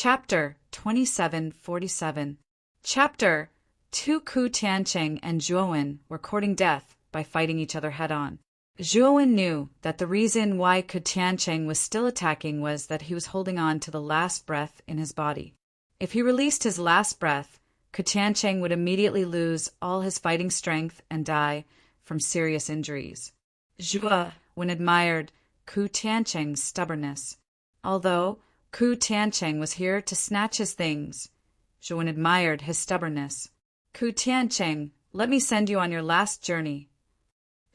Chapter 2747. Chapter 2. Ku Tiancheng and Zhuowen were courting death by fighting each other head-on. Zhuowen knew that the reason why Ku Tiancheng was still attacking was that he was holding on to the last breath in his body. If he released his last breath, Ku Tiancheng would immediately lose all his fighting strength and die from serious injuries. Zhuowen admired Ku Tiancheng's stubbornness. Although Ku Tiancheng was here to snatch his things, Zhuowen admired his stubbornness. Ku Tiancheng, let me send you on your last journey.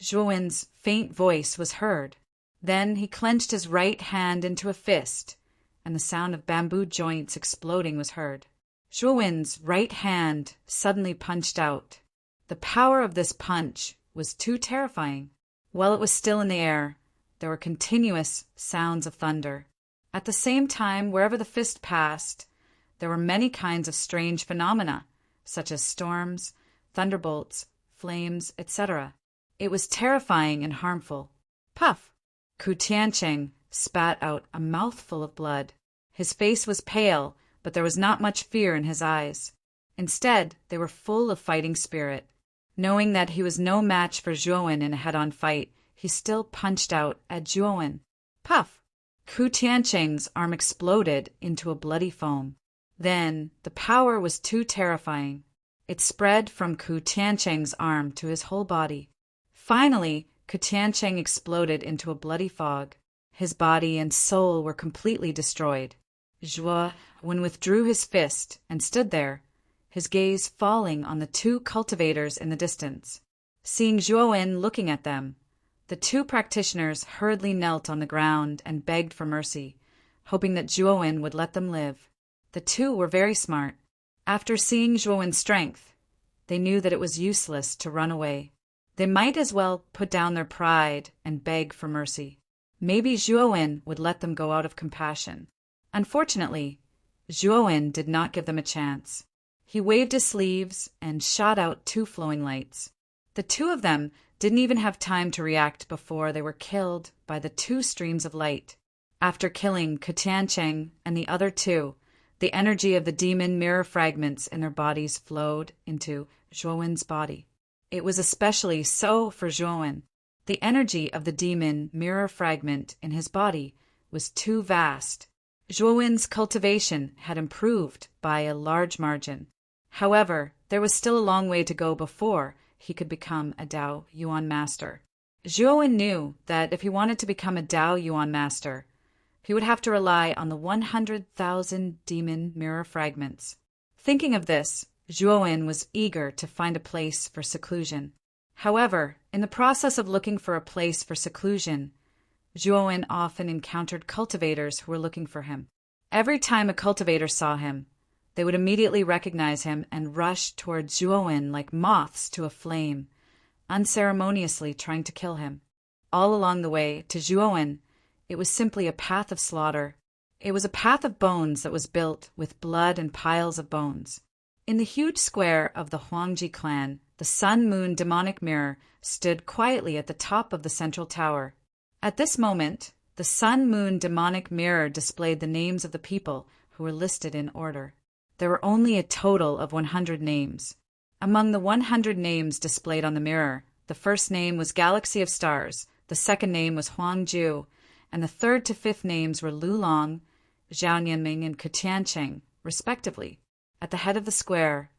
Zhuowen's faint voice was heard. Then he clenched his right hand into a fist, and the sound of bamboo joints exploding was heard. Zhuowen's right hand suddenly punched out. The power of this punch was too terrifying. While it was still in the air, there were continuous sounds of thunder. At the same time, wherever the fist passed, there were many kinds of strange phenomena, such as storms, thunderbolts, flames, etc. It was terrifying and harmful. Puff! Ku Tiancheng spat out a mouthful of blood. His face was pale, but there was not much fear in his eyes. Instead, they were full of fighting spirit. Knowing that he was no match for Zhuowen in a head-on fight, he still punched out at Zhuowen. Puff! Ku Tiancheng's arm exploded into a bloody foam. Then, the power was too terrifying. It spread from Ku Tiancheng's arm to his whole body. Finally, Ku Tiancheng exploded into a bloody fog. His body and soul were completely destroyed. Zhuowen withdrew his fist and stood there, his gaze falling on the two cultivators in the distance. Seeing Zhuowen looking at them, the two practitioners hurriedly knelt on the ground and begged for mercy, hoping that Zhuowen would let them live. The two were very smart. After seeing Zhuowen's strength, they knew that it was useless to run away. They might as well put down their pride and beg for mercy. Maybe Zhuowen would let them go out of compassion. Unfortunately, Zhuowen did not give them a chance. He waved his sleeves and shot out two flowing lights. The two of them didn't even have time to react before they were killed by the two streams of light. After killing Ku Tiancheng and the other two, the energy of the demon mirror fragments in their bodies flowed into Zhuowen's body. It was especially so for Zhuowen. The energy of the demon mirror fragment in his body was too vast. Zhuowen's cultivation had improved by a large margin. However, there was still a long way to go before he could become a Dao Yuan master. Zhuowen knew that if he wanted to become a Dao Yuan master, he would have to rely on the 100,000 demon mirror fragments. Thinking of this, Zhuowen was eager to find a place for seclusion. However, in the process of looking for a place for seclusion, Zhuowen often encountered cultivators who were looking for him. Every time a cultivator saw him, they would immediately recognize him and rush toward Zhuowen like moths to a flame, unceremoniously trying to kill him. All along the way to Zhuowen, it was simply a path of slaughter. It was a path of bones that was built with blood and piles of bones. In the huge square of the Huangji clan, the sun-moon demonic mirror stood quietly at the top of the central tower. At this moment, the sun-moon demonic mirror displayed the names of the people who were listed in order. There were only a total of 100 names. Among the 100 names displayed on the mirror, the first name was Galaxy of Stars, the second name was Huangju, and the third to fifth names were Lulong, Zhao Nianming, and Ku Tiancheng, respectively. At the head of the square,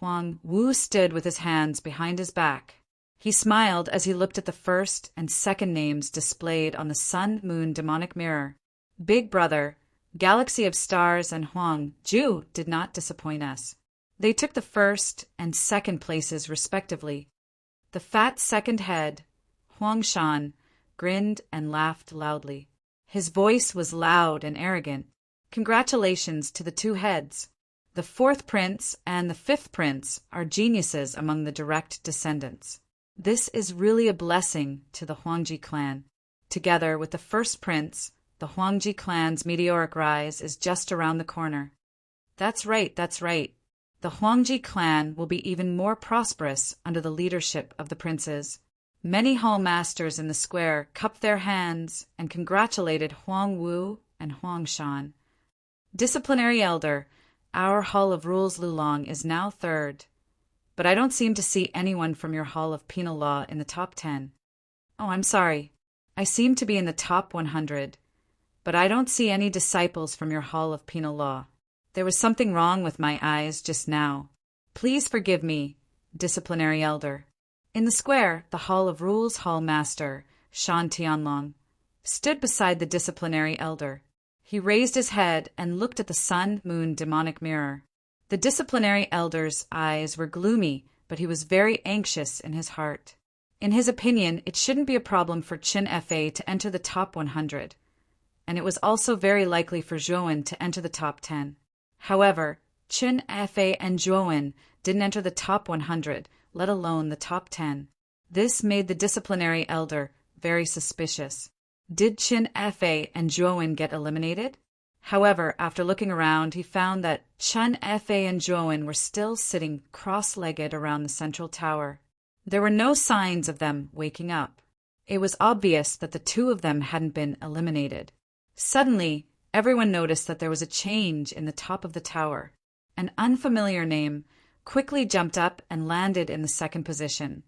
Huang Wu stood with his hands behind his back. He smiled as he looked at the first and second names displayed on the sun-moon demonic mirror. Big Brother, Galaxy of Stars, and Huang Ju did not disappoint us. They took the first and second places respectively. The fat second head, Huang Shan, grinned and laughed loudly. His voice was loud and arrogant. Congratulations to the two heads. The fourth prince and the fifth prince are geniuses among the direct descendants. This is really a blessing to the Huangji clan. Together with the first prince, the Huangji clan's meteoric rise is just around the corner. That's right, that's right. The Huangji clan will be even more prosperous under the leadership of the princes. Many hall masters in the square cupped their hands and congratulated Huang Wu and Huang Shan. Disciplinary Elder, our Hall of Rules Lulong is now third. But I don't seem to see anyone from your Hall of Penal Law in the top 10. Oh, I'm sorry. I seem to be in the top 100. But I don't see any disciples from your Hall of Penal Law. There was something wrong with my eyes just now. Please forgive me, Disciplinary Elder. In the square, the Hall of Rules Hall Master, Shan Tianlong, stood beside the Disciplinary Elder. He raised his head and looked at the sun-moon demonic mirror. The Disciplinary Elder's eyes were gloomy, but he was very anxious in his heart. In his opinion, it shouldn't be a problem for Chin Fa to enter the top 100, and it was also very likely for Zhuowen to enter the top 10. However, Chin Fa and Zhuowen didn't enter the top 100, let alone the top 10. This made the Disciplinary Elder very suspicious. Did Chin Fa and Zhuowen get eliminated? However, after looking around, he found that Chen Fa and Zhuowen were still sitting cross-legged around the central tower. There were no signs of them waking up. It was obvious that the two of them hadn't been eliminated. Suddenly, everyone noticed that there was a change in the top of the tower. An unfamiliar name quickly jumped up and landed in the second position,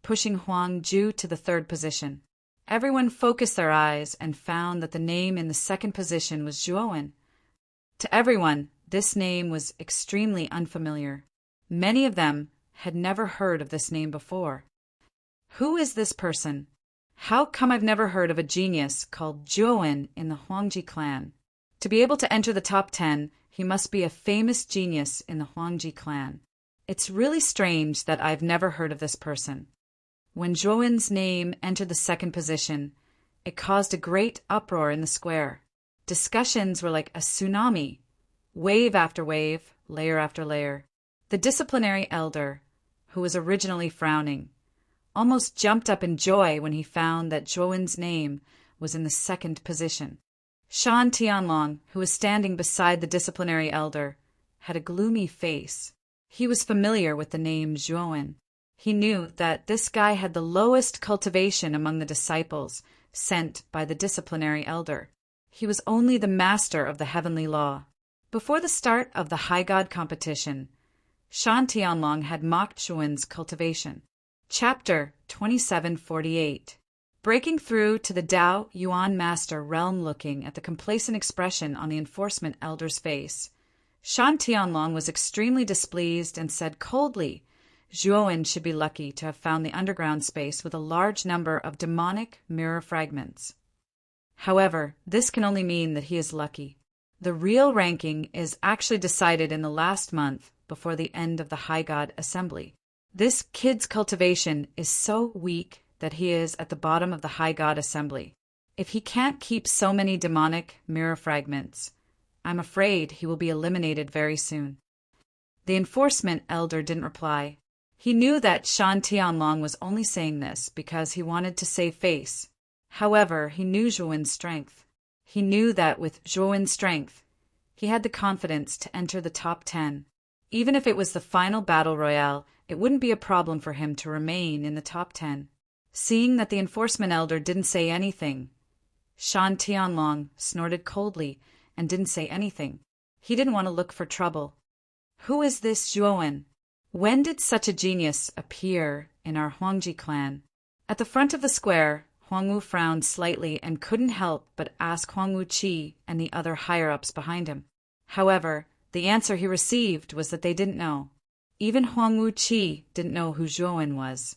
pushing Huang Ju to the third position. Everyone focused their eyes and found that the name in the second position was Zhuowen. To everyone, this name was extremely unfamiliar. Many of them had never heard of this name before. Who is this person? How come I've never heard of a genius called Zhuowen in the Huangji clan? To be able to enter the top 10, he must be a famous genius in the Huangji clan. It's really strange that I've never heard of this person. When Zhuowen's name entered the second position, it caused a great uproar in the square. Discussions were like a tsunami, wave after wave, layer after layer. The Disciplinary Elder, who was originally frowning, almost jumped up in joy when he found that Zhuowen's name was in the second position. Shan Tianlong, who was standing beside the Disciplinary Elder, had a gloomy face. He was familiar with the name Zhuowen. He knew that this guy had the lowest cultivation among the disciples sent by the Disciplinary Elder. He was only the master of the heavenly law. Before the start of the High God competition, Shan Tianlong had mocked Zhuowen's cultivation. Chapter 2748. Breaking through to the Dao Yuan Master realm, looking at the complacent expression on the Enforcement Elder's face, Shan Tianlong was extremely displeased and said coldly, Zhuowen should be lucky to have found the underground space with a large number of demonic mirror fragments. However, this can only mean that he is lucky. The real ranking is actually decided in the last month before the end of the High God Assembly. This kid's cultivation is so weak that he is at the bottom of the High God Assembly. If he can't keep so many demonic mirror fragments, I'm afraid he will be eliminated very soon. The Enforcement Elder didn't reply. He knew that Shan Tianlong was only saying this because he wanted to save face. However, he knew Zhuowen's strength. He knew that with Zhuowen's strength, he had the confidence to enter the top 10. Even if it was the final battle royale, it wouldn't be a problem for him to remain in the top 10. Seeing that the Enforcement Elder didn't say anything, Shan Tianlong snorted coldly and didn't say anything. He didn't want to look for trouble. Who is this Zhuowen? When did such a genius appear in our Huangji clan? At the front of the square, Huangwu frowned slightly and couldn't help but ask Huangwu Qi and the other higher-ups behind him. However, the answer he received was that they didn't know. Even Huangwu Qi didn't know who Zhuowen was.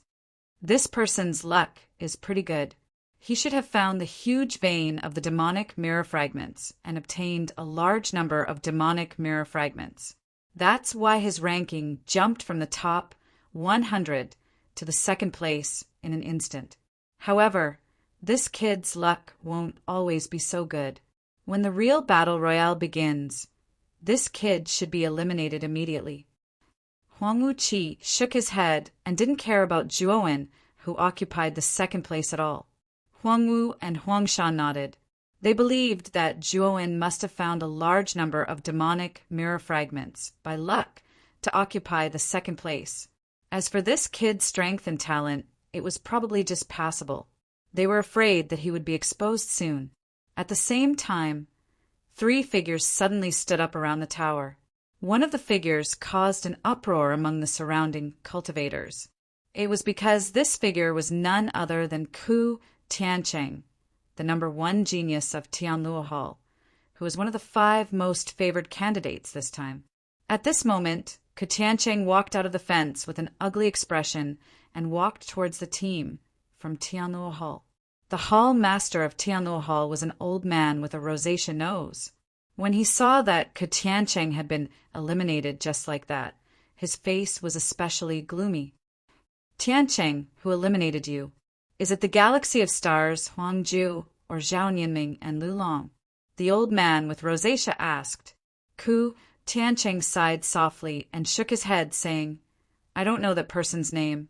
This person's luck is pretty good. He should have found the huge vein of the demonic mirror fragments and obtained a large number of demonic mirror fragments. That's why his ranking jumped from the top 100 to the second place in an instant. However, this kid's luck won't always be so good. When the real battle royale begins, this kid should be eliminated immediately. Huangwu Qi shook his head and didn't care about Zhuowen, who occupied the second place at all. Huangwu and Huangshan nodded. They believed that Zhuowen must have found a large number of demonic mirror fragments, by luck, to occupy the second place. As for this kid's strength and talent, it was probably just passable. They were afraid that he would be exposed soon. At the same time, 3 figures suddenly stood up around the tower. One of the figures caused an uproar among the surrounding cultivators. It was because this figure was none other than Ku Tiancheng, the #1 genius of Tianluohal, who was one of the 5 most favored candidates this time. At this moment, Ku Tiancheng walked out of the fence with an ugly expression and walked towards the team from Tianluohal. The hall master of Tianluohal was an old man with a rosacea nose. When he saw that Ku Tiancheng had been eliminated just like that, his face was especially gloomy. "Tiancheng, who eliminated you, is it the galaxy of stars Huangju or Zhao Nianming and Lulong?" the old man with rosacea asked. Ku Tiancheng sighed softly and shook his head, saying, "I don't know that person's name,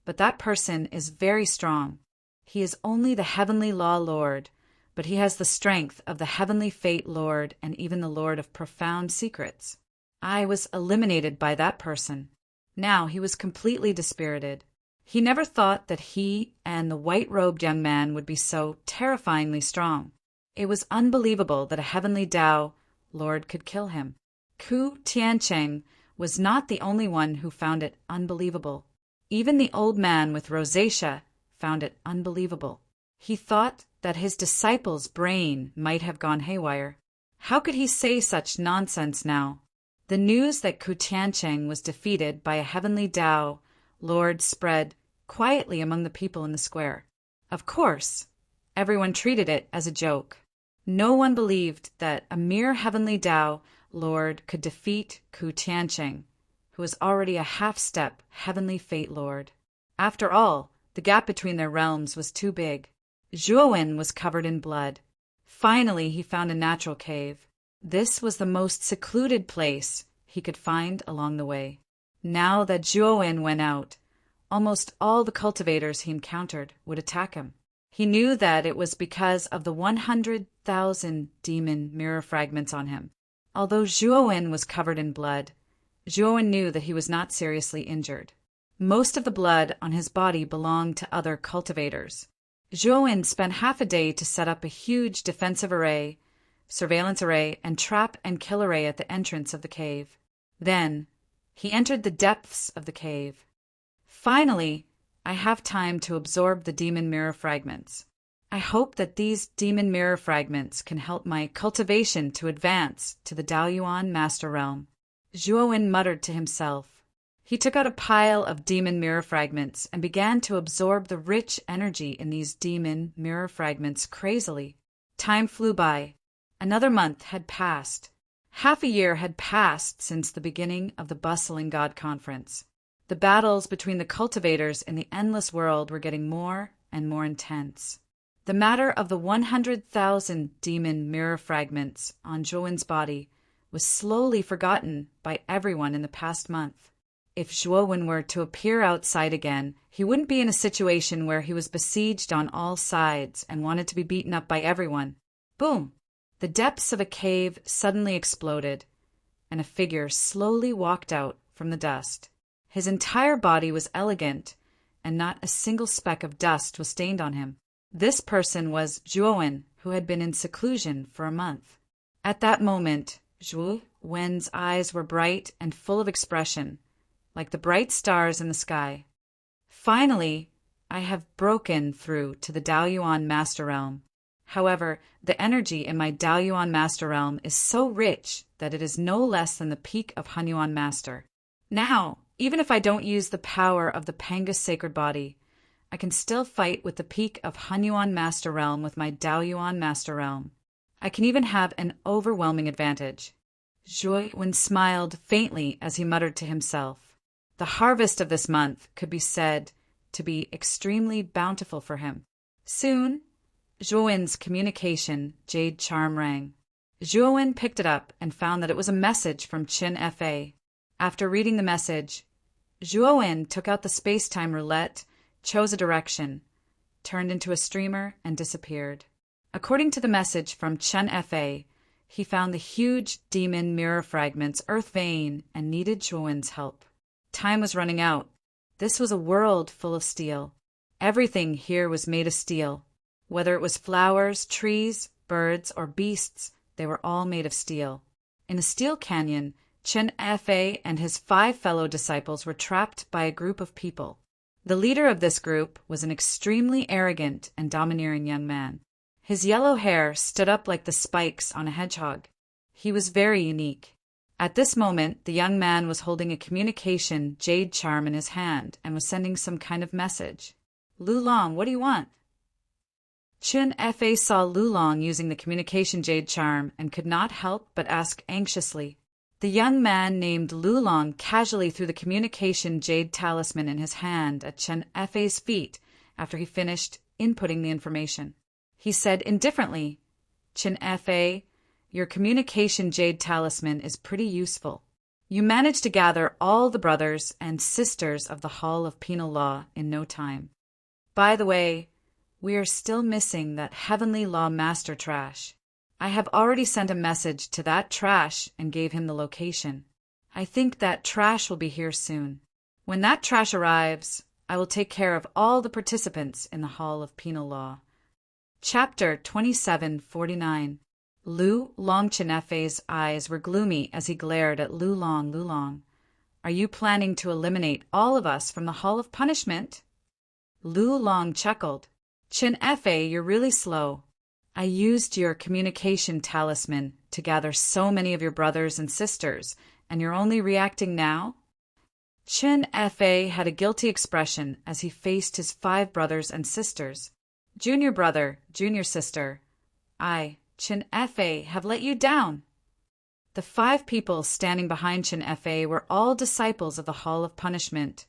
but that person is very strong. He is only the heavenly law lord, but he has the strength of the heavenly fate lord and even the lord of profound secrets. I was eliminated by that person." Now he was completely dispirited. He never thought that he and the white-robed young man would be so terrifyingly strong. It was unbelievable that a heavenly Tao lord could kill him. Ku Tiancheng was not the only one who found it unbelievable. Even the old man with rosacea found it unbelievable. He thought that his disciple's brain might have gone haywire. How could he say such nonsense now? The news that Ku Tiancheng was defeated by a heavenly Tao lord spread quietly among the people in the square. Of course, everyone treated it as a joke. No one believed that a mere heavenly Tao lord could defeat Ku Tiancheng, who was already a half-step heavenly fate lord. After all, the gap between their realms was too big. Zhuowen was covered in blood. Finally, he found a natural cave. This was the most secluded place he could find along the way. Now that Zhuowen went out, almost all the cultivators he encountered would attack him. He knew that it was because of the 100,000 demon mirror fragments on him. Although Zhuowen was covered in blood, Zhuowen knew that he was not seriously injured. Most of the blood on his body belonged to other cultivators. Zhuowen spent half a day to set up a huge defensive array, surveillance array, and trap and kill array at the entrance of the cave. Then, he entered the depths of the cave. Finally, I have time to absorb the demon mirror fragments. I hope that these demon mirror fragments can help my cultivation to advance to the Daoyuan Master Realm. Zhuowen muttered to himself. He took out a pile of demon mirror fragments and began to absorb the rich energy in these demon mirror fragments crazily. Time flew by. Another month had passed. Half a year had passed since the beginning of the bustling God Conference. The battles between the cultivators in the endless world were getting more and more intense. The matter of the 100,000 demon mirror fragments on Zhuowen's body was slowly forgotten by everyone in the past month. If Zhuowen were to appear outside again, he wouldn't be in a situation where he was besieged on all sides and wanted to be beaten up by everyone. Boom! The depths of a cave suddenly exploded, and a figure slowly walked out from the dust. His entire body was elegant, and not a single speck of dust was stained on him. This person was Zhuowen, who had been in seclusion for a month. At that moment, Zhuowen's eyes were bright and full of expression, like the bright stars in the sky. Finally, I have broken through to the Daoyuan Master Realm. However, the energy in my Daoyuan Master Realm is so rich that it is no less than the peak of Hunyuan Master. Now, even if I don't use the power of the Pangus Sacred Body, I can still fight with the peak of Hunyuan Master Realm with my Daoyuan Master Realm. I can even have an overwhelming advantage. Zhuowen smiled faintly as he muttered to himself. The harvest of this month could be said to be extremely bountiful for him. Soon, Zhuowen's communication jade charm rang. Zhuowen picked it up and found that it was a message from Qin Fa. After reading the message, Zhuowen took out the space-time roulette, chose a direction, turned into a streamer, and disappeared. According to the message from Qin Fa, he found the huge demon mirror fragments Earth Vein and needed Zhuowen's help. Time was running out. This was a world full of steel. Everything here was made of steel. Whether it was flowers, trees, birds, or beasts, They were all made of steel. In a steel canyon, Chen Fei and his 5 fellow disciples were trapped by a group of people. The leader of this group was an extremely arrogant and domineering young man. His yellow hair stood up like the spikes on a hedgehog. He was very unique. At this moment, the young man was holding a communication jade charm in his hand and was sending some kind of message. "Lulong, what do you want?" Chen Fei saw Lulong using the communication jade charm and could not help but ask anxiously. The young man named Lulong casually threw the communication jade talisman in his hand at Chen Fei's feet after he finished inputting the information. He said indifferently, "Chen Fei, your communication jade talisman is pretty useful. You managed to gather all the brothers and sisters of the Hall of Penal Law in no time. By the way, we are still missing that Heavenly Law Master Trash. I have already sent a message to that Trash and gave him the location. I think that Trash will be here soon. When that Trash arrives, I will take care of all the participants in the Hall of Penal Law." Chapter 2749. Lulong. Chen Fei's eyes were gloomy as he glared at Lulong. "Lulong, are you planning to eliminate all of us from the Hall of Punishment?" Lulong chuckled. "Chen Fei, you're really slow. I used your communication talisman to gather so many of your brothers and sisters, and you're only reacting now?" Chen Fei had a guilty expression as he faced his 5 brothers and sisters. "Junior brother, junior sister, I, Chen Fei, have let you down." The 5 people standing behind Chen Fei were all disciples of the Hall of Punishment,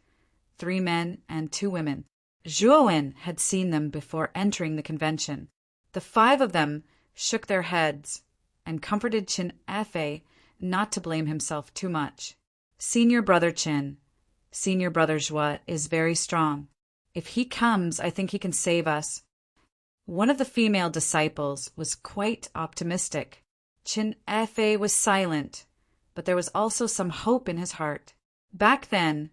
3 men and 2 women. Zhuowen had seen them before entering the convention. The 5 of them shook their heads and comforted Chen Fei not to blame himself too much. "Senior brother Chen, senior brother Zhuo is very strong. If he comes, I think he can save us." One of the female disciples was quite optimistic. Chen Fei was silent, but there was also some hope in his heart. Back then,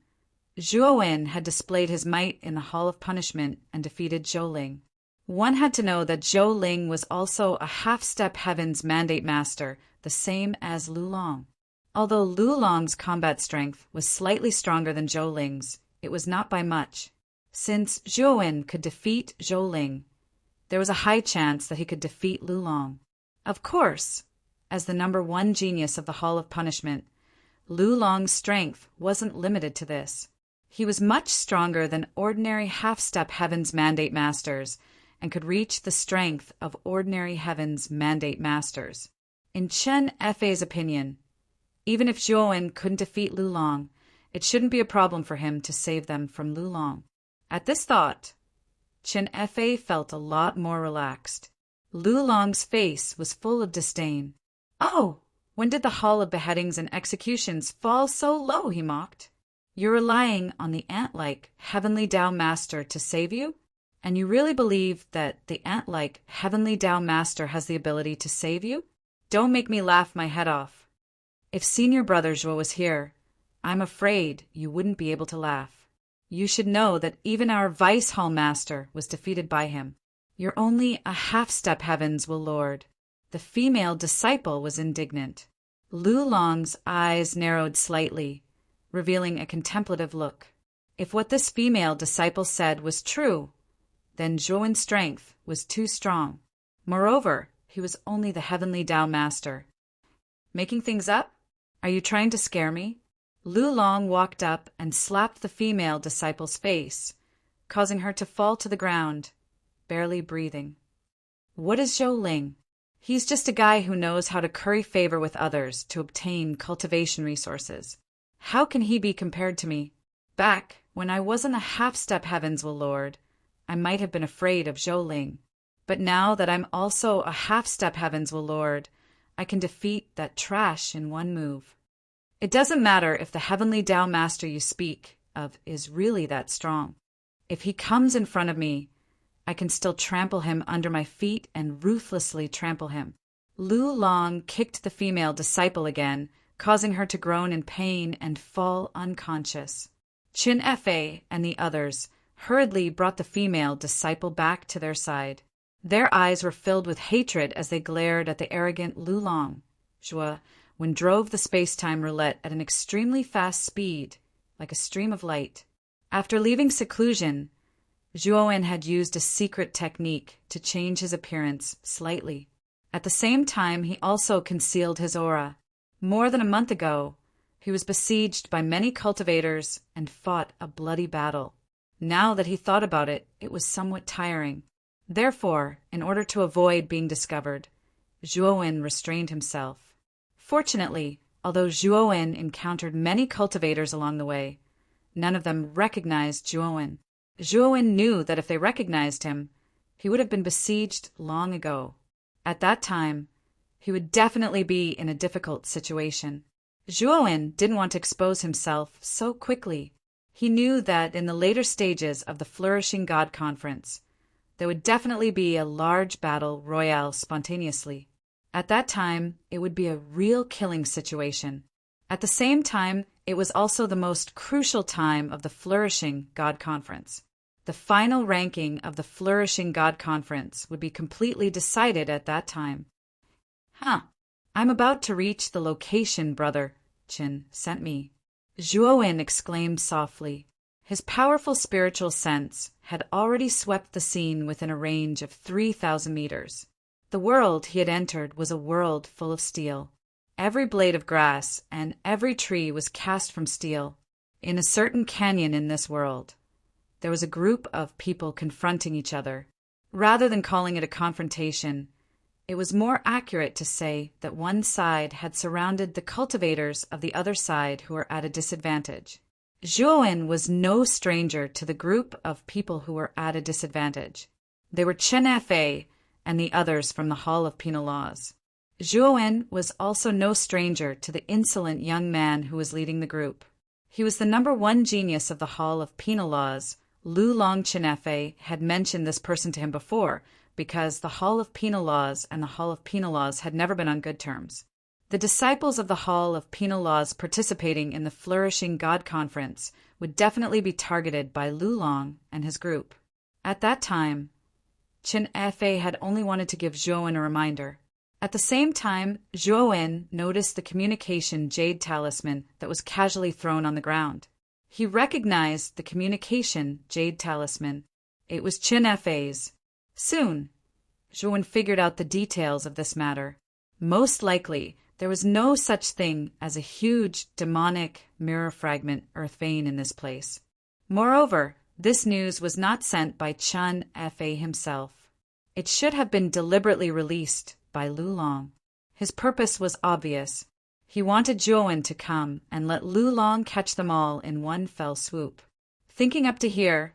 Zhuowen had displayed his might in the Hall of Punishment and defeated Zhou Ling. One had to know that Zhou Ling was also a half-step Heaven's Mandate Master, the same as Lulong. Although Lulong's combat strength was slightly stronger than Zhou Ling's, it was not by much. Since Zhuowen could defeat Zhou Ling, there was a high chance that he could defeat Lulong. Of course, as the number 1 genius of the Hall of Punishment, Lulong's strength wasn't limited to this. He was much stronger than ordinary half-step Heaven's Mandate Masters and could reach the strength of ordinary Heaven's Mandate Masters. In Chen Fei's opinion, even if Zhuowen couldn't defeat Lulong, it shouldn't be a problem for him to save them from Lulong. At this thought, Chen Fei felt a lot more relaxed. Lulong's face was full of disdain. "Oh, when did the Hall of Beheadings and Executions fall so low?" he mocked. "You're relying on the ant-like Heavenly Tao Master to save you? And you really believe that the ant-like Heavenly Tao Master has the ability to save you? Don't make me laugh my head off. If senior brother Zhuo was here, I'm afraid you wouldn't be able to laugh. You should know that even our Vice Hall Master was defeated by him. You're only a half-step Heavens, will Lord." The female disciple was indignant. Lulong's eyes narrowed slightly, revealing a contemplative look. If what this female disciple said was true, then Zhuowen's strength was too strong. Moreover, he was only the Heavenly Tao Master. "Making things up? Are you trying to scare me?" Lulong walked up and slapped the female disciple's face, causing her to fall to the ground, barely breathing. "What is Zhou Ling? He's just a guy who knows how to curry favor with others to obtain cultivation resources. How can he be compared to me? Back when I wasn't a half-step Heavens, will Lord, I might have been afraid of Zhou Ling. But now that I'm also a half-step Heavens, will Lord, I can defeat that Trash in one move. It doesn't matter if the Heavenly Tao Master you speak of is really that strong. If he comes in front of me, I can still trample him under my feet and ruthlessly trample him." Lulong kicked the female disciple again, causing her to groan in pain and fall unconscious. Chen Fei and the others hurriedly brought the female disciple back to their side. Their eyes were filled with hatred as they glared at the arrogant Lulong. Zhuowen drove the space-time roulette at an extremely fast speed, like a stream of light. After leaving seclusion, Zhuowen had used a secret technique to change his appearance slightly. At the same time, he also concealed his aura. More than a month ago, he was besieged by many cultivators and fought a bloody battle. Now that he thought about it, it was somewhat tiring. Therefore, in order to avoid being discovered, Zhuowen restrained himself. Fortunately, although Zhuowen encountered many cultivators along the way, none of them recognized Zhuowen. Zhuowen knew that if they recognized him, he would have been besieged long ago. At that time, he would definitely be in a difficult situation. Zhuowen didn't want to expose himself so quickly. He knew that in the later stages of the Flourishing God Conference, there would definitely be a large battle royale spontaneously. At that time, it would be a real killing situation. At the same time, it was also the most crucial time of the Flourishing God Conference. The final ranking of the Flourishing God Conference would be completely decided at that time. I'm about to reach the location Brother Qin sent me. Zhuowen exclaimed softly. His powerful spiritual sense had already swept the scene within a range of 3,000 meters. The world he had entered was a world full of steel. Every blade of grass and every tree was cast from steel. In a certain canyon in this world, there was a group of people confronting each other. Rather than calling it a confrontation, it was more accurate to say that one side had surrounded the cultivators of the other side who were at a disadvantage. Zhuowen was no stranger to the group of people who were at a disadvantage. They were Chen Fei and the others from the Hall of Penal Laws. Zhuowen was also no stranger to the insolent young man who was leading the group. He was the #1 genius of the Hall of Penal Laws. Lulong Chenfei had mentioned this person to him before, because the Hall of Penal Laws and the Hall of Penal Laws had never been on good terms. The disciples of the Hall of Penal Laws participating in the Flourishing God Conference would definitely be targeted by Lulong and his group. At that time, Chen Fei had only wanted to give Zhuowen a reminder. At the same time, Zhuowen noticed the communication jade talisman that was casually thrown on the ground. He recognized the communication jade talisman. It was Chen Fei's. Soon, Zhuowen figured out the details of this matter. Most likely, there was no such thing as a huge demonic mirror fragment earth vein in this place. Moreover, this news was not sent by Chen Fei himself. It should have been deliberately released by Lulong. His purpose was obvious. He wanted Zhuowen to come and let Lulong catch them all in one fell swoop. Thinking up to here,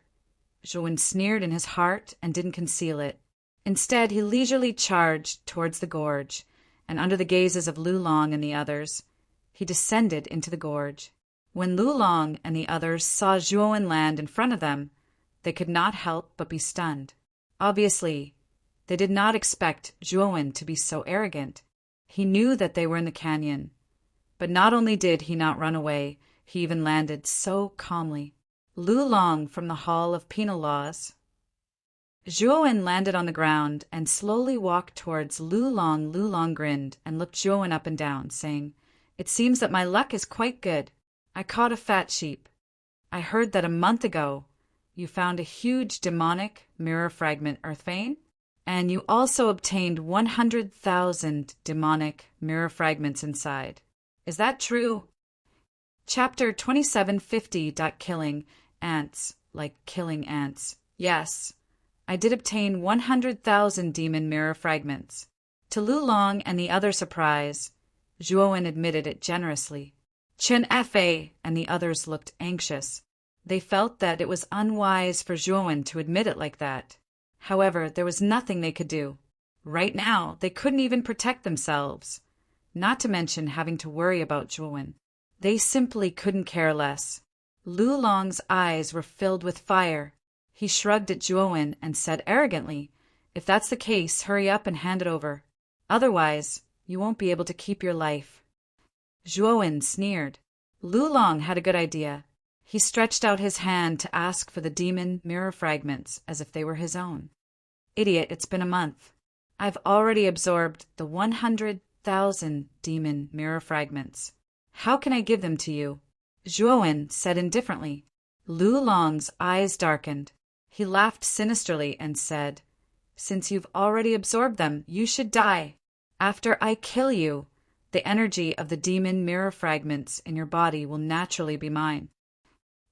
Zhuowen sneered in his heart and didn't conceal it. Instead, he leisurely charged towards the gorge, and under the gazes of Lulong and the others, he descended into the gorge. When Lulong and the others saw Zhuowen land in front of them, they could not help but be stunned. Obviously, they did not expect Zhuowen to be so arrogant. He knew that they were in the canyon. But not only did he not run away, he even landed so calmly. Lulong from the Hall of Penal Laws. Zhuowen landed on the ground and slowly walked towards Lulong. Lulong grinned and looked Zhuowen up and down, saying, "It seems that my luck is quite good. I caught a fat sheep. I heard that a month ago you found a huge demonic mirror fragment earth vein, and you also obtained 100,000 demonic mirror fragments inside. Is that true?" Chapter 2750. Killing ants like killing ants. Yes, I did obtain 100,000 demon mirror fragments. To Lulong and the other surprise, Zhuowen admitted it generously. Chen Fei and the others looked anxious. They felt that it was unwise for Zhuowen to admit it like that. However, there was nothing they could do. Right now, they couldn't even protect themselves, not to mention having to worry about Zhuowen. They simply couldn't care less. Lulong's eyes were filled with fire. He shrugged at Zhuowen and said arrogantly, "If that's the case, hurry up and hand it over. Otherwise, you won't be able to keep your life." Zhuowen sneered. Lulong had a good idea. He stretched out his hand to ask for the demon mirror fragments as if they were his own. Idiot, it's been a month. I've already absorbed the 100,000 demon mirror fragments. How can I give them to you? Zhuowen said indifferently. Lu Long's eyes darkened. He laughed sinisterly and said, Since you've already absorbed them, you should die. After I kill you, the energy of the demon mirror fragments in your body will naturally be mine.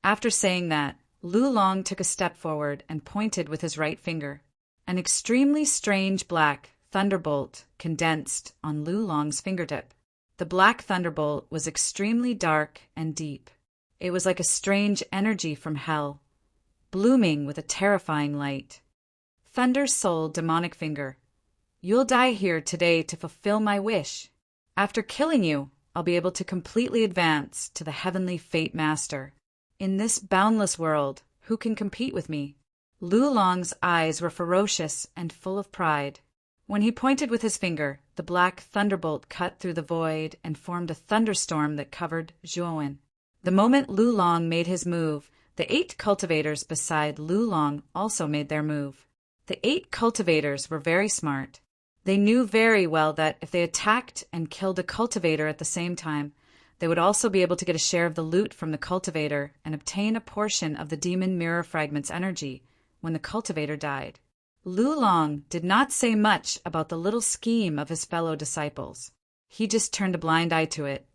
After saying that, Lu Long took a step forward and pointed with his right finger. An extremely strange black thunderbolt condensed on Lu Long's fingertip. The black thunderbolt was extremely dark and deep. It was like a strange energy from hell, blooming with a terrifying light. Thunder Soul Demonic Finger. You'll die here today to fulfill my wish. After killing you, I'll be able to completely advance to the heavenly Fate Master. In this boundless world, who can compete with me? Lu Long's eyes were ferocious and full of pride. When he pointed with his finger, the black thunderbolt cut through the void and formed a thunderstorm that covered Zhuowen. The moment Lu Long made his move, the 8 cultivators beside Lu Long also made their move. The 8 cultivators were very smart. They knew very well that if they attacked and killed a cultivator at the same time, they would also be able to get a share of the loot from the cultivator and obtain a portion of the demon mirror fragment's energy when the cultivator died. Lu Long did not say much about the little scheme of his fellow disciples. He just turned a blind eye to it.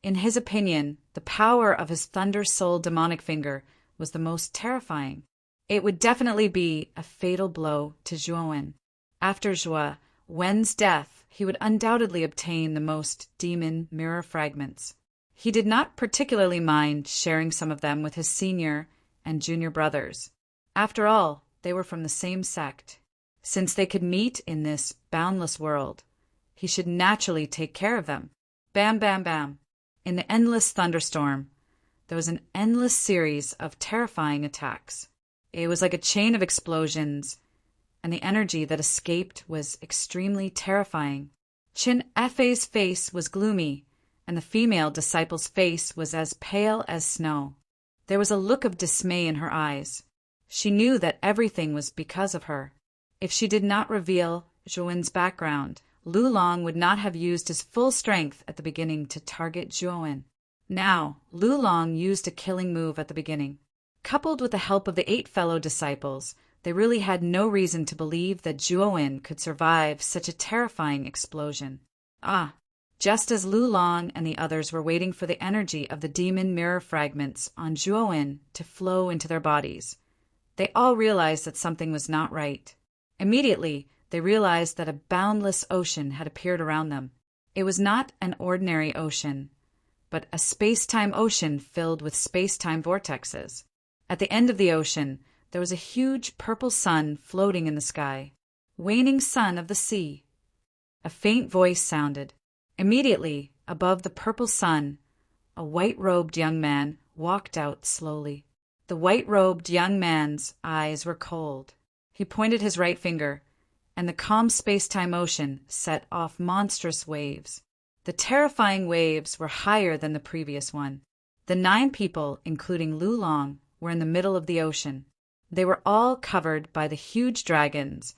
In his opinion, the power of his Thunder Soul Demonic Finger was the most terrifying. It would definitely be a fatal blow to Zhuowen. After Wen's death, he would undoubtedly obtain the most demon mirror fragments. He did not particularly mind sharing some of them with his senior and junior brothers. After all, they were from the same sect. Since they could meet in this boundless world, he should naturally take care of them. Bam, bam, bam. In the endless thunderstorm, there was an endless series of terrifying attacks. It was like a chain of explosions, and the energy that escaped was extremely terrifying. Chin Efei's face was gloomy, and the female disciple's face was as pale as snow. There was a look of dismay in her eyes. She knew that everything was because of her. If she did not reveal Zhuowen's background, Lu Long would not have used his full strength at the beginning to target Zhuowen. Now, Lu Long used a killing move at the beginning. Coupled with the help of the 8 fellow disciples, they really had no reason to believe that Zhuowen could survive such a terrifying explosion. Just as Lu Long and the others were waiting for the energy of the demon mirror fragments on Zhuowen to flow into their bodies, they all realized that something was not right. Immediately, they realized that a boundless ocean had appeared around them. It was not an ordinary ocean, but a space-time ocean filled with space-time vortexes. At the end of the ocean, there was a huge purple sun floating in the sky. Waning sun of the sea. A faint voice sounded. Immediately, above the purple sun, a white-robed young man walked out slowly. The white-robed young man's eyes were cold. He pointed his right finger, and the calm space-time ocean set off monstrous waves. The terrifying waves were higher than the previous one. The 9 people, including Lu Long, were in the middle of the ocean. They were all covered by the huge dragons,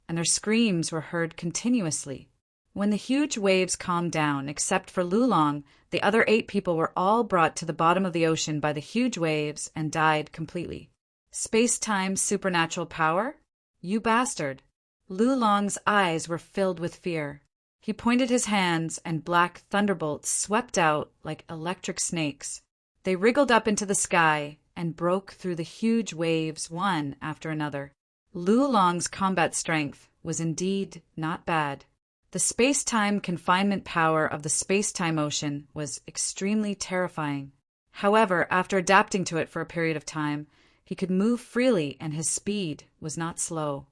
and their screams were heard continuously. When the huge waves calmed down, except for Lu Long, the other 8 people were all brought to the bottom of the ocean by the huge waves and died completely. Space-time supernatural power? You bastard! Lu Long's eyes were filled with fear. He pointed his hands, and black thunderbolts swept out like electric snakes. They wriggled up into the sky and broke through the huge waves one after another. Lu Long's combat strength was indeed not bad. The space-time confinement power of the space-time ocean was extremely terrifying. However, after adapting to it for a period of time, he could move freely and his speed was not slow.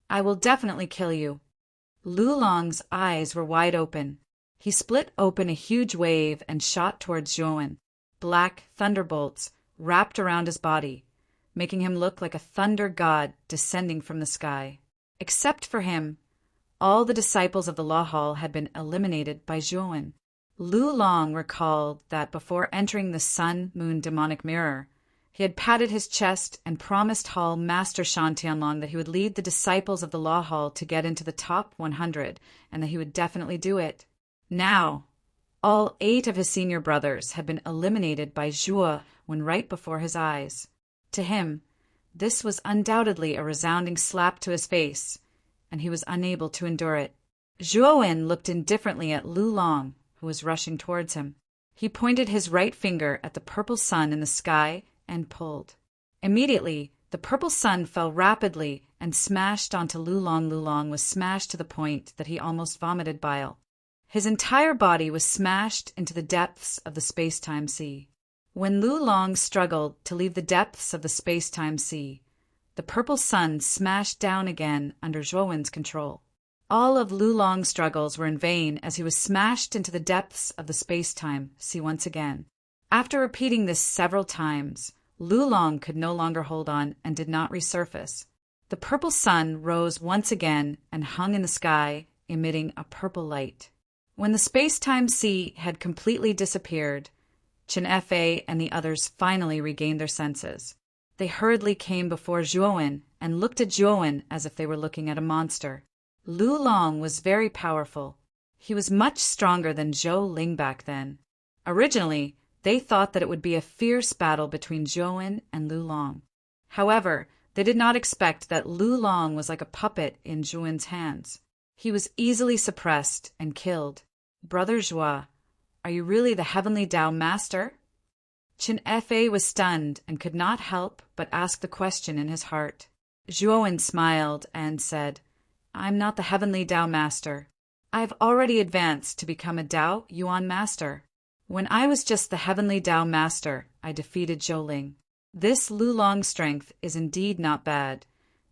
I will definitely kill you. Lu Long's eyes were wide open. He split open a huge wave and shot towards Zhuowen. Black thunderbolts wrapped around his body, making him look like a thunder god descending from the sky. Except for him, all the disciples of the Law Hall had been eliminated by Zhuowen. Lu Long recalled that before entering the Sun-Moon demonic mirror, He had patted his chest and promised Hall Master Shan Tianlong that he would lead the disciples of the Law Hall to get into the top 100, and that he would definitely do it. Now, all 8 of his senior brothers had been eliminated by Zhuo when right before his eyes. To him, this was undoubtedly a resounding slap to his face, and he was unable to endure it. Zhuo looked indifferently at Lu Long, who was rushing towards him. He pointed his right finger at the purple sun in the sky and pulled. Immediately, the purple sun fell rapidly and smashed onto Lu Long. Lu Long was smashed to the point that he almost vomited bile. His entire body was smashed into the depths of the space-time sea. When Lu Long struggled to leave the depths of the space-time sea, the purple sun smashed down again under Zhuowen's control. All of Lu Long's struggles were in vain as he was smashed into the depths of the space-time sea once again. After repeating this several times, Lu Long could no longer hold on and did not resurface. The purple sun rose once again and hung in the sky, emitting a purple light. When the space-time sea had completely disappeared, Chen Fei and the others finally regained their senses. They hurriedly came before Zhuo and looked at Zhuo as if they were looking at a monster. Lu Long was very powerful. He was much stronger than Zhou Ling back then. Originally, they thought that it would be a fierce battle between Zhuo and Lu Long. However, they did not expect that Lu Long was like a puppet in Zhuo's hands. He was easily suppressed and killed. Brother Zhuo, are you really the Heavenly Tao Master? Chen Fei was stunned and could not help but ask the question in his heart. Zhuo smiled and said, I'm not the Heavenly Tao Master. I have already advanced to become a Tao Yuan Master. When I was just the Heavenly Tao Master, I defeated Zhou Ling. This Lu Long strength is indeed not bad,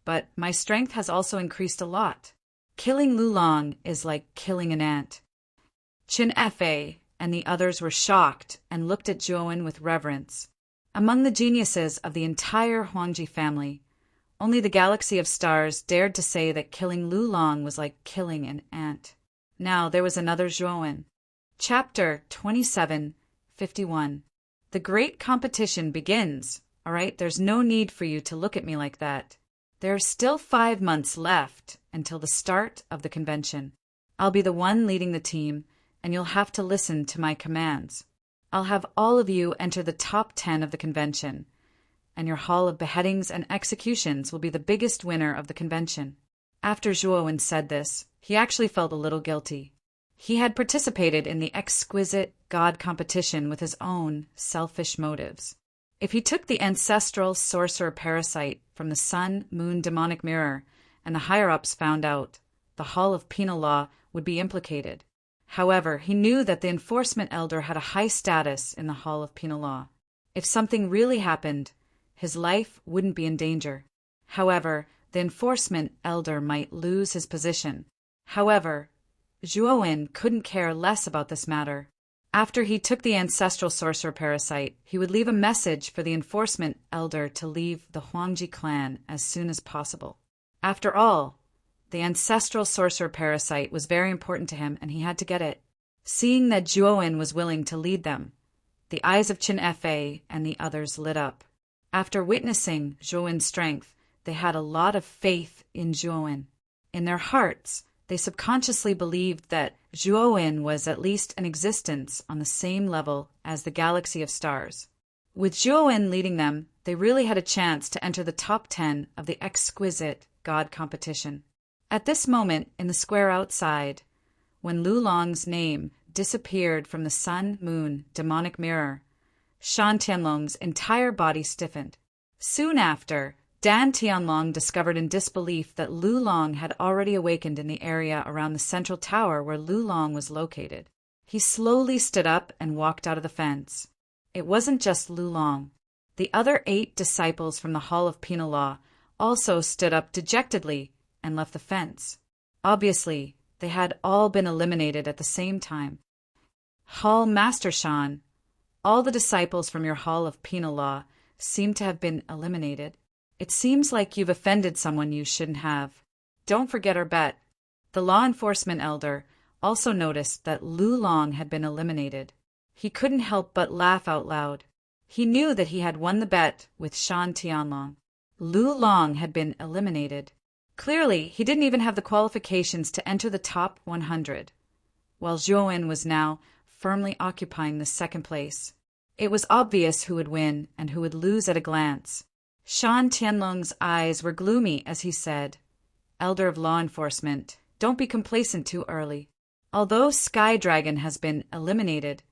but my strength has also increased a lot. Killing Lu Long is like killing an ant. Chen Fei and the others were shocked and looked at Zhuo with reverence. Among the geniuses of the entire Huangji family, only the galaxy of stars dared to say that killing Lu Long was like killing an ant. Now there was another Zhuo. Chapter 27:51. The great competition begins. All right, there's no need for you to look at me like that. There are still 5 months left until the start of the convention. I'll be the one leading the team, and you'll have to listen to my commands. I'll have all of you enter the top 10 of the convention, and your hall of beheadings and executions will be the biggest winner of the convention. After Zhuo said this, he actually felt a little guilty. He had participated in the exquisite god competition with his own selfish motives. If he took the ancestral sorcerer parasite from the sun, moon, demonic mirror, and the higher-ups found out, the Hall of Penal Law would be implicated. However, he knew that the enforcement elder had a high status in the Hall of Penal Law. If something really happened, his life wouldn't be in danger. However, the enforcement elder might lose his position. However, Zhuo couldn't care less about this matter. After he took the ancestral sorcerer parasite, he would leave a message for the enforcement elder to leave the Huangji clan as soon as possible. After all, the ancestral sorcerer parasite was very important to him and he had to get it. Seeing that Zhuo was willing to lead them, the eyes of Chen Fei and the others lit up. After witnessing Zhuo's strength, they had a lot of faith in Zhuo. In their hearts, they subconsciously believed that Zhuo was at least an existence on the same level as the galaxy of stars. With Zhuo leading them, they really had a chance to enter the top 10 of the exquisite god competition. At this moment, in the square outside, when Lu Long's name disappeared from the sun, moon, demonic mirror, Shan Tianlong's entire body stiffened. Soon after, Dan Tianlong discovered in disbelief that Lu Long had already awakened in the area around the central tower where Lu Long was located. He slowly stood up and walked out of the fence. It wasn't just Lu Long. The other 8 disciples from the Hall of Penal Law also stood up dejectedly and left the fence. Obviously, they had all been eliminated at the same time. Hall Master Shan, all the disciples from your Hall of Penal Law seem to have been eliminated. It seems like you've offended someone you shouldn't have. Don't forget our bet. The law enforcement elder also noticed that Lu Long had been eliminated. He couldn't help but laugh out loud. He knew that he had won the bet with Shan Tianlong. Lu Long had been eliminated. Clearly, he didn't even have the qualifications to enter the top 100, while Zhou was now firmly occupying the second place. It was obvious who would win and who would lose at a glance. Shan Tianlong's eyes were gloomy as he said, "Elder of law enforcement, don't be complacent too early. Although Sky Dragon has been eliminated,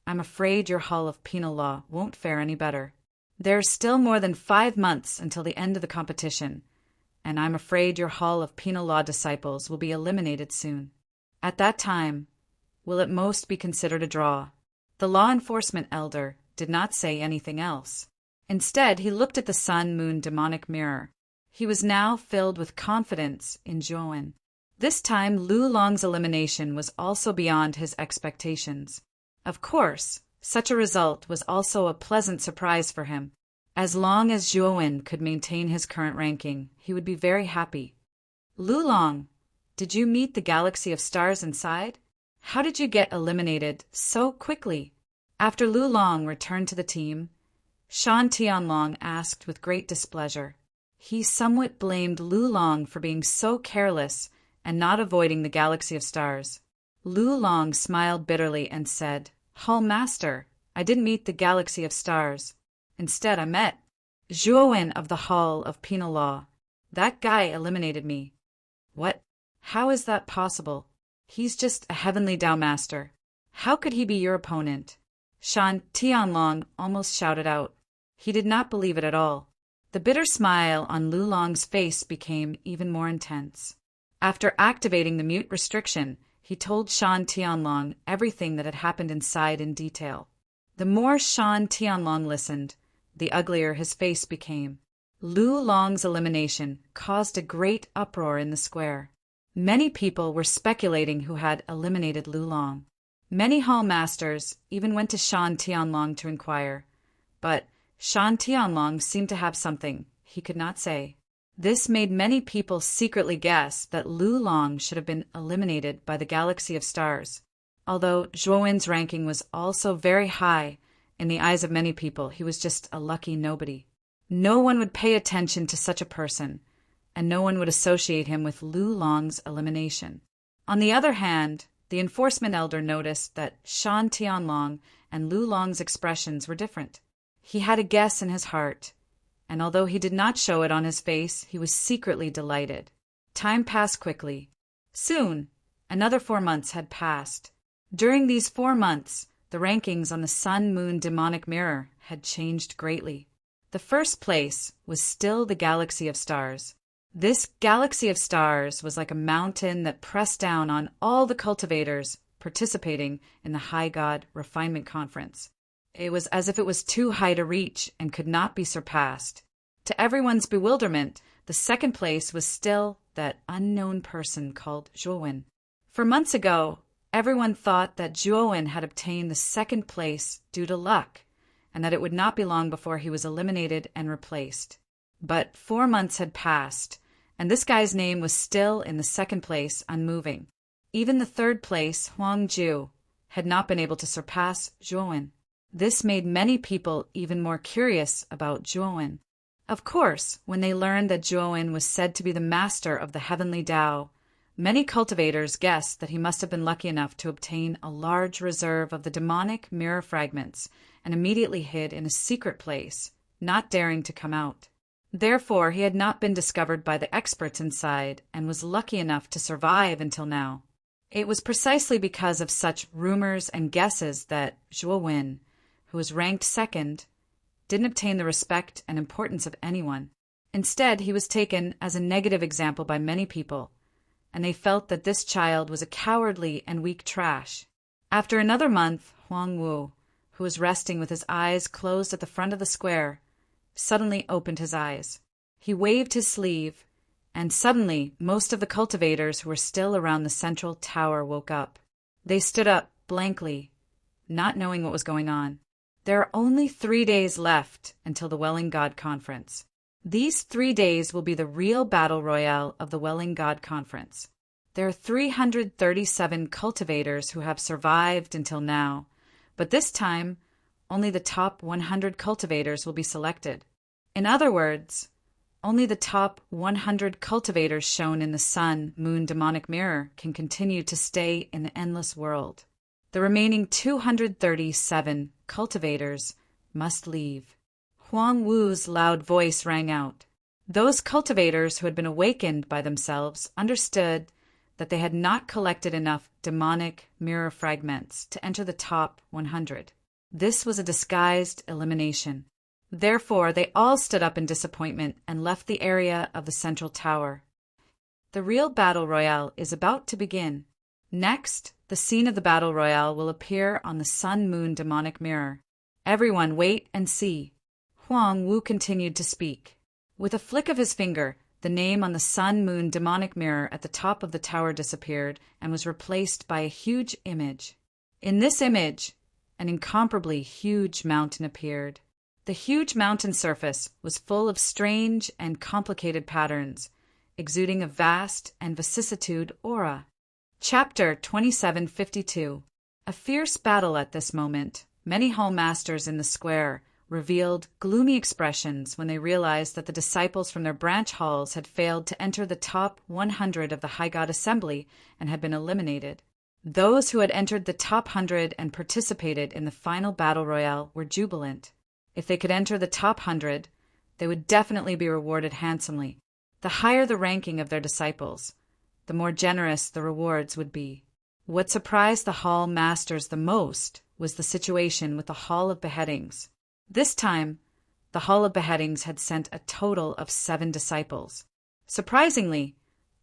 I'm afraid your Hall of Penal Law won't fare any better. There's still more than 5 months until the end of the competition, and I'm afraid your Hall of Penal Law disciples will be eliminated soon. At that time, will at most be considered a draw." The law enforcement elder did not say anything else. Instead, he looked at the sun-moon demonic mirror. He was now filled with confidence in Zhou. This time, Lu Long's elimination was also beyond his expectations. Of course, such a result was also a pleasant surprise for him. As long as Zhou could maintain his current ranking, he would be very happy. "Lu Long, did you meet the galaxy of stars inside? How did you get eliminated so quickly?" After Lu Long returned to the team, Shan Tianlong asked with great displeasure. He somewhat blamed Lu Long for being so careless and not avoiding the galaxy of stars. Lu Long smiled bitterly and said, "Hall Master, I didn't meet the galaxy of stars. Instead, I met Zhou of the Hall of Penal Law. That guy eliminated me." "What? How is that possible? He's just a heavenly Tao master. How could he be your opponent?" Shan Tianlong almost shouted out. He did not believe it at all. The bitter smile on Lu Long's face became even more intense. After activating the mute restriction, he told Shan Tianlong everything that had happened inside in detail. The more Shan Tianlong listened, the uglier his face became. Lu Long's elimination caused a great uproar in the square. Many people were speculating who had eliminated Lu Long. Many hall masters even went to Shan Tianlong to inquire, but Shan Tianlong seemed to have something he could not say. This made many people secretly guess that Lu Long should have been eliminated by the galaxy of stars. Although Zhou ranking was also very high, in the eyes of many people he was just a lucky nobody. No one would pay attention to such a person, and no one would associate him with Lu Long's elimination. On the other hand, the enforcement elder noticed that Shan Tianlong and Lu Long's expressions were different. He had a guess in his heart, and although he did not show it on his face, he was secretly delighted. Time passed quickly. Soon, another 4 months had passed. During these 4 months, the rankings on the sun-moon demonic mirror had changed greatly. The first place was still the galaxy of stars. This galaxy of stars was like a mountain that pressed down on all the cultivators participating in the High God Refinement Conference. It was as if it was too high to reach and could not be surpassed. To everyone's bewilderment, the second place was still that unknown person called Zhou. For months ago, everyone thought that Zhou had obtained the second place due to luck, and that it would not be long before he was eliminated and replaced. But 4 months had passed, and this guy's name was still in the second place, unmoving. Even the third place, Huang Ju, had not been able to surpass Zhou. This made many people even more curious about Zhou. Of course, when they learned that Zhou was said to be the master of the heavenly Tao, many cultivators guessed that he must have been lucky enough to obtain a large reserve of the demonic mirror fragments and immediately hid in a secret place, not daring to come out. Therefore, he had not been discovered by the experts inside and was lucky enough to survive until now. It was precisely because of such rumors and guesses that Zhou, who was ranked second, didn't obtain the respect and importance of anyone. Instead, he was taken as a negative example by many people, and they felt that this child was a cowardly and weak trash. After another month, Huang Wu, who was resting with his eyes closed at the front of the square, suddenly opened his eyes. He waved his sleeve, and suddenly most of the cultivators who were still around the central tower woke up. They stood up blankly, not knowing what was going on. There are only 3 days left until the Welling God Conference. These 3 days will be the real battle royale of the Welling God Conference. There are 337 cultivators who have survived until now, but this time only the top 100 cultivators will be selected. In other words, only the top 100 cultivators shown in the sun-moon demonic mirror can continue to stay in the endless world. The remaining 237 cultivators must leave. Huang Wu's loud voice rang out. Those cultivators who had been awakened by themselves understood that they had not collected enough demonic mirror fragments to enter the top 100. This was a disguised elimination. Therefore, they all stood up in disappointment and left the area of the central tower. The real battle royale is about to begin. Next, the scene of the battle royale will appear on the sun-moon demonic mirror. Everyone wait and see. Huang Wu continued to speak. With a flick of his finger, the name on the sun-moon demonic mirror at the top of the tower disappeared and was replaced by a huge image. In this image, an incomparably huge mountain appeared. The huge mountain surface was full of strange and complicated patterns, exuding a vast and vicissitude aura. Chapter 2752. A fierce battle at this moment. Many hall masters in the square revealed gloomy expressions when they realized that the disciples from their branch halls had failed to enter the top 100 of the High God Assembly and had been eliminated. Those who had entered the top 100 and participated in the final battle royale were jubilant. If they could enter the top 100, they would definitely be rewarded handsomely. The higher the ranking of their disciples, the more generous the rewards would be. What surprised the hall masters the most was the situation with the Hall of Beheadings. This time, the Hall of Beheadings had sent a total of 7 disciples. Surprisingly,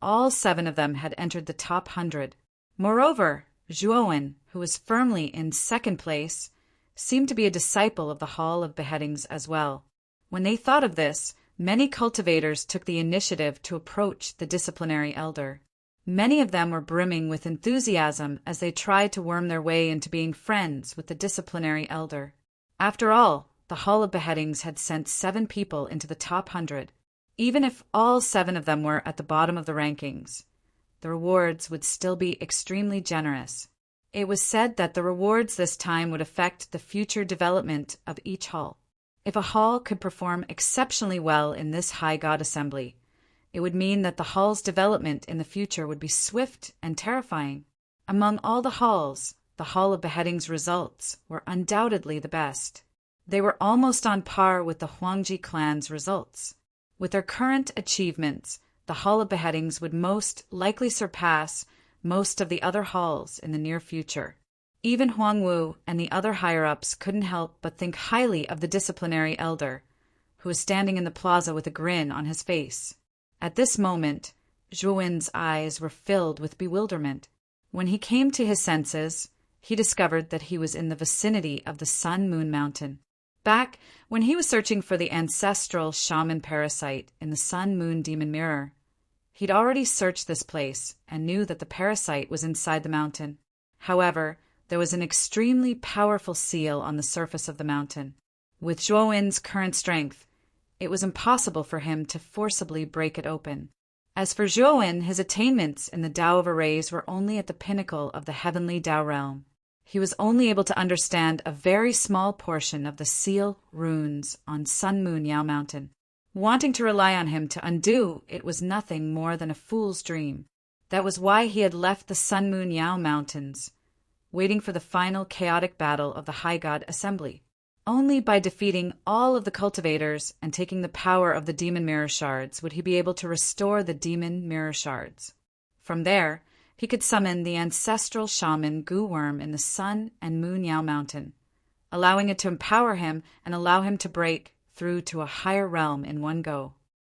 all 7 of them had entered the top 100. Moreover, Zhuowen, who was firmly in second place, seemed to be a disciple of the Hall of Beheadings as well. When they thought of this, many cultivators took the initiative to approach the disciplinary elder. Many of them were brimming with enthusiasm as they tried to worm their way into being friends with the disciplinary elder. After all, the Hall of Beheadings had sent 7 people into the top 100. Even if all 7 of them were at the bottom of the rankings, the rewards would still be extremely generous. It was said that the rewards this time would affect the future development of each hall. If a hall could perform exceptionally well in this High God Assembly, it would mean that the hall's development in the future would be swift and terrifying. Among all the halls, the Hall of Beheadings results were undoubtedly the best. They were almost on par with the Huangji clan's results. With their current achievements, the Hall of Beheadings would most likely surpass most of the other halls in the near future. Even Huang Wu and the other higher-ups couldn't help but think highly of the disciplinary elder, who was standing in the plaza with a grin on his face. At this moment, Zhuowen's eyes were filled with bewilderment. When he came to his senses, he discovered that he was in the vicinity of the Sun-Moon Mountain. Back when he was searching for the ancestral shaman parasite in the Sun-Moon Demon Mirror, he'd already searched this place and knew that the parasite was inside the mountain. However, there was an extremely powerful seal on the surface of the mountain. With Zhuowen's current strength, it was impossible for him to forcibly break it open. As for Zhuowen, his attainments in the Tao of Arrays were only at the pinnacle of the heavenly Tao realm. He was only able to understand a very small portion of the seal runes on Sun-Moon Yao Mountain. Wanting to rely on him to undo it was nothing more than a fool's dream. That was why he had left the Sun-Moon Yao Mountains, waiting for the final chaotic battle of the High God Assembly. Only by defeating all of the cultivators and taking the power of the Demon Mirror Shards would he be able to restore the Demon Mirror Shards. From there, he could summon the ancestral shaman Gu Worm in the Sun and Moon Yao Mountain, allowing it to empower him and allow him to break through to a higher realm in one go.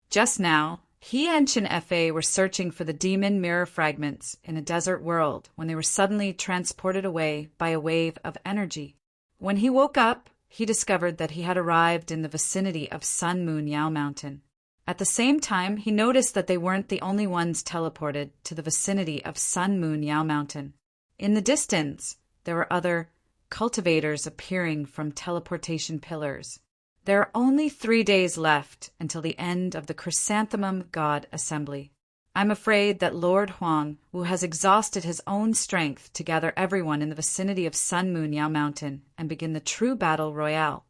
Just now, he and Chen Fei were searching for the demon mirror fragments in a desert world when they were suddenly transported away by a wave of energy. When he woke up, he discovered that he had arrived in the vicinity of Sun-Moon Yao Mountain. At the same time, he noticed that they weren't the only ones teleported to the vicinity of Sun-Moon Yao Mountain. In the distance, there were other cultivators appearing from teleportation pillars. There are only 3 days left until the end of the Chrysanthemum God Assembly. I'm afraid that Lord Huang Wu has exhausted his own strength to gather everyone in the vicinity of Sun Moon Yao Mountain and begin the true battle royale.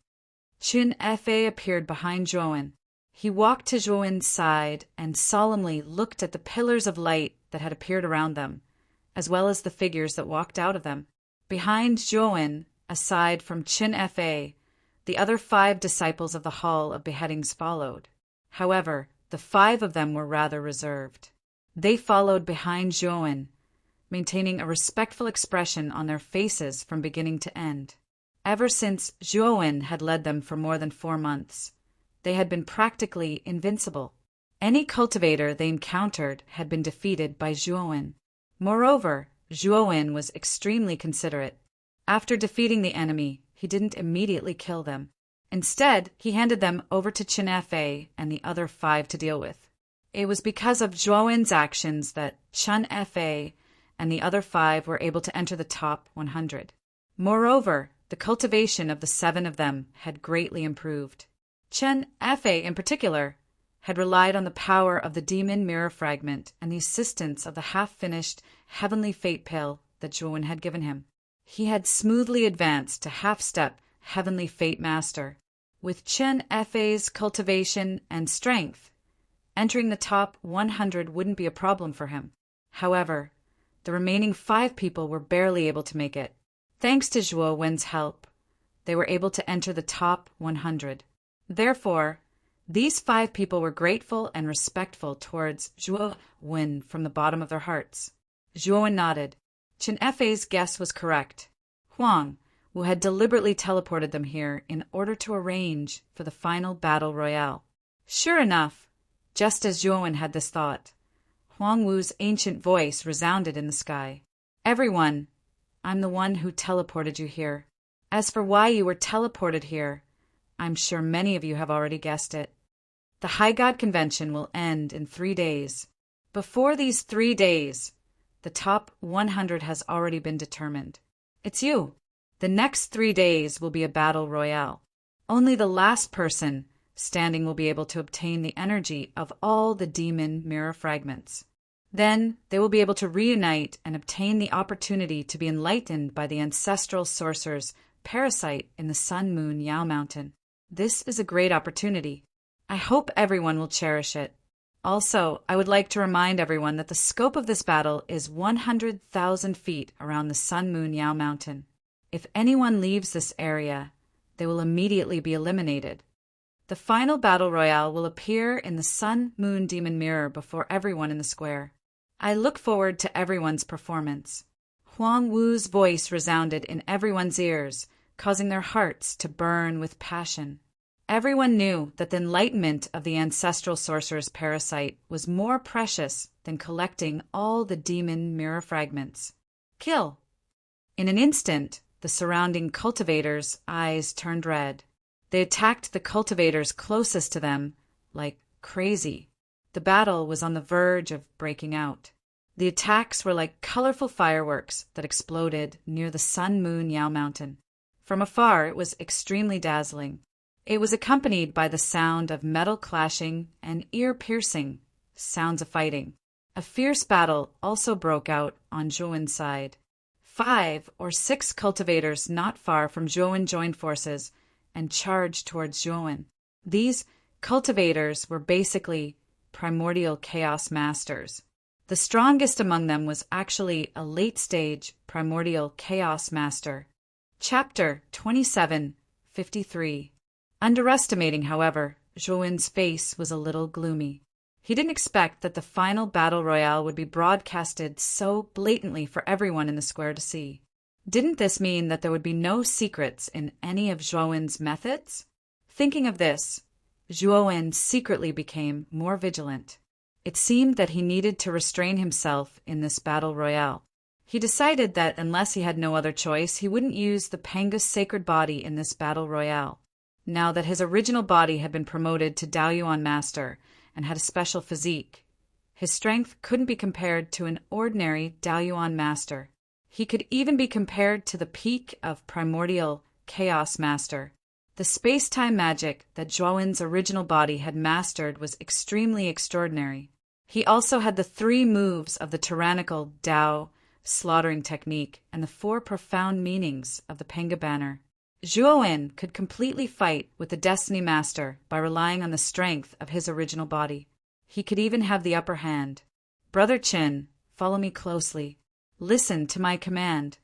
Qin Fei appeared behind Zhuowen. He walked to Zhuowen's side and solemnly looked at the pillars of light that had appeared around them, as well as the figures that walked out of them. Behind Zhuowen, aside from Qin Fei, the other 5 disciples of the Hall of Beheadings followed. However, the 5 of them were rather reserved. They followed behind Zhuowen, maintaining a respectful expression on their faces from beginning to end. Ever since Zhuowen had led them for more than 4 months, they had been practically invincible. Any cultivator they encountered had been defeated by Zhuowen. Moreover, Zhuowen was extremely considerate. After defeating the enemy, he didn't immediately kill them. Instead, he handed them over to Qin Fei and the other 5 to deal with. It was because of Zhuowen's actions that Qin Fei and the other 5 were able to enter the top 100. Moreover, the cultivation of the 7 of them had greatly improved. Qin Fei, in particular, had relied on the power of the demon mirror fragment and the assistance of the half-finished heavenly fate pill that Zhuowen had given him. He had smoothly advanced to half-step heavenly fate master. With Qin Fei's cultivation and strength, entering the top 100 wouldn't be a problem for him. However, the remaining 5 people were barely able to make it. Thanks to Zhuowen's help, they were able to enter the top 100. Therefore, these 5 people were grateful and respectful towards Zhuowen from the bottom of their hearts. Zhuowen nodded. Qin Fei's guess was correct. Huang Wu had deliberately teleported them here in order to arrange for the final battle royale. Sure enough, just as Zhuowen had this thought, Huang Wu's ancient voice resounded in the sky. Everyone, I'm the one who teleported you here. As for why you were teleported here, I'm sure many of you have already guessed it. The High God Convention will end in 3 days. Before these 3 days, the top 100 has already been determined. It's you. The next 3 days will be a battle royale. Only the last person standing will be able to obtain the energy of all the demon mirror fragments. Then they will be able to reunite and obtain the opportunity to be enlightened by the ancestral sorcerer's parasite in the Sun Moon Yao Mountain. This is a great opportunity. I hope everyone will cherish it. Also, I would like to remind everyone that the scope of this battle is 100,000 feet around the Sun Moon Yao Mountain. If anyone leaves this area, they will immediately be eliminated. The final battle royale will appear in the Sun Moon Demon Mirror before everyone in the square. I look forward to everyone's performance. Huang Wu's voice resounded in everyone's ears, causing their hearts to burn with passion. Everyone knew that the enlightenment of the ancestral sorcerer's parasite was more precious than collecting all the demon mirror fragments. Kill! In an instant, the surrounding cultivators' eyes turned red. They attacked the cultivators closest to them like crazy. The battle was on the verge of breaking out. The attacks were like colorful fireworks that exploded near the Sun Moon Yao Mountain. From afar, it was extremely dazzling. It was accompanied by the sound of metal clashing and ear-piercing sounds of fighting. A fierce battle also broke out on Zhuowen's side. 5 or 6 cultivators not far from Zhuowen joined forces and charged towards Zhuowen. These cultivators were basically primordial chaos masters. The strongest among them was actually a late-stage primordial chaos master. Chapter 27:53. Underestimating, however, Zhuowen's face was a little gloomy. He didn't expect that the final battle royale would be broadcasted so blatantly for everyone in the square to see. Didn't this mean that there would be no secrets in any of Zhuowen's methods? Thinking of this, Zhuowen secretly became more vigilant. It seemed that he needed to restrain himself in this battle royale. He decided that unless he had no other choice, he wouldn't use the Panga's sacred body in this battle royale. Now that his original body had been promoted to Daoyuan Master and had a special physique, his strength couldn't be compared to an ordinary Daoyuan Master. He could even be compared to the peak of primordial Chaos Master. The space-time magic that Zhuowen's original body had mastered was extremely extraordinary. He also had the 3 moves of the tyrannical Dao slaughtering technique and the 4 profound meanings of the Penga banner. Zhuowen could completely fight with the Destiny Master by relying on the strength of his original body. He could even have the upper hand. Brother Qin, follow me closely. Listen to my command.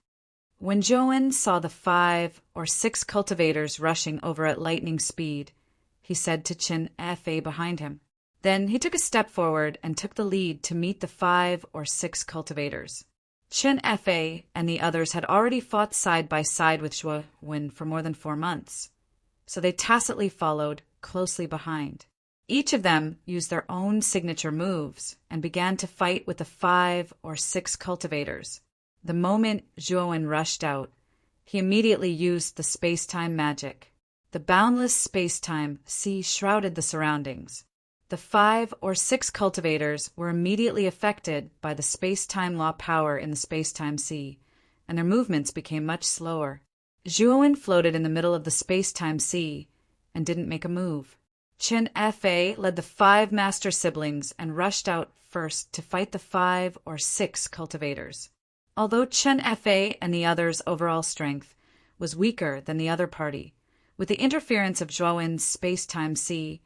When Zhuowen saw the 5 or 6 cultivators rushing over at lightning speed, he said to Qin Fa behind him. Then he took a step forward and took the lead to meet the 5 or 6 cultivators. Qin Fa and the others had already fought side by side with Zhuowen for more than 4 months, so they tacitly followed closely behind. Each of them used their own signature moves and began to fight with the 5 or 6 cultivators. The moment Zhuowen rushed out, he immediately used the space-time magic. The boundless space-time sea shrouded the surroundings. The 5 or 6 cultivators were immediately affected by the space-time law power in the space-time sea, and their movements became much slower. Zhuowen floated in the middle of the space-time sea and didn't make a move. Qin Fa led the 5 master siblings and rushed out first to fight the 5 or 6 cultivators. Although Qin Fa and the others' overall strength was weaker than the other party, with the interference of Zhuowen's space-time sea,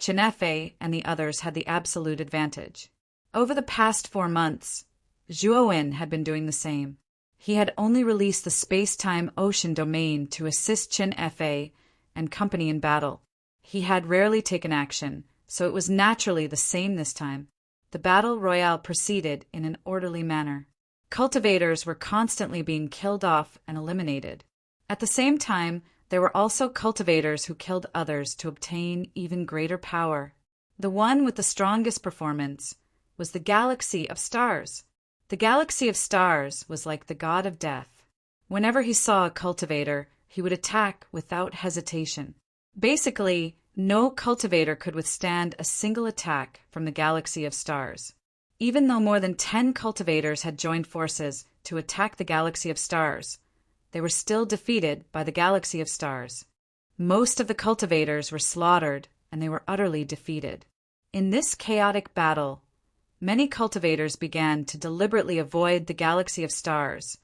Qin Fa and the others had the absolute advantage. Over the past 4 months, Zhuowen had been doing the same. He had only released the space-time ocean domain to assist Qin Fa and company in battle. He had rarely taken action, so it was naturally the same this time. The battle royale proceeded in an orderly manner. Cultivators were constantly being killed off and eliminated. At the same time, there were also cultivators who killed others to obtain even greater power. The one with the strongest performance was the Galaxy of Stars. The Galaxy of Stars was like the god of death. Whenever he saw a cultivator, he would attack without hesitation. Basically, no cultivator could withstand a single attack from the Galaxy of Stars. Even though more than 10 cultivators had joined forces to attack the Galaxy of Stars, they were still defeated by the Galaxy of Stars. Most of the cultivators were slaughtered, and they were utterly defeated. In this chaotic battle, many cultivators began to deliberately avoid the Galaxy of Stars,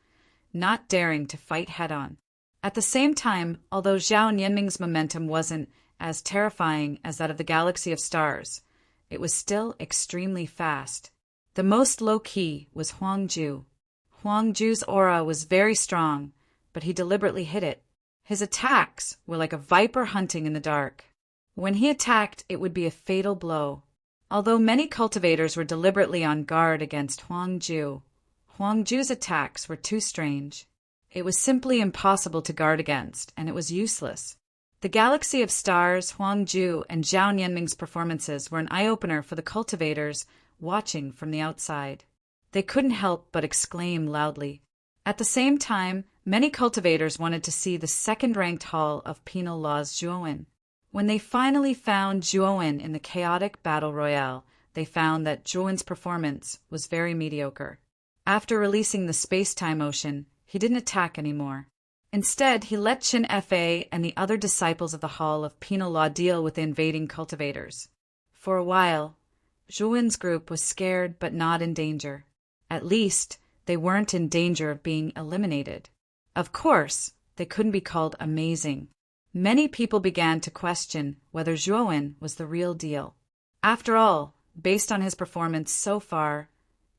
not daring to fight head-on. At the same time, although Zhao Nianming's momentum wasn't as terrifying as that of the Galaxy of Stars, it was still extremely fast. The most low-key was Huangju. Huangju's aura was very strong, but he deliberately hid it. His attacks were like a viper hunting in the dark. When he attacked, it would be a fatal blow. Although many cultivators were deliberately on guard against Huangju, Huangju's attacks were too strange. It was simply impossible to guard against, and it was useless. The Galaxy of Stars, Huangju, and Zhao Nianming's performances were an eye-opener for the cultivators watching from the outside. They couldn't help but exclaim loudly. At the same time, many cultivators wanted to see the second-ranked Hall of Penal Laws Zhuowen. When they finally found Zhuowen in the chaotic battle royale, they found that Zhuowen's performance was very mediocre. After releasing the space-time ocean, he didn't attack anymore. Instead, he let Qin Fa and the other disciples of the Hall of Penal Law deal with the invading cultivators. For a while, Zhuowen's group was scared but not in danger. At least, they weren't in danger of being eliminated. Of course, they couldn't be called amazing. Many people began to question whether Zhuowen was the real deal. After all, based on his performance so far,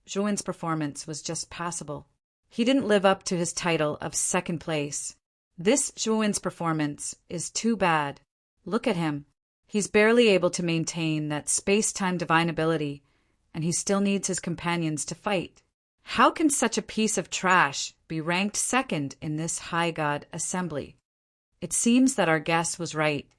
Zhuowen's performance was just passable. He didn't live up to his title of second place. This Zhuowen's performance is too bad. Look at him. He's barely able to maintain that space-time divine ability, and he still needs his companions to fight. How can such a piece of trash be ranked second in this high god assembly? It seems that our guess was right.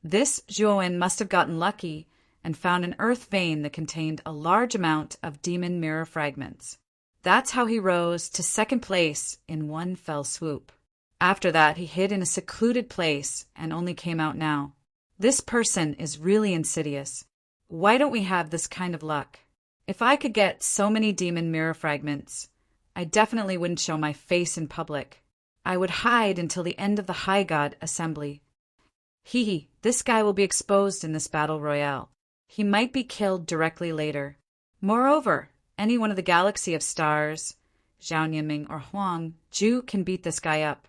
This Zhuowen must have gotten lucky and found an earth vein that contained a large amount of demon mirror fragments. That's how he rose to second place in one fell swoop. After that, he hid in a secluded place and only came out now. This person is really insidious. Why don't we have this kind of luck? If I could get so many demon mirror fragments, I definitely wouldn't show my face in public. I would hide until the end of the High God assembly. This guy will be exposed in this battle royale. He might be killed directly later. Moreover, any one of the galaxy of stars, Zhao Nianming or Huang Zhu, can beat this guy up.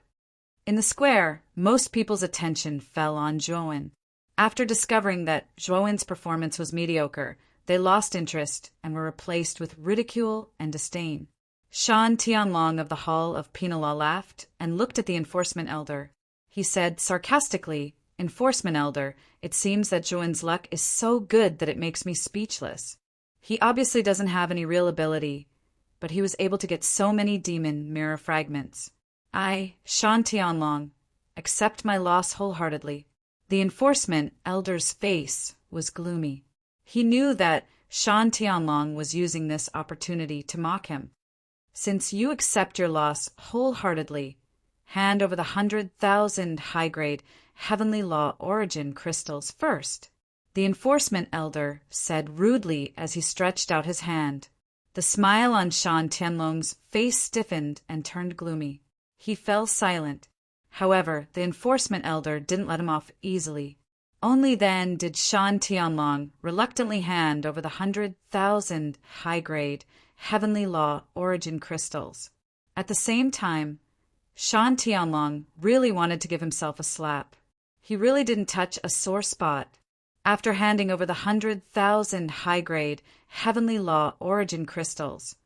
In the square, most people's attention fell on Zhuowen. After discovering that Zhuowen's performance was mediocre, they lost interest and were replaced with ridicule and disdain. Shan Tianlong of the Hall of Penal Law laughed and looked at the enforcement elder. He said sarcastically, "Enforcement elder, it seems that Zhuowen's luck is so good that it makes me speechless. He obviously doesn't have any real ability, but he was able to get so many demon mirror fragments. I, Shan Tianlong, accept my loss wholeheartedly." The enforcement elder's face was gloomy. He knew that Shan Tianlong was using this opportunity to mock him. "Since you accept your loss wholeheartedly, hand over the 100,000 high-grade heavenly law origin crystals first," the enforcement elder said rudely as he stretched out his hand. The smile on Shan Tianlong's face stiffened and turned gloomy. He fell silent. However, the enforcement elder didn't let him off easily. Only then did Shan Tianlong reluctantly hand over the 100,000 high-grade heavenly law origin crystals. At the same time, Shan Tianlong really wanted to give himself a slap. He really didn't touch a sore spot. After handing over the 100,000 high-grade heavenly law origin crystals,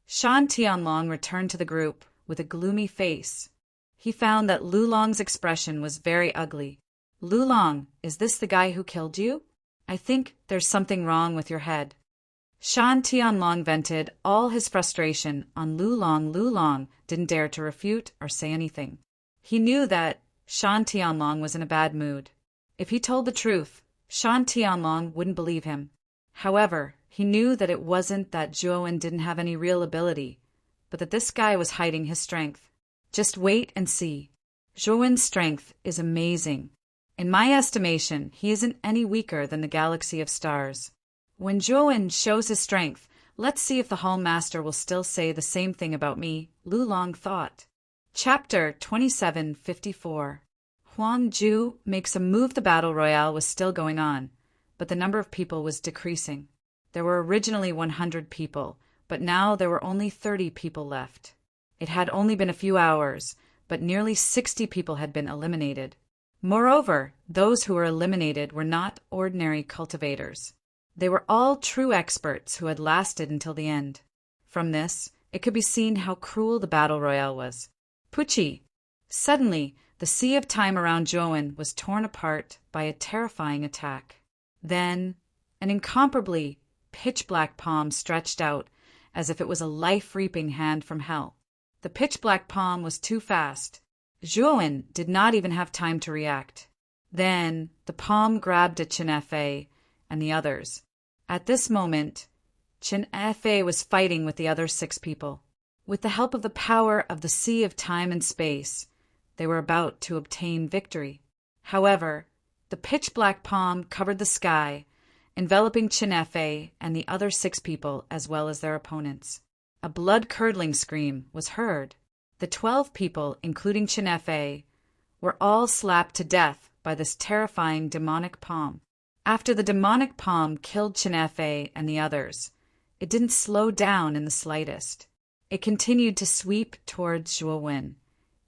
Shan Tianlong returned to the group with a gloomy face. He found that Lulong's expression was very ugly. "Lulong, is this the guy who killed you? I think there's something wrong with your head." Shan Tianlong vented all his frustration on Lulong. Lulong didn't dare to refute or say anything. He knew that Shan Tianlong was in a bad mood. If he told the truth, Shan Tianlong wouldn't believe him. However, he knew that it wasn't that Zhuowen didn't have any real ability, but that this guy was hiding his strength. Just wait and see. Zhuowen's strength is amazing. In my estimation, he isn't any weaker than the galaxy of stars. When Zhuowen shows his strength, let's see if the Hall Master will still say the same thing about me, Lulong thought. Chapter 2754. Huang Zhu makes a move. The battle royale was still going on, but the number of people was decreasing. There were originally 100 people, but now there were only 30 people left. It had only been a few hours, but nearly 60 people had been eliminated. Moreover, those who were eliminated were not ordinary cultivators. They were all true experts who had lasted until the end. From this, it could be seen how cruel the battle royale was. Pucci! Suddenly, the sea of time around Zhuowen was torn apart by a terrifying attack. Then, an incomparably pitch-black palm stretched out as if it was a life-reaping hand from hell. The pitch-black palm was too fast. Zhuowen did not even have time to react. Then the palm grabbed at Chen Fei and the others. At this moment, Chen Fei was fighting with the other 6 people. With the help of the power of the sea of time and space, they were about to obtain victory. However, the pitch-black palm covered the sky, enveloping Chen Fei and the other 6 people as well as their opponents. A blood-curdling scream was heard. The 12 people, including Chen Fei, were all slapped to death by this terrifying demonic palm. After the demonic palm killed Chen Fei and the others, it didn't slow down in the slightest. It continued to sweep towards Zhuowen,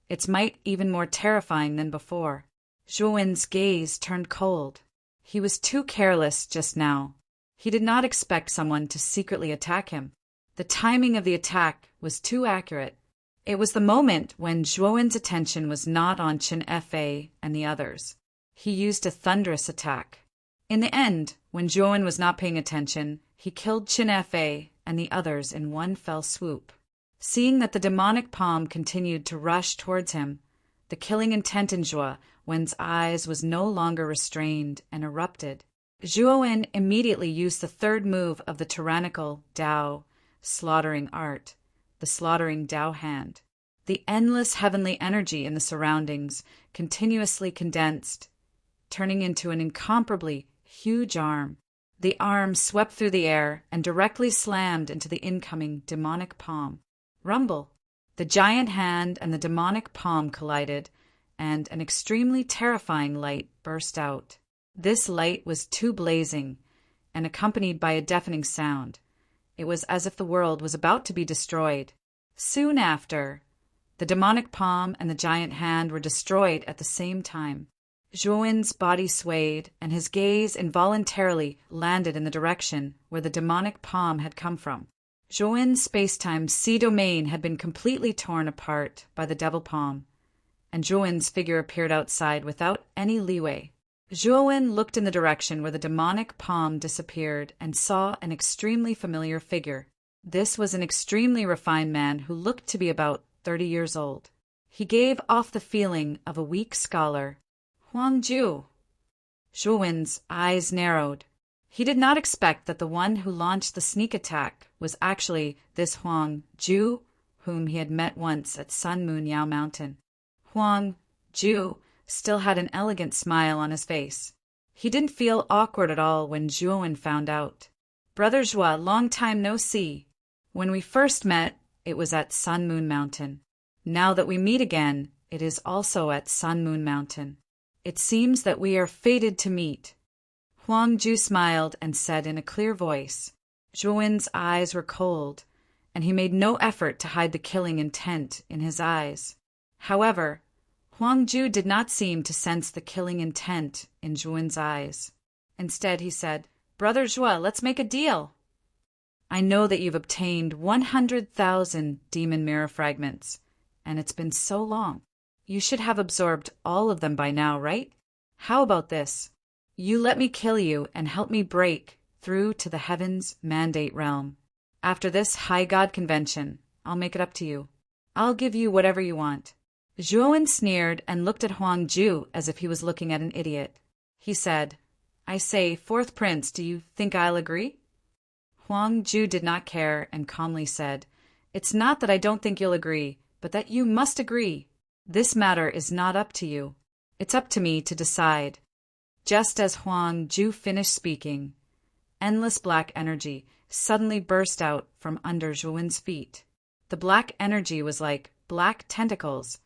its might even more terrifying than before. Zhuowen's gaze turned cold. He was too careless just now. He did not expect someone to secretly attack him. The timing of the attack was too accurate. It was the moment when Zhuowen's attention was not on Chen Fei and the others. He used a thunderous attack. In the end, when Zhuowen was not paying attention, he killed Chen Fei and the others in one fell swoop. Seeing that the demonic palm continued to rush towards him, the killing intent in Zhuowen's eyes was no longer restrained and erupted. Zhuowen immediately used the third move of the tyrannical Dao slaughtering art, the slaughtering Dao hand. The endless heavenly energy in the surroundings continuously condensed, turning into an incomparably huge arm. The arm swept through the air and directly slammed into the incoming demonic palm. Rumble! The giant hand and the demonic palm collided, and an extremely terrifying light burst out. This light was too blazing and accompanied by a deafening sound. It was as if the world was about to be destroyed. Soon after, the demonic palm and the giant hand were destroyed at the same time. Zhuowen's body swayed, and his gaze involuntarily landed in the direction where the demonic palm had come from. Zhuowen's spacetime sea domain had been completely torn apart by the devil palm, and Zhuowen's figure appeared outside without any leeway. Zhuowen looked in the direction where the demonic palm disappeared and saw an extremely familiar figure. This was an extremely refined man who looked to be about 30 years old. He gave off the feeling of a weak scholar. Huang Ju. Zhuowen's eyes narrowed. He did not expect that the one who launched the sneak attack was actually this Huang Ju, whom he had met once at Sun Moon Yao Mountain. Huang Ju still had an elegant smile on his face. He didn't feel awkward at all when Zhuowen found out. Brother Zhua, long time no see. When we first met, it was at Sun Moon Mountain. Now that we meet again, it is also at Sun Moon Mountain. It seems that we are fated to meet. Huang Ju smiled and said in a clear voice. Zhuowen's eyes were cold, and he made no effort to hide the killing intent in his eyes. However, Huang Ju did not seem to sense the killing intent in Zhuowen's eyes. Instead, he said, Brother Zhua, let's make a deal. I know that you've obtained 100,000 demon mirror fragments, and it's been so long. You should have absorbed all of them by now, right? How about this? You let me kill you and help me break through to the heavens mandate realm. After this high god convention, I'll make it up to you. I'll give you whatever you want. Zhuowen sneered and looked at Huang Ju as if he was looking at an idiot. He said, I say, fourth prince, do you think I'll agree? Huang Ju did not care and calmly said, It's not that I don't think you'll agree, but that you must agree. This matter is not up to you. It's up to me to decide. Just as Huang Ju finished speaking, endless black energy suddenly burst out from under Zhuowen's feet. The black energy was like black tentacles,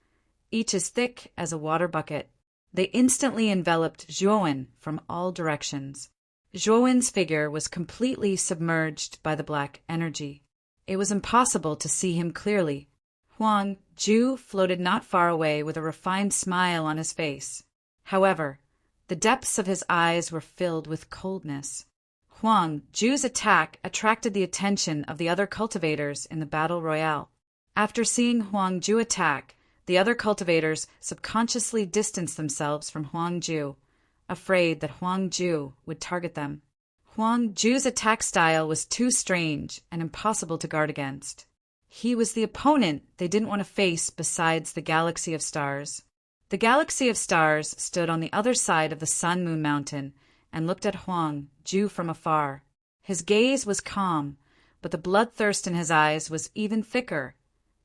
each as thick as a water bucket. They instantly enveloped Zhuowen from all directions. Zhuowen's figure was completely submerged by the black energy. It was impossible to see him clearly. Huang Ju floated not far away with a refined smile on his face. However, the depths of his eyes were filled with coldness. Huang Ju's attack attracted the attention of the other cultivators in the battle royale. After seeing Huang Ju attack, the other cultivators subconsciously distanced themselves from Huang Ju, afraid that Huang Ju would target them. Huang Ju's attack style was too strange and impossible to guard against. He was the opponent they didn't want to face besides the galaxy of stars. The galaxy of stars stood on the other side of the Sun Moon Mountain and looked at Huang Ju from afar. His gaze was calm, but the bloodthirst in his eyes was even thicker,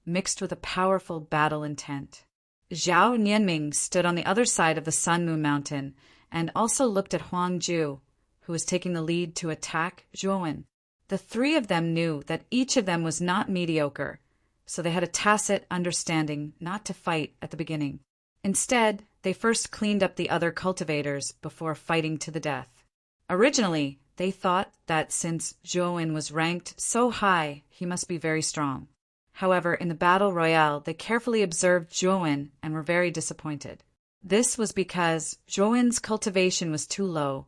mixed with a powerful battle intent. Zhao Nianming stood on the other side of the Sun Moon Mountain and also looked at Huang Ju, who was taking the lead to attack Zhuowen. The three of them knew that each of them was not mediocre, so they had a tacit understanding not to fight at the beginning. Instead, they first cleaned up the other cultivators before fighting to the death. Originally, they thought that since Zhuowen was ranked so high, he must be very strong. However, in the battle royale, they carefully observed Zhuowen and were very disappointed. This was because Zhuowen's cultivation was too low,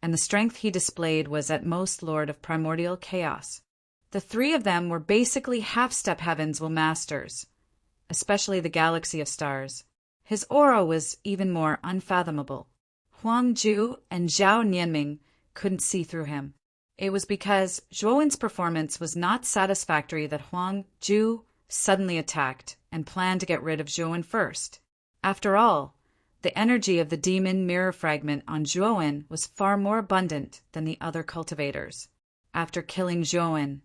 and the strength he displayed was at most Lord of Primordial Chaos. The three of them were basically half-step Heavenswell Masters, especially the Galaxy of Stars. His aura was even more unfathomable. Huang Ju and Zhao Nianming couldn't see through him. It was because Zhuowen's performance was not satisfactory that Huang Ju suddenly attacked and planned to get rid of Zhuowen first. After all, the energy of the demon mirror fragment on Zhuowen was far more abundant than the other cultivators. After killing Zhuowen,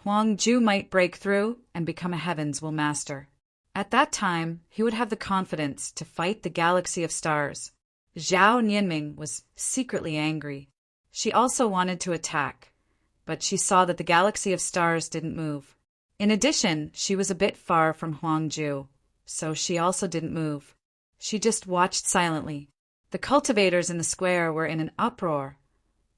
Huang Ju might break through and become a Heavenswell Master. At that time, he would have the confidence to fight the Galaxy of Stars. Zhao Nianming was secretly angry. She also wanted to attack, but she saw that the Galaxy of Stars didn't move. In addition, she was a bit far from Huang Ju, so she also didn't move. She just watched silently. The cultivators in the square were in an uproar,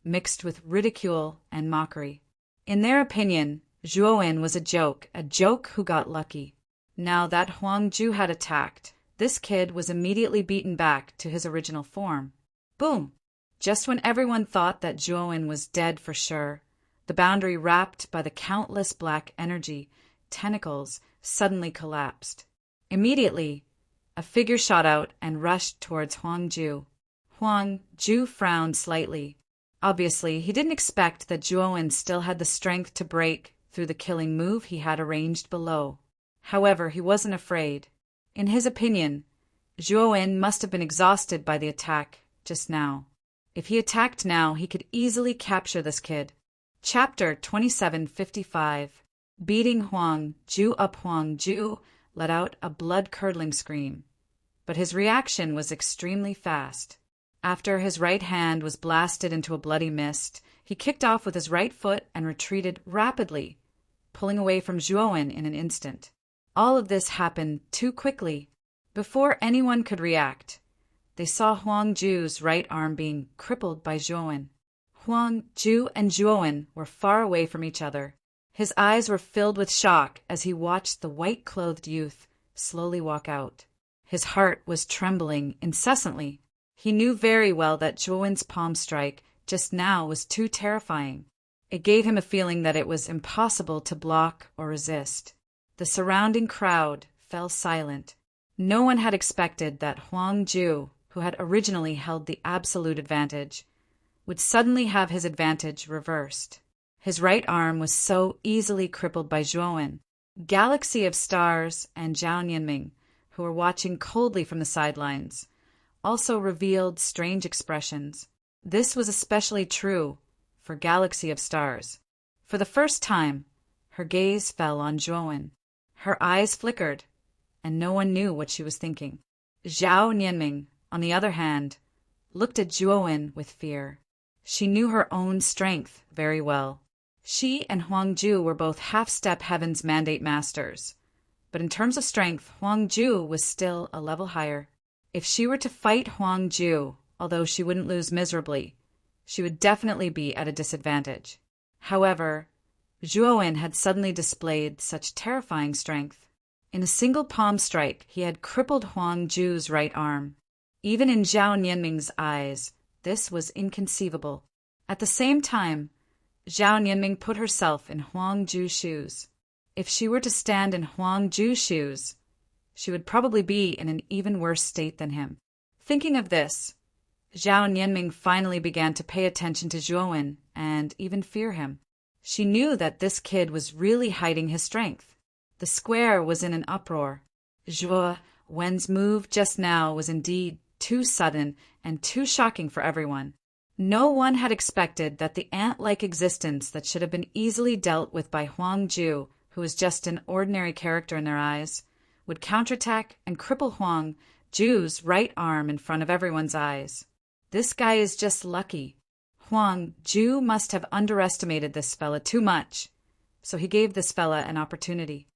mixed with ridicule and mockery. In their opinion, Zhuowen was a joke who got lucky. Now that Huang Ju had attacked, this kid was immediately beaten back to his original form. Boom! Just when everyone thought that Zhuowen was dead for sure, the boundary wrapped by the countless black energy tentacles suddenly collapsed. Immediately, a figure shot out and rushed towards Huang Ju. Huang Ju frowned slightly. Obviously, he didn't expect that Zhuowen still had the strength to break through the killing move he had arranged below. However, he wasn't afraid. In his opinion, Zhuowen must have been exhausted by the attack just now. If he attacked now, he could easily capture this kid. Chapter 2755. Beating Huang Ju up. Huang Ju let out a blood-curdling scream, but his reaction was extremely fast. After his right hand was blasted into a bloody mist, he kicked off with his right foot and retreated rapidly, pulling away from Zhuowen in an instant. All of this happened too quickly. Before anyone could react, they saw Huang Ju's right arm being crippled by Zhuowen. Huang Ju and Zhuowen were far away from each other. His eyes were filled with shock as he watched the white-clothed youth slowly walk out. His heart was trembling incessantly. He knew very well that Zhuowen's palm strike just now was too terrifying. It gave him a feeling that it was impossible to block or resist. The surrounding crowd fell silent. No one had expected that Huang Ju, who had originally held the absolute advantage, would suddenly have his advantage reversed. His right arm was so easily crippled by Zhuowen. Galaxy of Stars and Zhao Nianming, who were watching coldly from the sidelines, also revealed strange expressions. This was especially true for Galaxy of Stars. For the first time, her gaze fell on Zhuowen. Her eyes flickered, and no one knew what she was thinking. Zhao Nianming, on the other hand, looked at Zhuowen with fear. She knew her own strength very well. She and Huang Ju were both half-step Heaven's Mandate Masters, but in terms of strength, Huang Ju was still a level higher. If she were to fight Huang Ju, although she wouldn't lose miserably, she would definitely be at a disadvantage. However, Zhuowen had suddenly displayed such terrifying strength. In a single palm strike, he had crippled Huang Ju's right arm. Even in Zhao Nianming's eyes, this was inconceivable. At the same time, Zhao Nianming put herself in Huang Ju's shoes. If she were to stand in Huang Ju's shoes, she would probably be in an even worse state than him. Thinking of this, Zhao Nianming finally began to pay attention to Zhuowen and even fear him. She knew that this kid was really hiding his strength. The square was in an uproar. Zhuowen's move just now was indeed too sudden and too shocking for everyone. No one had expected that the ant-like existence that should have been easily dealt with by Huang Ju, who was just an ordinary character in their eyes, would counterattack and cripple Huang Ju's right arm in front of everyone's eyes. This guy is just lucky. Huang Ju must have underestimated this fella too much, so he gave this fella an opportunity.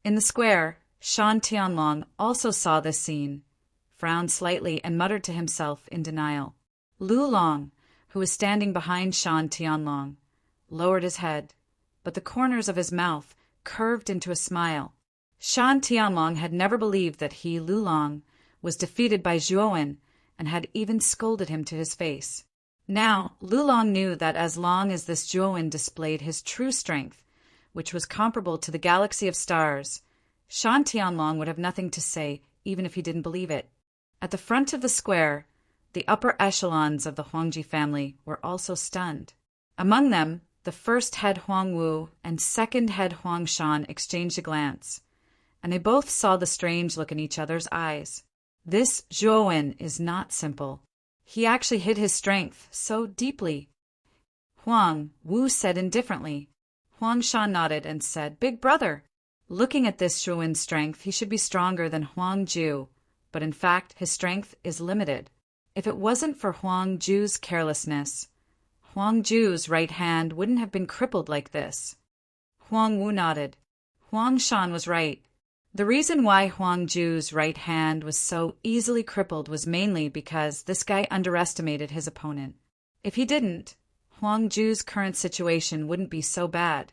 In the square, Shan Tianlong also saw this scene, frowned slightly and muttered to himself in denial. Lu Long, who was standing behind Shan Tianlong, lowered his head, but the corners of his mouth curved into a smile. Shan Tianlong had never believed that he, Lu Long, was defeated by Zhuowen and had even scolded him to his face. Now, Lu Long knew that as long as this Zhuowen displayed his true strength, which was comparable to the Galaxy of Stars, Shan Tianlong would have nothing to say even if he didn't believe it. At the front of the square, the upper echelons of the Huangji family were also stunned. Among them, the first head Huang Wu and second head Huang Shan exchanged a glance, and they both saw the strange look in each other's eyes. This Zhuowen is not simple. He actually hid his strength so deeply. Huang Wu said indifferently. Huang Shan nodded and said, "Big brother." Looking at this Zhuowen's strength, he should be stronger than Huang Ju, but in fact his strength is limited. If it wasn't for Huang Ju's carelessness, Huang Ju's right hand wouldn't have been crippled like this. Huang Wu nodded. Huang Shan was right. The reason why Huang Ju's right hand was so easily crippled was mainly because this guy underestimated his opponent. If he didn't, Huang Ju's current situation wouldn't be so bad.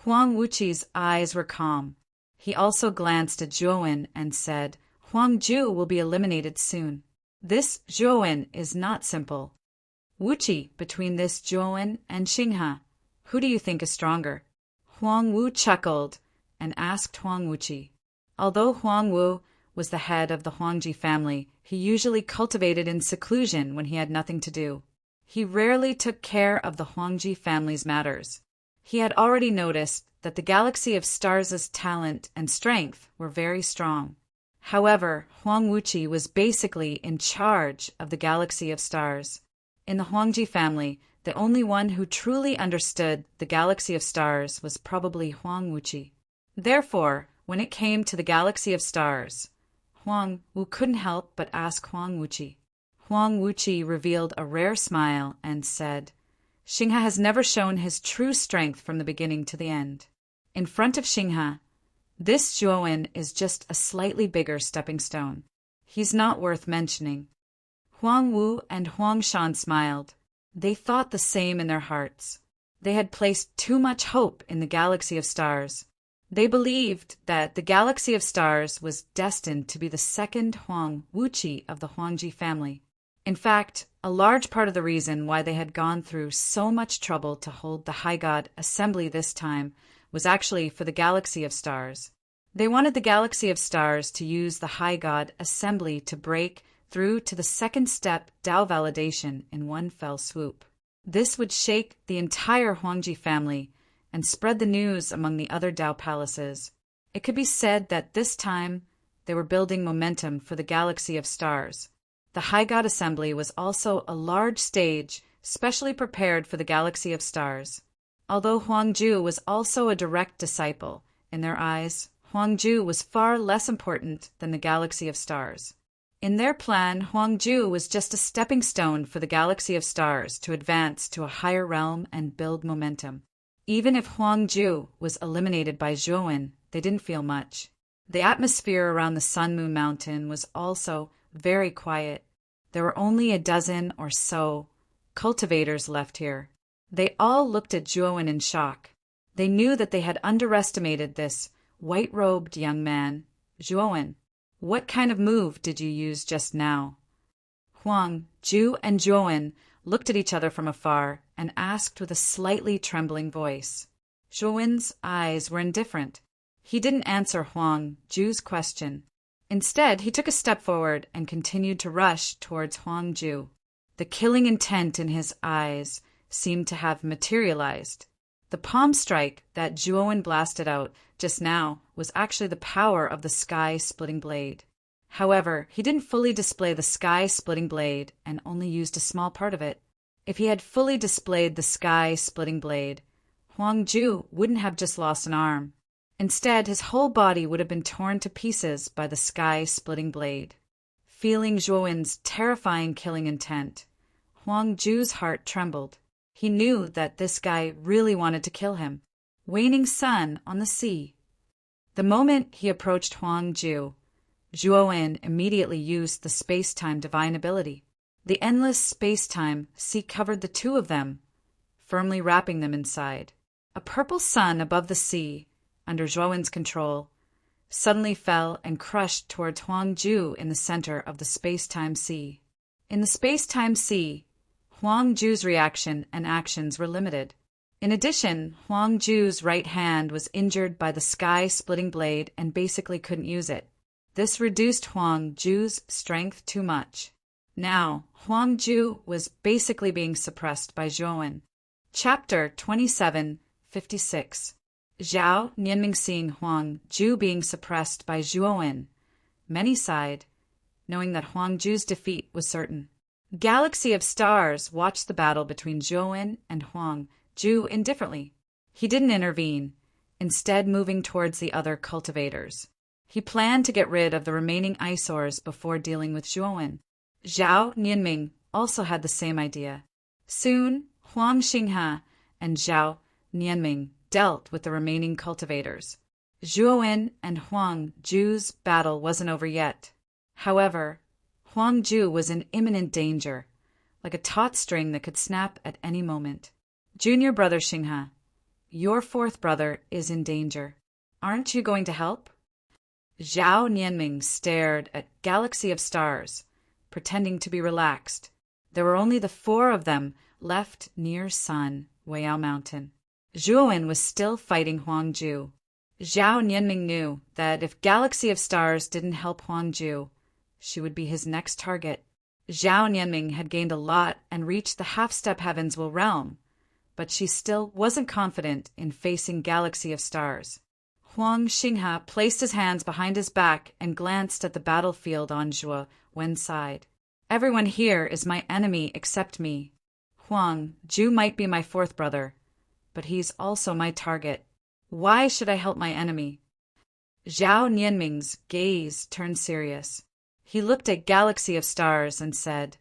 Huang Wuqi's eyes were calm. He also glanced at Zhuowen and said, Huang Ju will be eliminated soon. This Zhuowen is not simple. Wuqi, between this Zhuowen and Xinghe, who do you think is stronger? Huang Wu chuckled and asked Huang Wuqi. Although Huang Wu was the head of the Huangji family, he usually cultivated in seclusion when he had nothing to do. He rarely took care of the Huangji family's matters. He had already noticed that the galaxy of stars' talent and strength were very strong. However, Huang Wuqi was basically in charge of the galaxy of stars. In the Huangji family, the only one who truly understood the galaxy of stars was probably Huang Wuqi. Therefore, when it came to the galaxy of stars, Huang Wu couldn't help but ask Huang Wuqi. Huang Wuqi revealed a rare smile and said, Xinghe has never shown his true strength from the beginning to the end. In front of Xinghe, this Zhuowen is just a slightly bigger stepping stone. He's not worth mentioning. Huang Wu and Huang Shan smiled. They thought the same in their hearts. They had placed too much hope in the galaxy of stars. They believed that the galaxy of stars was destined to be the second Huang Wuqi of the Huangji family. In fact, a large part of the reason why they had gone through so much trouble to hold the High God Assembly this time was actually for the galaxy of stars. They wanted the galaxy of stars to use the High God Assembly to break through to the second step Dao validation in one fell swoop. This would shake the entire Huangji family and spread the news among the other Dao palaces. It could be said that this time they were building momentum for the galaxy of stars. The High God Assembly was also a large stage specially prepared for the galaxy of stars. Although Huang Ju was also a direct disciple, in their eyes, Huang Ju was far less important than the galaxy of stars. In their plan, Huang Ju was just a stepping stone for the galaxy of stars to advance to a higher realm and build momentum. Even if Huang Ju was eliminated by Zhuowen, they didn't feel much. The atmosphere around the Sun Moon Mountain was also very quiet. There were only a dozen or so cultivators left here. They all looked at Zhuowen in shock. They knew that they had underestimated this white-robed young man. Zhuowen, what kind of move did you use just now? Huang Ju and Zhuowen looked at each other from afar and asked with a slightly trembling voice. Zhuowen's eyes were indifferent. He didn't answer Huang Ju's question. Instead, he took a step forward and continued to rush towards Huang Ju. The killing intent in his eyes seemed to have materialized. The palm strike that Zhuowen blasted out just now was actually the power of the sky-splitting blade. However, he didn't fully display the sky-splitting blade and only used a small part of it. If he had fully displayed the sky-splitting blade, Huang Ju wouldn't have just lost an arm. Instead, his whole body would have been torn to pieces by the sky-splitting blade. Feeling Zhuowen's terrifying killing intent, Huang Ju's heart trembled. He knew that this guy really wanted to kill him. Waning sun on the sea. The moment he approached Huang Ju, Zhuowen immediately used the space-time divine ability. The endless space-time sea covered the two of them, firmly wrapping them inside. A purple sun above the sea, under Zhuowen's control, suddenly fell and crushed towards Huang Ju in the center of the space-time sea. In the space-time sea, Huang Ju's reaction and actions were limited. In addition, Huang Ju's right hand was injured by the sky-splitting blade and basically couldn't use it. This reduced Huang Ju's strength too much. Now, Huang Ju was basically being suppressed by Zhuowen. Chapter 2756. Zhao Nianming seeing Huang Ju being suppressed by Zhuowen. Many sighed, knowing that Huang Ju's defeat was certain. Galaxy of Stars watched the battle between Zhuowen and Huang Ju indifferently. He didn't intervene, instead moving towards the other cultivators. He planned to get rid of the remaining eyesores before dealing with Zhuowen. Zhao Nianming also had the same idea. Soon, Huang Xinghe and Zhao Nianming dealt with the remaining cultivators. Zhuowen and Huang Ju's battle wasn't over yet. However, Huang Ju was in imminent danger, like a taut string that could snap at any moment. Junior brother Xinghe, your fourth brother is in danger. Aren't you going to help? Zhao Nianming stared at galaxy of stars, pretending to be relaxed. There were only the four of them left near Sun, Weiyao Mountain. Zhuowen was still fighting Huangju. Zhao Nianming knew that if Galaxy of Stars didn't help Huangju, she would be his next target. Zhao Nianming had gained a lot and reached the half-step Heavensville realm, but she still wasn't confident in facing Galaxy of Stars. Huang Xinghe placed his hands behind his back and glanced at the battlefield on Zhuo Wen's side. Everyone here is my enemy except me. Huangju might be my fourth brother, but he's also my target. Why should I help my enemy? Zhao Nianming's gaze turned serious. He looked at Galaxy of Stars and said,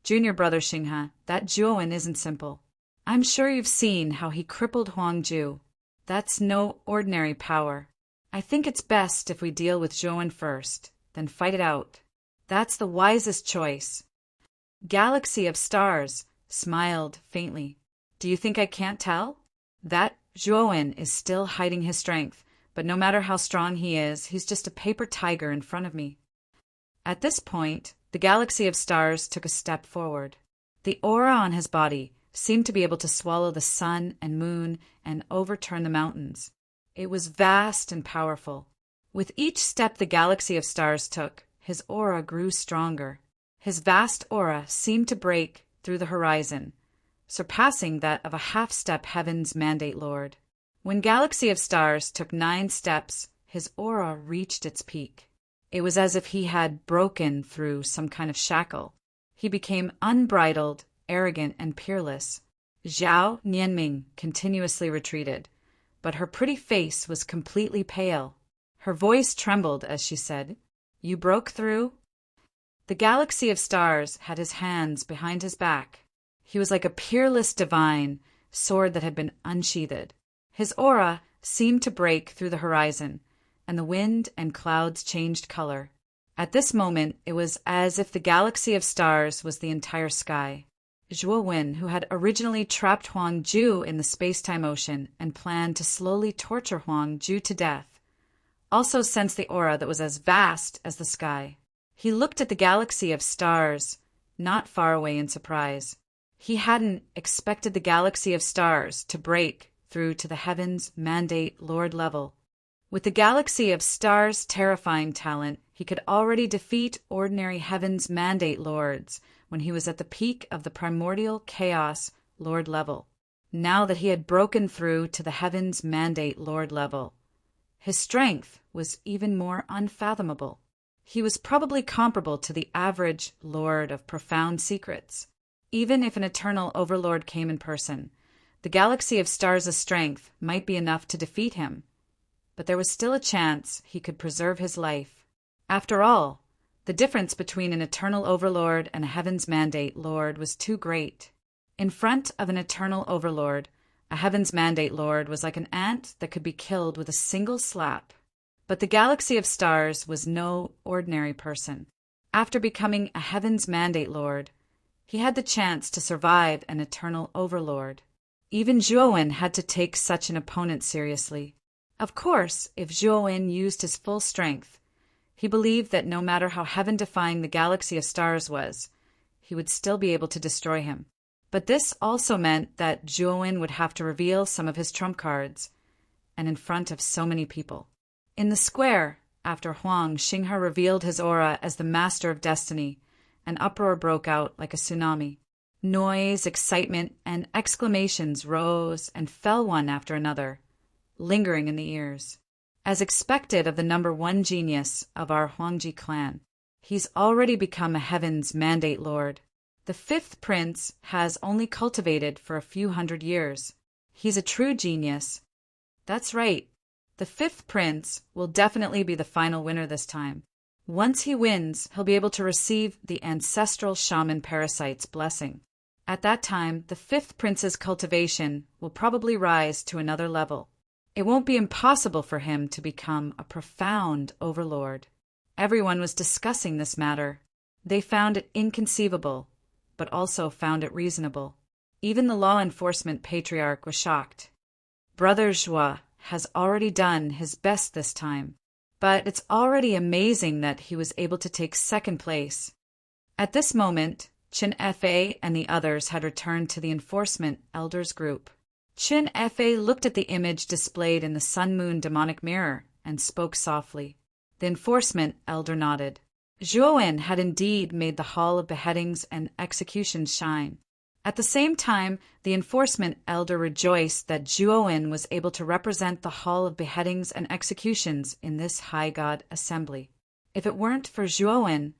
Junior brother Xinghe, that Zhuowen isn't simple. I'm sure you've seen how he crippled Huangju. That's no ordinary power. I think it's best if we deal with Zhuowen first, then fight it out. That's the wisest choice. Galaxy of Stars smiled faintly. Do you think I can't tell? That Zhuowen is still hiding his strength, but no matter how strong he is, he's just a paper tiger in front of me. At this point, the Galaxy of Stars took a step forward. The aura on his body seemed to be able to swallow the sun and moon and overturn the mountains. It was vast and powerful. With each step the Galaxy of Stars took, his aura grew stronger. His vast aura seemed to break through the horizon, surpassing that of a half-step Heaven's Mandate Lord. When Galaxy of Stars took 9 steps, his aura reached its peak. It was as if he had broken through some kind of shackle. He became unbridled, arrogant, and peerless. Zhao Nianming continuously retreated, but her pretty face was completely pale. Her voice trembled as she said, You broke through? The Galaxy of Stars had his hands behind his back. He was like a peerless divine sword that had been unsheathed. His aura seemed to break through the horizon, and the wind and clouds changed color. At this moment, it was as if the Galaxy of Stars was the entire sky. Zhuo Wen, who had originally trapped Huangju in the space-time ocean and planned to slowly torture Huangju to death, also sensed the aura that was as vast as the sky. He looked at the Galaxy of Stars, not far away in surprise. He hadn't expected the Galaxy of Stars to break through to the Heaven's Mandate Lord level. With the Galaxy of Stars' terrifying talent, he could already defeat ordinary Heaven's Mandate Lords when he was at the peak of the primordial chaos Lord level. Now that he had broken through to the Heaven's Mandate Lord level, his strength was even more unfathomable. He was probably comparable to the average Lord of Profound Secrets. Even if an eternal overlord came in person, the Galaxy of Stars' strength might be enough to defeat him, but there was still a chance he could preserve his life. After all, the difference between an eternal overlord and a Heaven's Mandate Lord was too great. In front of an eternal overlord, a Heaven's Mandate Lord was like an ant that could be killed with a single slap. But the Galaxy of Stars was no ordinary person. After becoming a Heaven's Mandate Lord, he had the chance to survive an eternal overlord. Even Zhuowen had to take such an opponent seriously. Of course, if Zhuowen used his full strength, he believed that no matter how heaven-defying the Galaxy of Stars was, he would still be able to destroy him. But this also meant that Zhuowen would have to reveal some of his trump cards, and in front of so many people. In the square, after Huang Xinghe revealed his aura as the Master of Destiny, an uproar broke out like a tsunami. Noise, excitement, and exclamations rose and fell one after another, lingering in the ears. As expected of the number 1 genius of our Huangji clan, he's already become a Heaven's Mandate Lord. The 5th prince has only cultivated for a few hundred years. He's a true genius. That's right. The 5th prince will definitely be the final winner this time. Once he wins, he'll be able to receive the ancestral shaman parasite's blessing. At that time, the 5th prince's cultivation will probably rise to another level. It won't be impossible for him to become a profound overlord. Everyone was discussing this matter. They found it inconceivable, but also found it reasonable. Even the law enforcement patriarch was shocked. Brother Zhua has already done his best this time, but it's already amazing that he was able to take second place. At this moment, Qin Fa and the others had returned to the enforcement elders group. Qin Fa looked at the image displayed in the sun-moon demonic mirror and spoke softly. The enforcement elder nodded. Zhuowen had indeed made the hall of beheadings and executions shine. At the same time, the enforcement elder rejoiced that Zhuowen was able to represent the hall of beheadings and executions in this high god assembly. If it weren't for Zhuowen,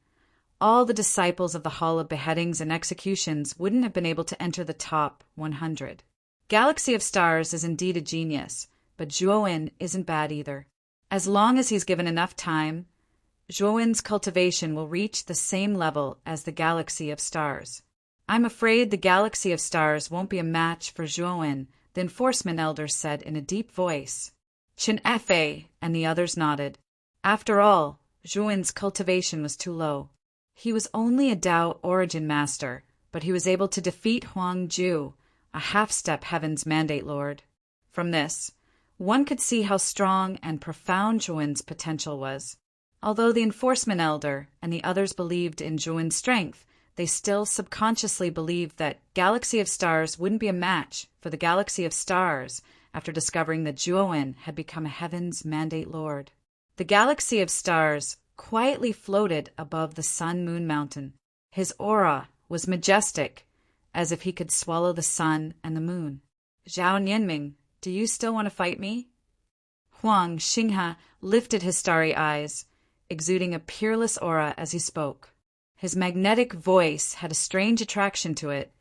all the disciples of the hall of beheadings and executions wouldn't have been able to enter the top 100. Galaxy of Stars is indeed a genius, but Zhuowen isn't bad either. As long as he's given enough time, Zhuowen's cultivation will reach the same level as the Galaxy of Stars. I'm afraid the Galaxy of Stars won't be a match for Zhuowen, the enforcement elder said in a deep voice. Qin Fa and the others nodded. After all, Zhuowen's cultivation was too low. He was only a Dao origin master, but he was able to defeat Huang Ju, a half-step Heaven's Mandate Lord. From this, one could see how strong and profound Zhuowen's potential was. Although the enforcement elder and the others believed in Zhuowen's strength, they still subconsciously believed that Galaxy of Stars wouldn't be a match for the Galaxy of Stars after discovering that Zhuowen had become a Heaven's Mandate Lord. The Galaxy of Stars quietly floated above the Sun-Moon Mountain. His aura was majestic, as if he could swallow the sun and the moon. Zhao Nianming, do you still want to fight me? Huang Xinghe lifted his starry eyes, exuding a peerless aura as he spoke. His magnetic voice had a strange attraction to it,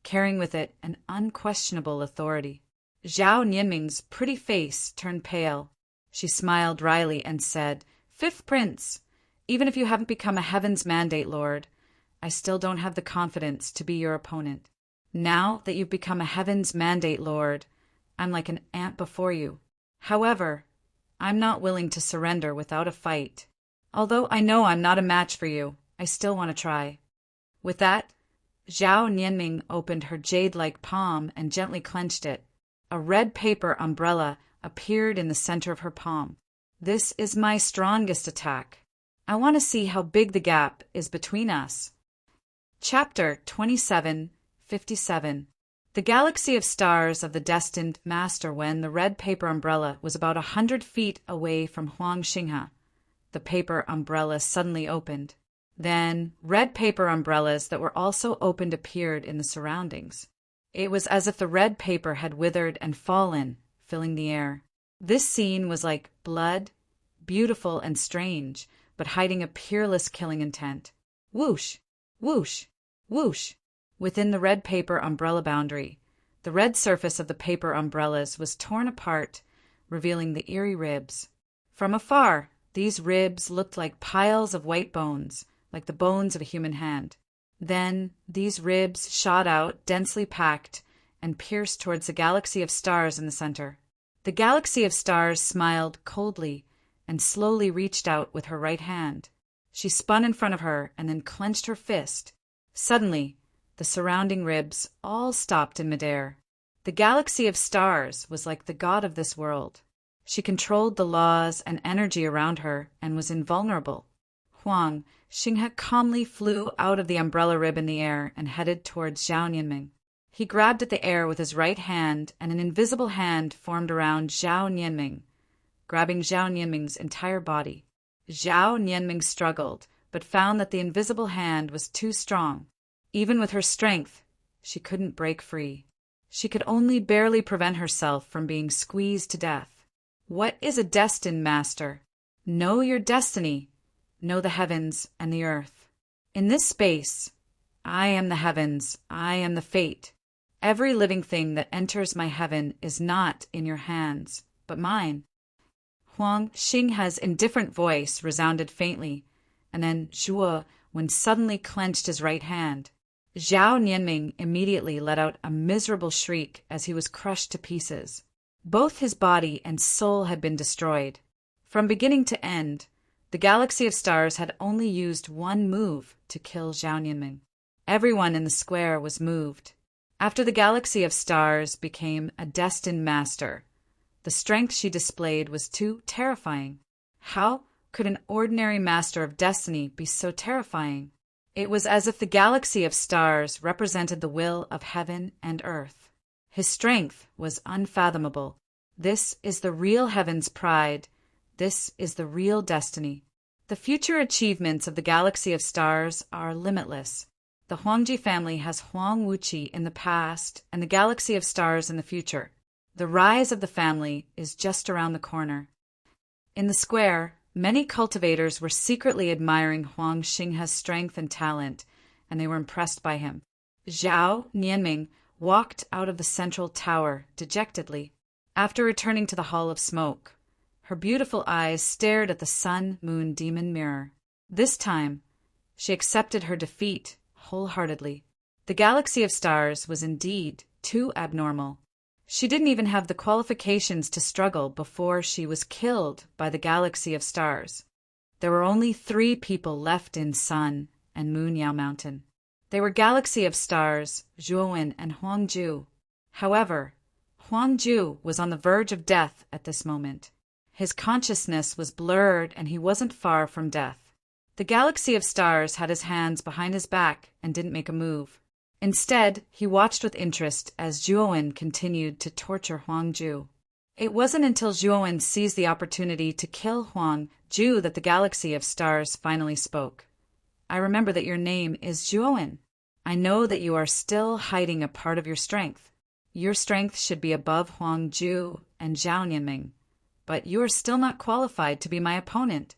carrying with it an unquestionable authority. Zhao Nianming's pretty face turned pale. She smiled wryly and said, "Fifth Prince, even if you haven't become a Heaven's Mandate Lord, I still don't have the confidence to be your opponent. Now that you've become a Heaven's Mandate Lord, I'm like an ant before you. However, I'm not willing to surrender without a fight. Although I know I'm not a match for you, I still want to try." With that, Zhao Nianming opened her jade-like palm and gently clenched it. A red paper umbrella appeared in the center of her palm. "This is my strongest attack. I want to see how big the gap is between us." Chapter 27:57. The Galaxy of Stars of the Destined Master. When the red paper umbrella was about 100 feet away from Huang Xinghe, the paper umbrella suddenly opened. Then red paper umbrellas that were also opened appeared in the surroundings. It was as if the red paper had withered and fallen, filling the air. This scene was like blood, beautiful and strange, but hiding a peerless killing intent. Whoosh, whoosh, whoosh. Within the red paper umbrella boundary, the red surface of the paper umbrellas was torn apart, revealing the eerie ribs. From afar, these ribs looked like piles of white bones, like the bones of a human hand. Then these ribs shot out, densely packed, and pierced towards the Galaxy of Stars in the center. The Galaxy of Stars smiled coldly and slowly reached out with her right hand. She spun in front of her and then clenched her fist. Suddenly, the surrounding ribs all stopped in midair. The Galaxy of Stars was like the god of this world. She controlled the laws and energy around her and was invulnerable. Huang Xinghe calmly flew out of the umbrella rib in the air and headed towards Zhao Nianming. He grabbed at the air with his right hand, and an invisible hand formed around Zhao Nianming, grabbing Zhao Nianming's entire body. Zhao Nianming struggled, but found that the invisible hand was too strong. Even with her strength, she couldn't break free. She could only barely prevent herself from being squeezed to death. What is a destined master? Know your destiny. Know the heavens and the earth. In this space, I am the heavens, I am the fate. Every living thing that enters my heaven is not in your hands, but mine. Huang Xinghe's indifferent voice resounded faintly, and then Zhuo suddenly clenched his right hand. Zhao Nianming immediately let out a miserable shriek as he was crushed to pieces. Both his body and soul had been destroyed. From beginning to end, the Galaxy of Stars had only used one move to kill Zhao Nianming. Everyone in the square was moved. After the galaxy of stars became a destined master, the strength she displayed was too terrifying. How could an ordinary master of destiny be so terrifying? It was as if the galaxy of stars represented the will of heaven and earth. His strength was unfathomable. This is the real heaven's pride. This is the real destiny. The future achievements of the galaxy of stars are limitless. The Huangji family has Huang Wuqi in the past and the galaxy of stars in the future. The rise of the family is just around the corner. In the square, many cultivators were secretly admiring Huang Xinghe's strength and talent, and they were impressed by him. Zhao Nianming walked out of the central tower dejectedly. After returning to the Hall of Smoke, her beautiful eyes stared at the sun-moon demon mirror. This time, she accepted her defeat wholeheartedly. The galaxy of stars was indeed too abnormal. She didn't even have the qualifications to struggle before she was killed by the galaxy of stars. There were only 3 people left in Sun and Moon Yao Mountain. They were galaxy of stars, Zhuowen and Huangju. However, Huangju was on the verge of death at this moment. His consciousness was blurred and he wasn't far from death. The galaxy of stars had his hands behind his back and didn't make a move. Instead, he watched with interest as Zhuowen continued to torture Huangju. It wasn't until Zhuowen seized the opportunity to kill Huangju that the galaxy of stars finally spoke. I remember that your name is Zhuowen. I know that you are still hiding a part of your strength. Your strength should be above Huangju and Zhao Nianming, but you are still not qualified to be my opponent.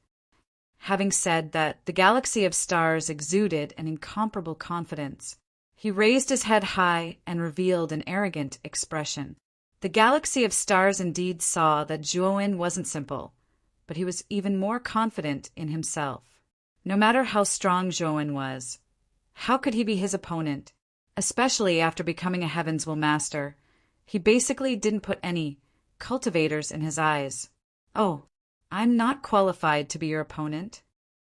Having said that, the galaxy of stars exuded an incomparable confidence. He raised his head high and revealed an arrogant expression. The galaxy of stars indeed saw that Zhuowen wasn't simple, but he was even more confident in himself. No matter how strong Zhuowen was, how could he be his opponent? Especially after becoming a Heaven's Will Master, he basically didn't put any cultivators in his eyes. Oh, I'm not qualified to be your opponent.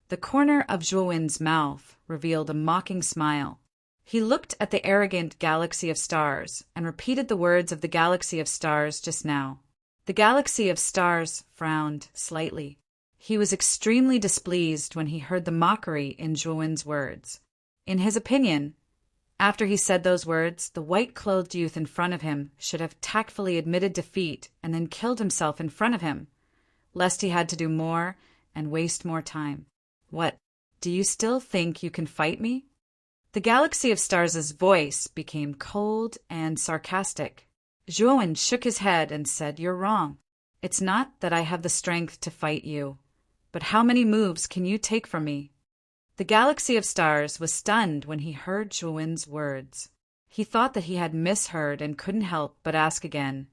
The corner of Zhuowen's mouth revealed a mocking smile. He looked at the arrogant galaxy of stars and repeated the words of the galaxy of stars just now. The galaxy of stars frowned slightly. He was extremely displeased when he heard the mockery in Zhuowen's words. In his opinion, after he said those words, the white-clothed youth in front of him should have tactfully admitted defeat and then killed himself in front of him, lest he had to do more and waste more time. What, do you still think you can fight me? The galaxy of stars' voice became cold and sarcastic. Zhuowen shook his head and said, "You're wrong. It's not that I have the strength to fight you, but how many moves can you take from me?" The galaxy of stars was stunned when he heard Zhuowen's words. He thought that he had misheard and couldn't help but ask again,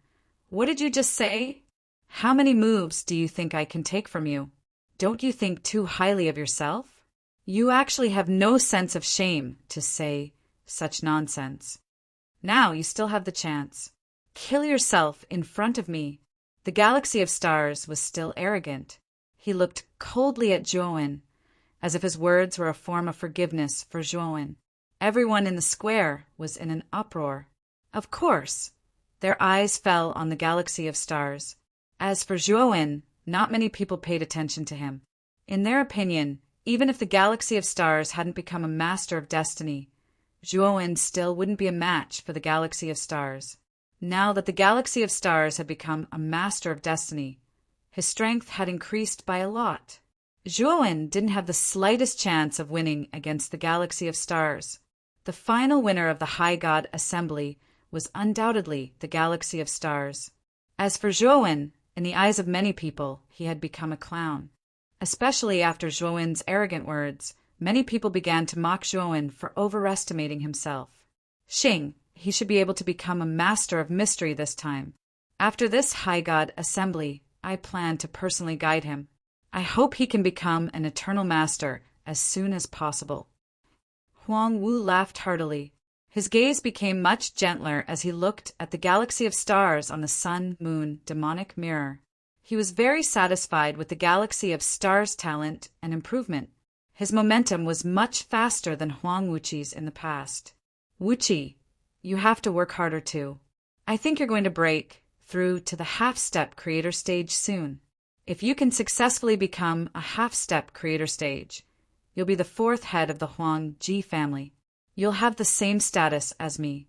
"What did you just say? How many moves do you think I can take from you? Don't you think too highly of yourself? You actually have no sense of shame to say such nonsense. Now you still have the chance. Kill yourself in front of me." The galaxy of stars was still arrogant. He looked coldly at Zhuowen, as if his words were a form of forgiveness for Zhuowen. Everyone in the square was in an uproar. Of course, their eyes fell on the galaxy of stars. As for Zhuowen, not many people paid attention to him. In their opinion, even if the galaxy of stars hadn't become a master of destiny, Zhuowen still wouldn't be a match for the galaxy of stars. Now that the galaxy of stars had become a master of destiny, his strength had increased by a lot. Zhuowen didn't have the slightest chance of winning against the galaxy of stars. The final winner of the High God Assembly was undoubtedly the galaxy of stars. As for Zhuowen, in the eyes of many people, he had become a clown. Especially after Zhuowen's arrogant words, many people began to mock Zhuowen for overestimating himself. Xing, he should be able to become a master of mystery this time. After this High God Assembly, I plan to personally guide him. I hope he can become an eternal master as soon as possible. Huang Wu laughed heartily. His gaze became much gentler as he looked at the galaxy of stars on the sun-moon demonic mirror. He was very satisfied with the galaxy of stars' talent and improvement. His momentum was much faster than Huang Wuqi's in the past. "Wuqi, you have to work harder too. I think you're going to break through to the half-step creator stage soon. If you can successfully become a half-step creator stage, you'll be the fourth head of the Huang Ji family. You'll have the same status as me.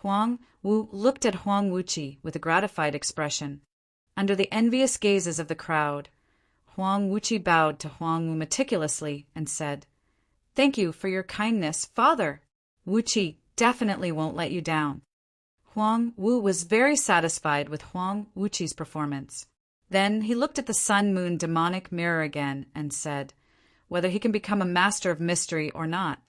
Huang Wu looked at Huang Wuqi with a gratified expression. Under the envious gazes of the crowd, Huang Wuqi bowed to Huang Wu meticulously and said, "Thank you for your kindness, father. Wuqi definitely won't let you down." Huang Wu was very satisfied with Huang Wuqi's performance. Then he looked at the sun-moon demonic mirror again and said, "Whether he can become a master of mystery or not,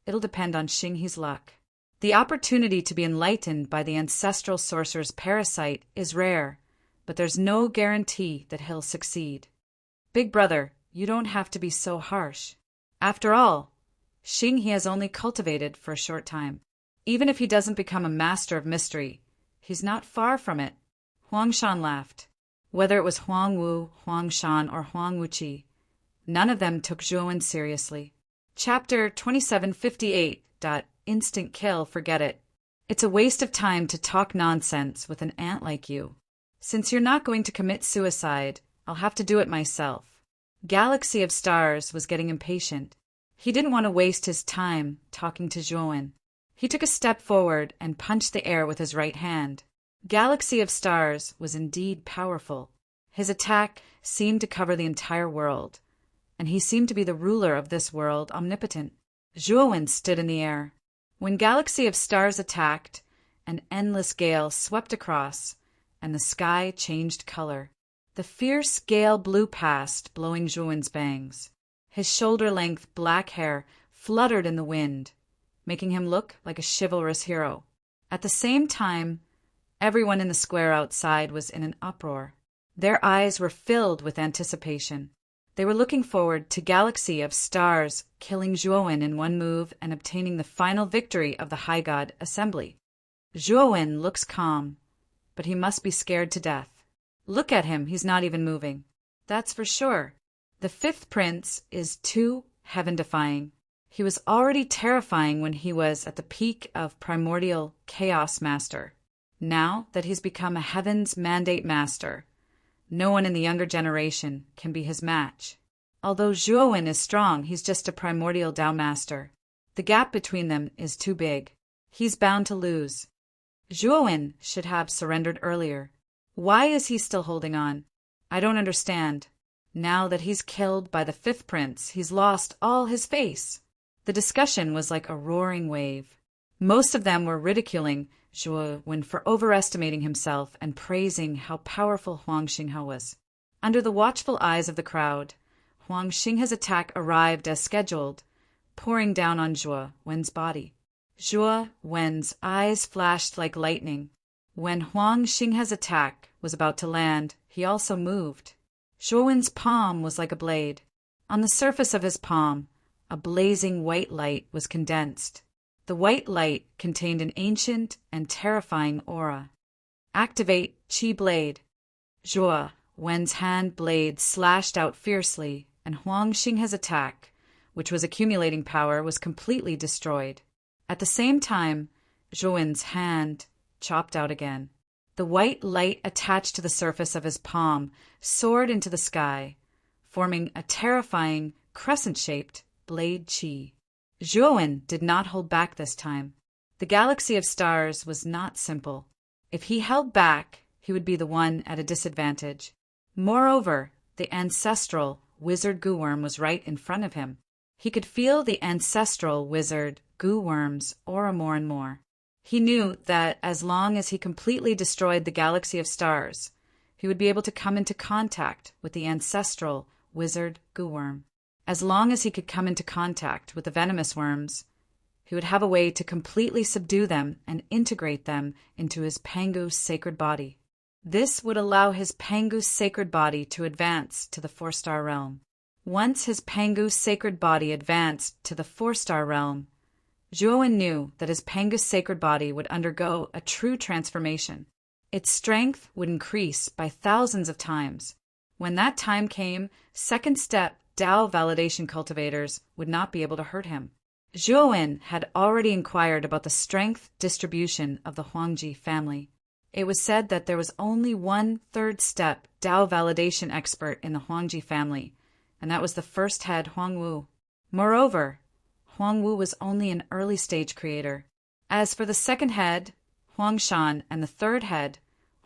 it'll depend on Xinghe's luck. The opportunity to be enlightened by the ancestral sorcerer's parasite is rare, but there's no guarantee that he'll succeed. Big brother, you don't have to be so harsh. After all, Xinghe has only cultivated for a short time. Even if he doesn't become a master of mystery, he's not far from it." Huang Shan laughed. Whether it was Huang Wu, Huang Shan, or Huang Wuqi, none of them took Zhuowen seriously. Chapter 2758. Instant kill, forget it. It's a waste of time to talk nonsense with an ant like you. Since you're not going to commit suicide, I'll have to do it myself. Galaxy of Stars was getting impatient. He didn't want to waste his time talking to Zhuowen. He took a step forward and punched the air with his right hand. Galaxy of Stars was indeed powerful. His attack seemed to cover the entire world, and he seemed to be the ruler of this world, omnipotent. Zhuowen stood in the air. When Galaxy of Stars attacked, an endless gale swept across, and the sky changed color. The fierce gale blew past, blowing Zhuowen's bangs. His shoulder-length black hair fluttered in the wind, making him look like a chivalrous hero. At the same time, everyone in the square outside was in an uproar. Their eyes were filled with anticipation. They were looking forward to Galaxy of Stars killing Zhuowen in one move and obtaining the final victory of the High God Assembly. Zhuowen looks calm, but he must be scared to death. Look at him, he's not even moving. That's for sure. The fifth prince is too heaven-defying. He was already terrifying when he was at the peak of primordial chaos master. Now that he's become a heaven's mandate master, no one in the younger generation can be his match. Although Zhuowen is strong, he's just a primordial Dao master. The gap between them is too big. He's bound to lose. Zhuowen should have surrendered earlier. Why is he still holding on? I don't understand. Now that he's killed by the fifth prince, he's lost all his face. The discussion was like a roaring wave. Most of them were ridiculing Zhuowen for overestimating himself and praising how powerful Huang Xinghe was. Under the watchful eyes of the crowd, Huang Xinghe's attack arrived as scheduled, pouring down on Zhuowen's body. Zhuowen's eyes flashed like lightning. When Huang Xinghe's attack was about to land, he also moved. Zhuowen's palm was like a blade. On the surface of his palm, a blazing white light was condensed. The white light contained an ancient and terrifying aura. Activate Qi Blade. Zhuowen's hand blade slashed out fiercely, and Huang Xinghe's attack, which was accumulating power, was completely destroyed. At the same time, Zhuowen's hand chopped out again. The white light attached to the surface of his palm soared into the sky, forming a terrifying crescent-shaped blade Qi. Zhuowen did not hold back this time. The Galaxy of Stars was not simple. If he held back, he would be the one at a disadvantage. Moreover, the ancestral wizard Gu-worm was right in front of him. He could feel the ancestral wizard Gu-worm's aura more and more. He knew that as long as he completely destroyed the Galaxy of Stars, he would be able to come into contact with the ancestral wizard Gu-worm. As long as he could come into contact with the venomous worms, he would have a way to completely subdue them and integrate them into his Pangu sacred body. This would allow his Pangu sacred body to advance to the 4-star realm. Once his Pangu sacred body advanced to the 4-star realm, Zhuowen knew that his Pangu sacred body would undergo a true transformation. Its strength would increase by thousands of times. When that time came, second step Dao validation cultivators would not be able to hurt him. Zhuowen had already inquired about the strength distribution of the Huangji family. It was said that there was only one third-step Dao validation expert in the Huangji family, and that was the first head Huangwu. Moreover, Huangwu was only an early-stage creator. As for the second head, Huangshan, and the third head,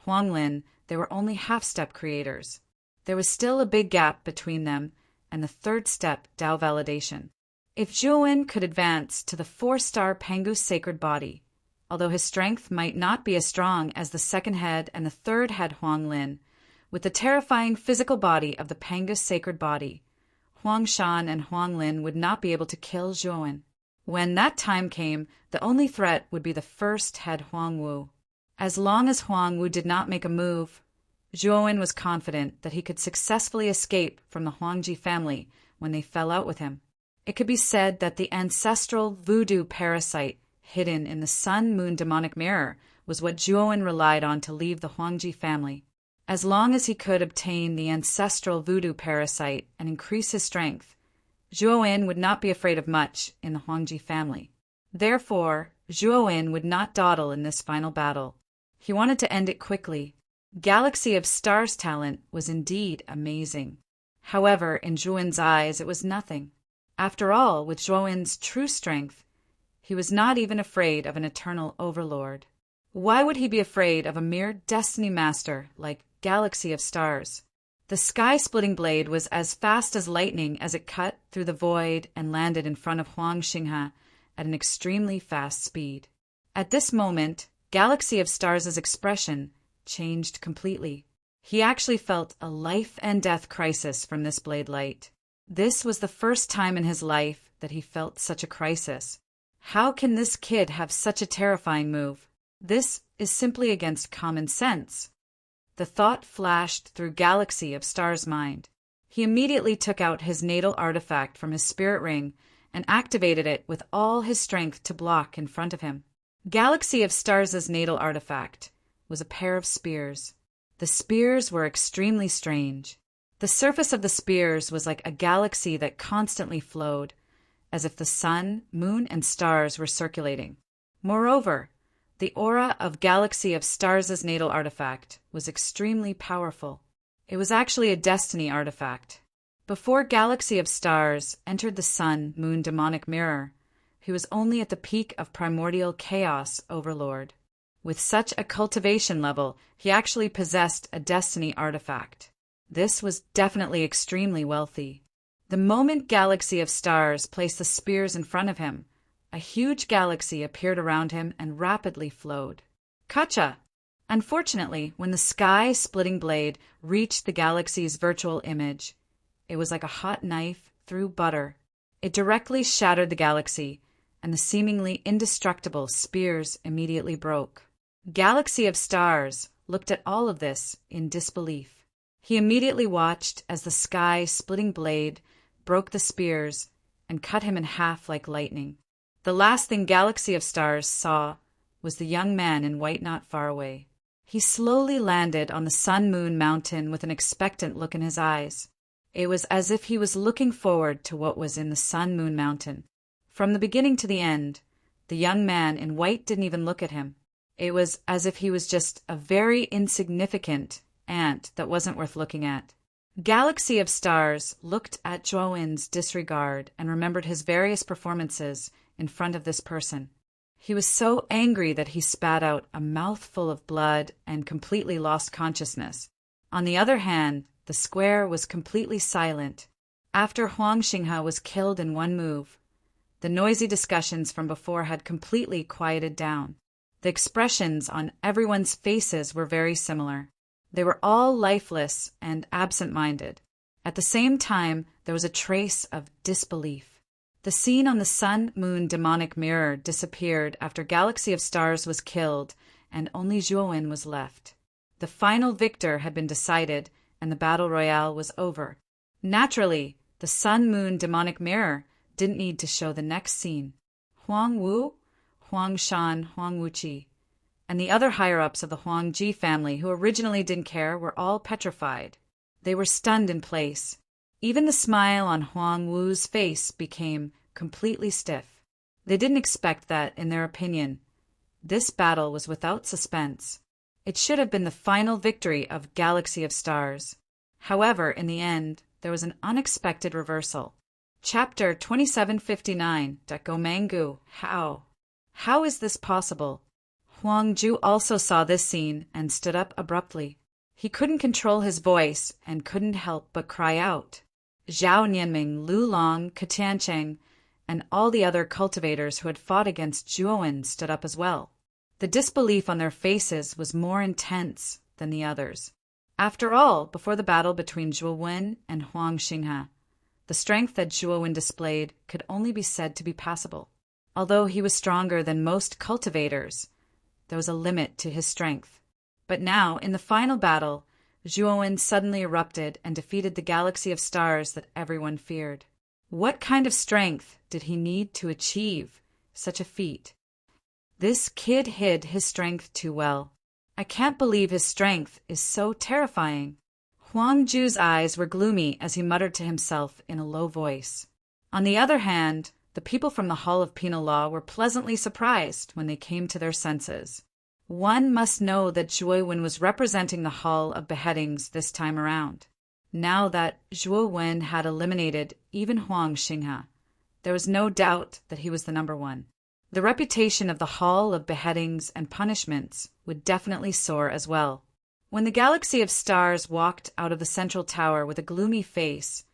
Huanglin, they were only half-step creators. There was still a big gap between them and the third-step Dao validation. If Zhuowen could advance to the 4-star Pangu's sacred body, although his strength might not be as strong as the second head and the third head Huanglin, with the terrifying physical body of the Pangu's sacred body, Huangshan and Huanglin would not be able to kill Zhuowen. When that time came, the only threat would be the first head Huangwu. As long as Huangwu did not make a move, Zhuowen was confident that he could successfully escape from the Huangji family when they fell out with him. It could be said that the ancestral voodoo parasite hidden in the sun-moon demonic mirror was what Zhuowen relied on to leave the Huangji family. As long as he could obtain the ancestral voodoo parasite and increase his strength, Zhuowen would not be afraid of much in the Huangji family. Therefore, Zhuowen would not dawdle in this final battle. He wanted to end it quickly. Galaxy of Stars' talent was indeed amazing. However, in Zhuowen's eyes, it was nothing. After all, with Zhuowen's true strength, he was not even afraid of an eternal overlord. Why would he be afraid of a mere destiny master like Galaxy of Stars? The sky-splitting blade was as fast as lightning as it cut through the void and landed in front of Huang Xinghe at an extremely fast speed. At this moment, Galaxy of Stars' expression changed completely. He actually felt a life-and-death crisis from this blade light. This was the first time in his life that he felt such a crisis. How can this kid have such a terrifying move? This is simply against common sense. The thought flashed through Galaxy of Stars' mind. He immediately took out his natal artifact from his spirit ring and activated it with all his strength to block in front of him. Galaxy of Stars' natal artifact was a pair of spears. The spears were extremely strange. The surface of the spears was like a galaxy that constantly flowed, as if the sun, moon, and stars were circulating. Moreover, the aura of Galaxy of Stars' natal artifact was extremely powerful. It was actually a destiny artifact. Before Galaxy of Stars entered the sun-moon demonic mirror, he was only at the peak of primordial chaos overlord. With such a cultivation level, he actually possessed a destiny artifact. This was definitely extremely wealthy. The moment Galaxy of Stars placed the spears in front of him, a huge galaxy appeared around him and rapidly flowed. Kacha! Unfortunately, when the sky-splitting blade reached the galaxy's virtual image, it was like a hot knife through butter. It directly shattered the galaxy, and the seemingly indestructible spears immediately broke. Galaxy of Stars looked at all of this in disbelief. He immediately watched as the sky-splitting blade broke the spears and cut him in half like lightning. The last thing Galaxy of Stars saw was the young man in white not far away. He slowly landed on the sun-moon mountain with an expectant look in his eyes. It was as if he was looking forward to what was in the sun-moon mountain. From the beginning to the end, the young man in white didn't even look at him. It was as if he was just a very insignificant ant that wasn't worth looking at. Galaxy of Stars looked at Zhuowen's disregard and remembered his various performances in front of this person. He was so angry that he spat out a mouthful of blood and completely lost consciousness. On the other hand, the square was completely silent. After Huang Xinghe was killed in one move, the noisy discussions from before had completely quieted down. The expressions on everyone's faces were very similar. They were all lifeless and absent-minded. At the same time, there was a trace of disbelief. The scene on the sun-moon demonic mirror disappeared after Galaxy of Stars was killed, and only Zhuowen was left. The final victor had been decided, and the battle royale was over. Naturally, the sun-moon demonic mirror didn't need to show the next scene. Huang Wu, Huang Shan, Huang Wuqi, and the other higher-ups of the Huangji family who originally didn't care were all petrified. They were stunned in place. Even the smile on Huang Wu's face became completely stiff. They didn't expect that, in their opinion, this battle was without suspense. It should have been the final victory of Galaxy of Stars. However, in the end, there was an unexpected reversal. Chapter 2759, Dakomangu, How? How is this possible? Huang Ju also saw this scene and stood up abruptly. He couldn't control his voice and couldn't help but cry out. Zhao Nianming, Lu Long, Katiancheng, and all the other cultivators who had fought against Zhuowen stood up as well. The disbelief on their faces was more intense than the others. After all, before the battle between Zhuowen and Huang Xinghe, the strength that Zhuowen displayed could only be said to be passable. Although he was stronger than most cultivators, there was a limit to his strength. But now, in the final battle, Zhuowen suddenly erupted and defeated the Galaxy of Stars that everyone feared. What kind of strength did he need to achieve such a feat? This kid hid his strength too well. I can't believe his strength is so terrifying. Huang Ju's eyes were gloomy as he muttered to himself in a low voice. On the other hand, the people from the Hall of Penal Law were pleasantly surprised when they came to their senses. One must know that Zhuowen was representing the Hall of Beheadings this time around. Now that Zhuowen had eliminated even Huang Xinghe, there was no doubt that he was the number one. The reputation of the Hall of Beheadings and Punishments would definitely soar as well. When the Galaxy of Stars walked out of the central tower with a gloomy face,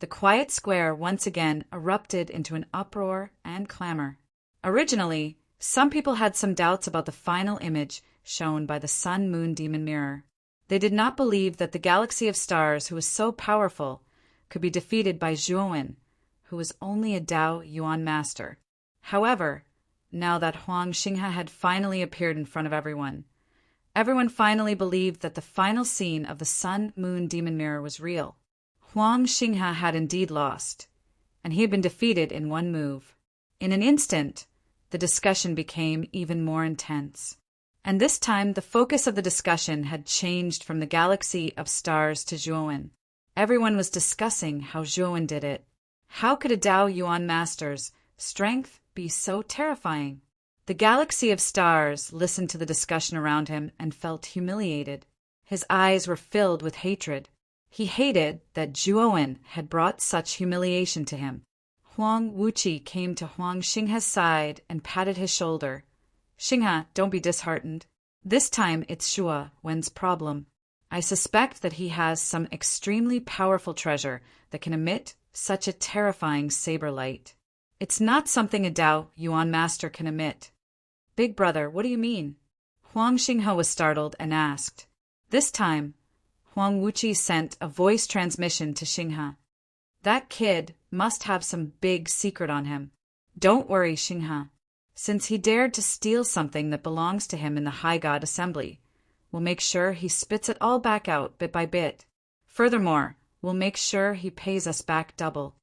the quiet square once again erupted into an uproar and clamor. Originally, some people had some doubts about the final image shown by the Sun-Moon Demon Mirror. They did not believe that the Galaxy of Stars, who was so powerful, could be defeated by Zhuowen, who was only a Dao Yuan master. However, now that Huang Xinghe had finally appeared in front of everyone finally believed that the final scene of the Sun-Moon Demon Mirror was real. Huang Xinghe had indeed lost, and he had been defeated in one move. In an instant, the discussion became even more intense. And this time, the focus of the discussion had changed from the Galaxy of Stars to Zhuowen. Everyone was discussing how Zhuowen did it. How could a Dao Yuan master's strength be so terrifying? The Galaxy of Stars listened to the discussion around him and felt humiliated. His eyes were filled with hatred. He hated that Zhuowen had brought such humiliation to him. Huang Wuqi came to Huang Xinghe's side and patted his shoulder. Xinghe, don't be disheartened. This time it's Zhuowen's problem. I suspect that he has some extremely powerful treasure that can emit such a terrifying saber light. It's not something a Dao Yuan master can emit. Big brother, what do you mean? Huang Xinghe was startled and asked. This time, Huang Wuqi sent a voice transmission to Xinghe. That kid must have some big secret on him. Don't worry, Xinghe. Since he dared to steal something that belongs to him in the High God Assembly, we'll make sure he spits it all back out bit by bit. Furthermore, we'll make sure he pays us back double.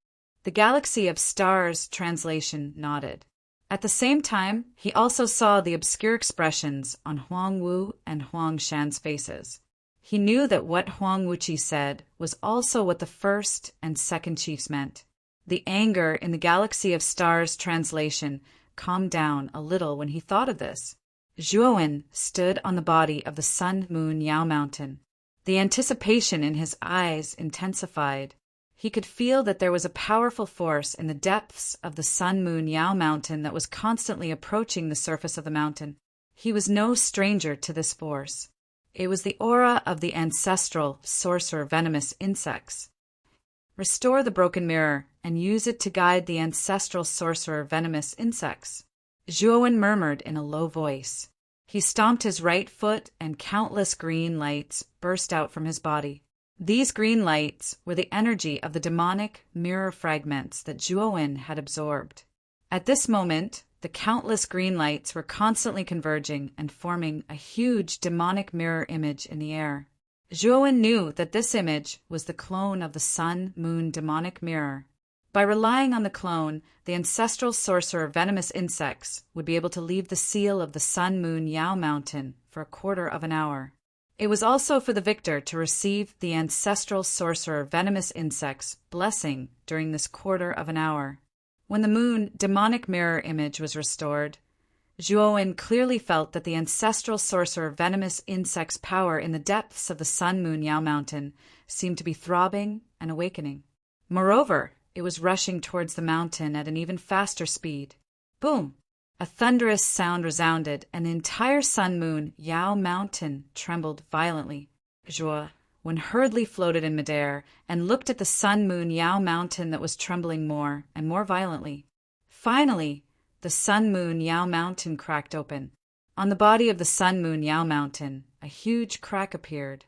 The Galaxy of Stars translation nodded. At the same time, he also saw the obscure expressions on Huang Wu and Huang Shan's faces. He knew that what Huang Wuqi said was also what the first and second chiefs meant. The anger in the Galaxy of Stars translation calmed down a little when he thought of this. Zhuowen stood on the body of the Sun-Moon Yao Mountain. The anticipation in his eyes intensified. He could feel that there was a powerful force in the depths of the Sun-Moon Yao Mountain that was constantly approaching the surface of the mountain. He was no stranger to this force. It was the aura of the ancestral sorcerer venomous insects. Restore the broken mirror and use it to guide the ancestral sorcerer venomous insects. Zhuowen murmured in a low voice. He stomped his right foot and countless green lights burst out from his body. These green lights were the energy of the demonic mirror fragments that Zhuowen had absorbed. At this moment, the countless green lights were constantly converging and forming a huge demonic mirror image in the air. Zhuowen knew that this image was the clone of the Sun-Moon demonic mirror. By relying on the clone, the ancestral sorcerer venomous insects would be able to leave the seal of the Sun-Moon Yao Mountain for a quarter of an hour. It was also for the victor to receive the ancestral sorcerer venomous insects' blessing during this quarter of an hour. When the moon demonic mirror image was restored, Zhuowen clearly felt that the ancestral sorcerer venomous insect's power in the depths of the Sun-Moon Yao Mountain seemed to be throbbing and awakening. Moreover, it was rushing towards the mountain at an even faster speed. Boom! A thunderous sound resounded, and the entire Sun-Moon Yao Mountain trembled violently. Zhuowen hurriedly floated in midair and looked at the Sun-Moon Yao Mountain that was trembling more and more violently. Finally, the Sun-Moon Yao Mountain cracked open. On the body of the Sun-Moon Yao Mountain, a huge crack appeared.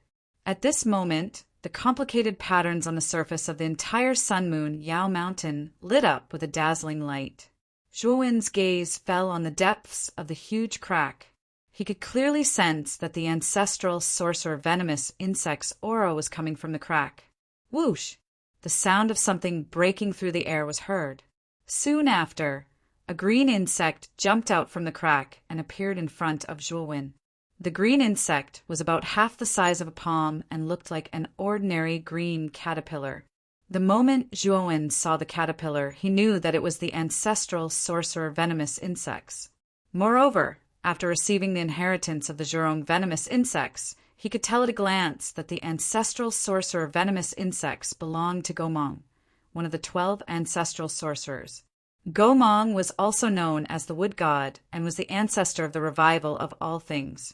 At this moment, the complicated patterns on the surface of the entire Sun-Moon Yao Mountain lit up with a dazzling light. Zhuowen's gaze fell on the depths of the huge crack. He could clearly sense that the ancestral sorcerer venomous insect's aura was coming from the crack. Whoosh! The sound of something breaking through the air was heard. Soon after, a green insect jumped out from the crack and appeared in front of Zhuowen. The green insect was about half the size of a palm and looked like an ordinary green caterpillar. The moment Zhuowen saw the caterpillar, he knew that it was the ancestral sorcerer venomous insects. Moreover, after receiving the inheritance of the Zhurong venomous insects, he could tell at a glance that the ancestral sorcerer venomous insects belonged to Gomong, one of the 12 ancestral sorcerers. Gomong was also known as the wood god and was the ancestor of the revival of all things.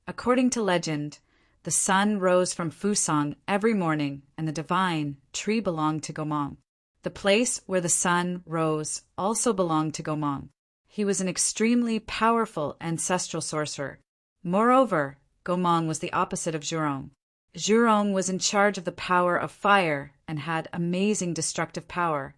According to legend, the sun rose from Fusang every morning, and the divine tree belonged to Gomong. The place where the sun rose also belonged to Gomong. He was an extremely powerful ancestral sorcerer. Moreover, Gomong was the opposite of Zhurong. Zhurong was in charge of the power of fire and had amazing destructive power,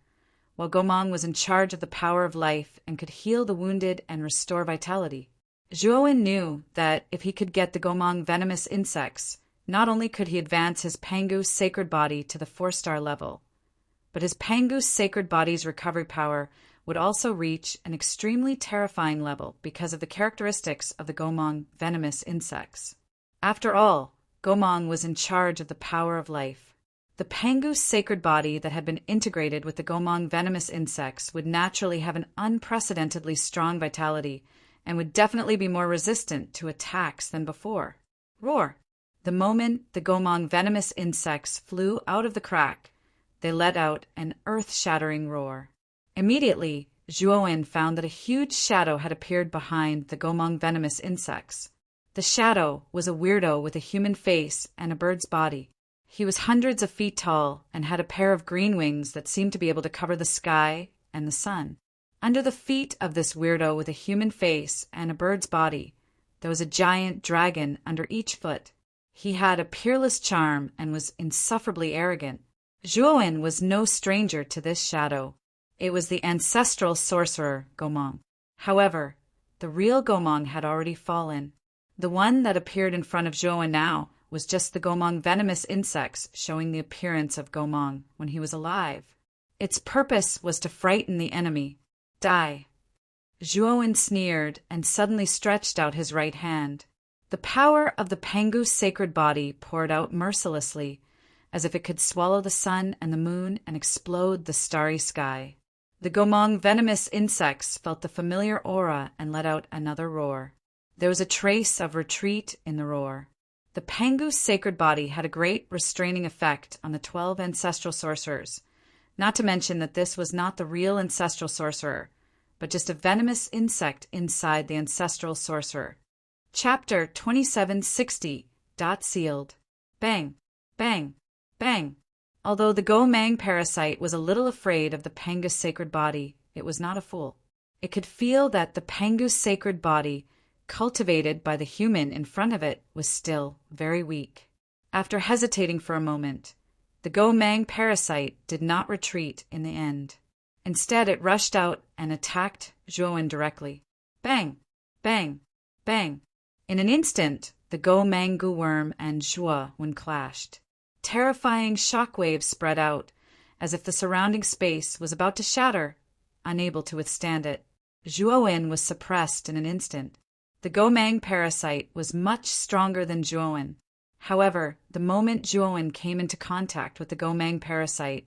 while Gomong was in charge of the power of life and could heal the wounded and restore vitality. Zhuowen knew that if he could get the Gomong venomous insects, not only could he advance his Pangu sacred body to the 4-star level, but his Pangu sacred body's recovery power would also reach an extremely terrifying level because of the characteristics of the Gomong venomous insects. After all, Gomong was in charge of the power of life. The Pangu sacred body that had been integrated with the Gomong venomous insects would naturally have an unprecedentedly strong vitality and would definitely be more resistant to attacks than before. Roar! The moment the Gomong venomous insects flew out of the crack, they let out an earth-shattering roar. Immediately, Zhuowen found that a huge shadow had appeared behind the Gomong venomous insects. The shadow was a weirdo with a human face and a bird's body. He was hundreds of feet tall and had a pair of green wings that seemed to be able to cover the sky and the sun. Under the feet of this weirdo with a human face and a bird's body, there was a giant dragon under each foot. He had a peerless charm and was insufferably arrogant. Zhuowen was no stranger to this shadow. It was the ancestral sorcerer, Gomong. However, the real Gomong had already fallen. The one that appeared in front of Zhuowen now was just the Gomong venomous insects showing the appearance of Gomong when he was alive. Its purpose was to frighten the enemy. Die. Zhuowen sneered and suddenly stretched out his right hand. The power of the Pangu sacred body poured out mercilessly, as if it could swallow the sun and the moon and explode the starry sky. The Gomong venomous insects felt the familiar aura and let out another roar. There was a trace of retreat in the roar. The Pangu sacred body had a great restraining effect on the 12 ancestral sorcerers, not to mention that this was not the real ancestral sorcerer, but just a venomous insect inside the ancestral sorcerer. Chapter 2760. Sealed. Bang, bang, bang. Although the Go-Mang parasite was a little afraid of the Pangu sacred body, it was not a fool. It could feel that the Pangu sacred body, cultivated by the human in front of it, was still very weak. After hesitating for a moment, the Go-Mang parasite did not retreat in the end. Instead, it rushed out and attacked Zhuowen directly. Bang! Bang! Bang! In an instant, the Go-Mangu worm and Zhuowen clashed. Terrifying shock waves spread out, as if the surrounding space was about to shatter, unable to withstand it. Zhuowen was suppressed in an instant. The Go-Mang parasite was much stronger than Zhuowen. However, the moment Zhuowen came into contact with the Go-Mang parasite,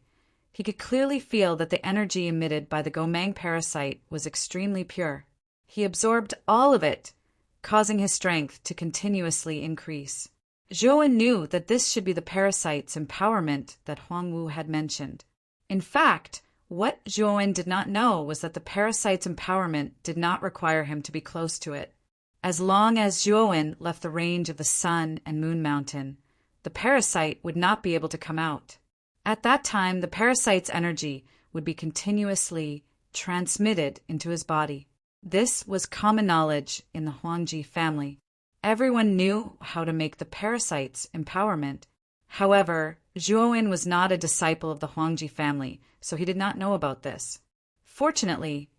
He could clearly feel that the energy emitted by the Gomang parasite was extremely pure. He absorbed all of it, causing his strength to continuously increase. Zhuowen knew that this should be the parasite's empowerment that Huangwu had mentioned. In fact, what Zhuowen did not know was that the parasite's empowerment did not require him to be close to it. As long as Zhuowen left the range of the Sun and Moon Mountain, the parasite would not be able to come out. At that time, the parasite's energy would be continuously transmitted into his body. This was common knowledge in the Huangji family. Everyone knew how to make the parasite's empowerment. However, Zhuowen was not a disciple of the Huangji family, so he did not know about this. Fortunately,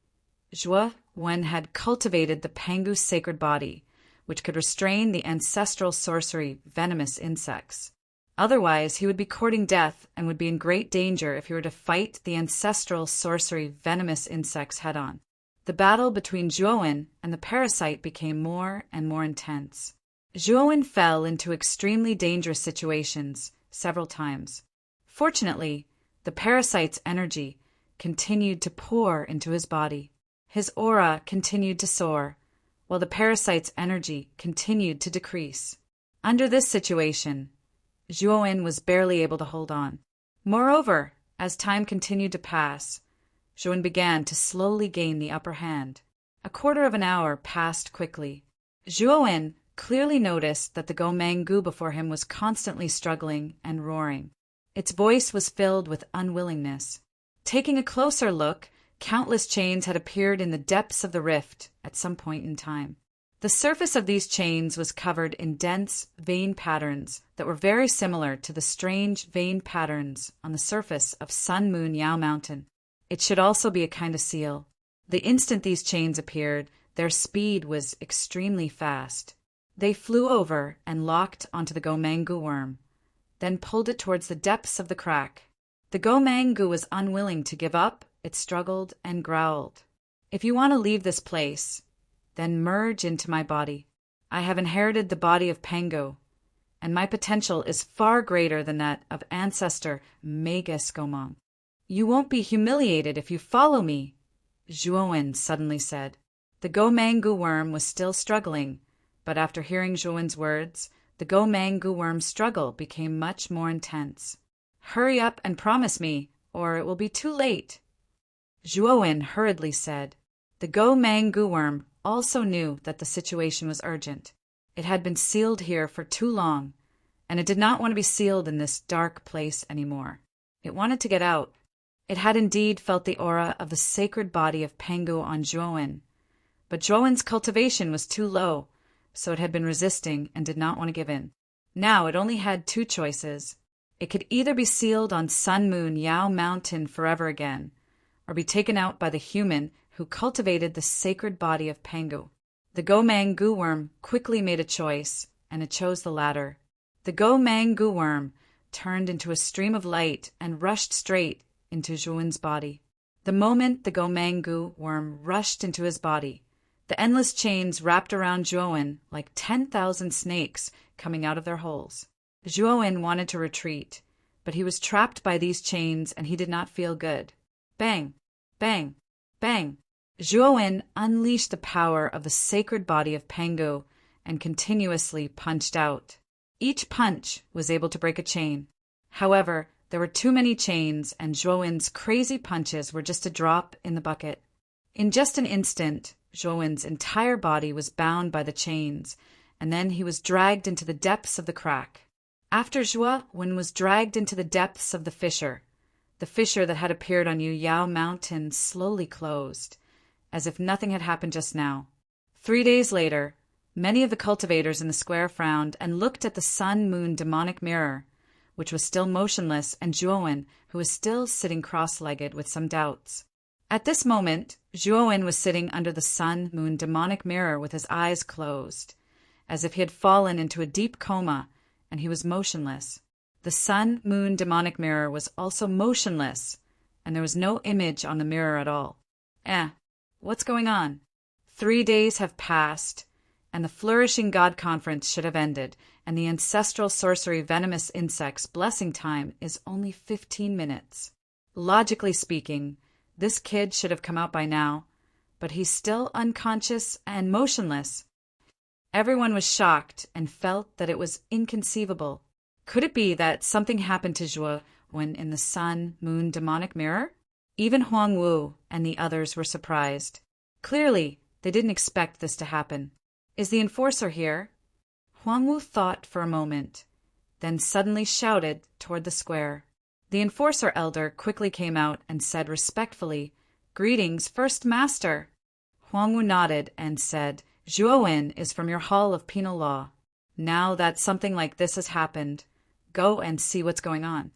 Zhuowen had cultivated the Pangu's sacred body, which could restrain the ancestral sorcery venomous insects. Otherwise, he would be courting death and would be in great danger if he were to fight the ancestral sorcery venomous insects head-on. The battle between Zhuowen and the parasite became more and more intense. Zhuowen fell into extremely dangerous situations several times. Fortunately, the parasite's energy continued to pour into his body. His aura continued to soar, while the parasite's energy continued to decrease. Under this situation, Zhuowen was barely able to hold on. Moreover, as time continued to pass, Zhuowen began to slowly gain the upper hand. A quarter of an hour passed quickly. Zhuowen clearly noticed that the Gomang gu before him was constantly struggling and roaring. Its voice was filled with unwillingness. Taking a closer look, countless chains had appeared in the depths of the rift at some point in time. The surface of these chains was covered in dense vein patterns that were very similar to the strange vein patterns on the surface of Sun Moon Yao Mountain. It should also be a kind of seal. The instant these chains appeared, their speed was extremely fast. They flew over and locked onto the Gomang gu worm, then pulled it towards the depths of the crack. The Gomang gu was unwilling to give up. It struggled and growled. "If you want to leave this place, then merge into my body. I have inherited the body of Pangu, and my potential is far greater than that of ancestor Magus Gomang. You won't be humiliated if you follow me," Zhuowen suddenly said. The Gomang gu worm was still struggling, but after hearing Zhuowen's words, the Gomang gu worm's struggle became much more intense. "Hurry up and promise me, or it will be too late," Zhuowen hurriedly said. The Gomang gu worm also knew that the situation was urgent. It had been sealed here for too long, and it did not want to be sealed in this dark place anymore. It wanted to get out. It had indeed felt the aura of the sacred body of Pangu on Zhuowen, but Zhuowen's cultivation was too low, so it had been resisting and did not want to give in. Now it only had two choices. It could either be sealed on Sun Moon Yao Mountain forever again, or be taken out by the human who cultivated the sacred body of Pangu. The Gomang gu worm quickly made a choice, and it chose the latter. The Gomang gu worm turned into a stream of light and rushed straight into Zhuowen's body. The moment the Gomang gu worm rushed into his body, the endless chains wrapped around Zhuowen like 10,000 snakes coming out of their holes. Zhuowen wanted to retreat, but he was trapped by these chains and he did not feel good. Bang! Bang! Bang! Zhuowen unleashed the power of the sacred body of Pangu and continuously punched out. Each punch was able to break a chain. However, there were too many chains, and Zhuowen's crazy punches were just a drop in the bucket. In just an instant, Zhuowen's entire body was bound by the chains, and then he was dragged into the depths of the crack. After Zhuowen was dragged into the depths of the fissure that had appeared on Yu Yao Mountain slowly closed, as if nothing had happened just now. 3 days later, many of the cultivators in the square frowned and looked at the sun-moon demonic mirror, which was still motionless, and Zhuowen, who was still sitting cross-legged with some doubts. At this moment, Zhuowen was sitting under the sun-moon demonic mirror with his eyes closed, as if he had fallen into a deep coma, and he was motionless. The sun-moon demonic mirror was also motionless, and there was no image on the mirror at all. What's going on? 3 days have passed, and the Flourishing God Conference should have ended, and the ancestral sorcery venomous insects blessing time is only 15 minutes. Logically speaking, this kid should have come out by now, but he's still unconscious and motionless. Everyone was shocked and felt that it was inconceivable. Could it be that something happened to Zhuo when in the sun-moon demonic mirror? Even Huang Wu and the others were surprised. Clearly, they didn't expect this to happen. Is the enforcer here? Huang Wu thought for a moment, then suddenly shouted toward the square. The enforcer elder quickly came out and said respectfully, "Greetings, First Master." Huang Wu nodded and said, "Zhuowen is from your Hall of Penal Law. Now that something like this has happened, go and see what's going on."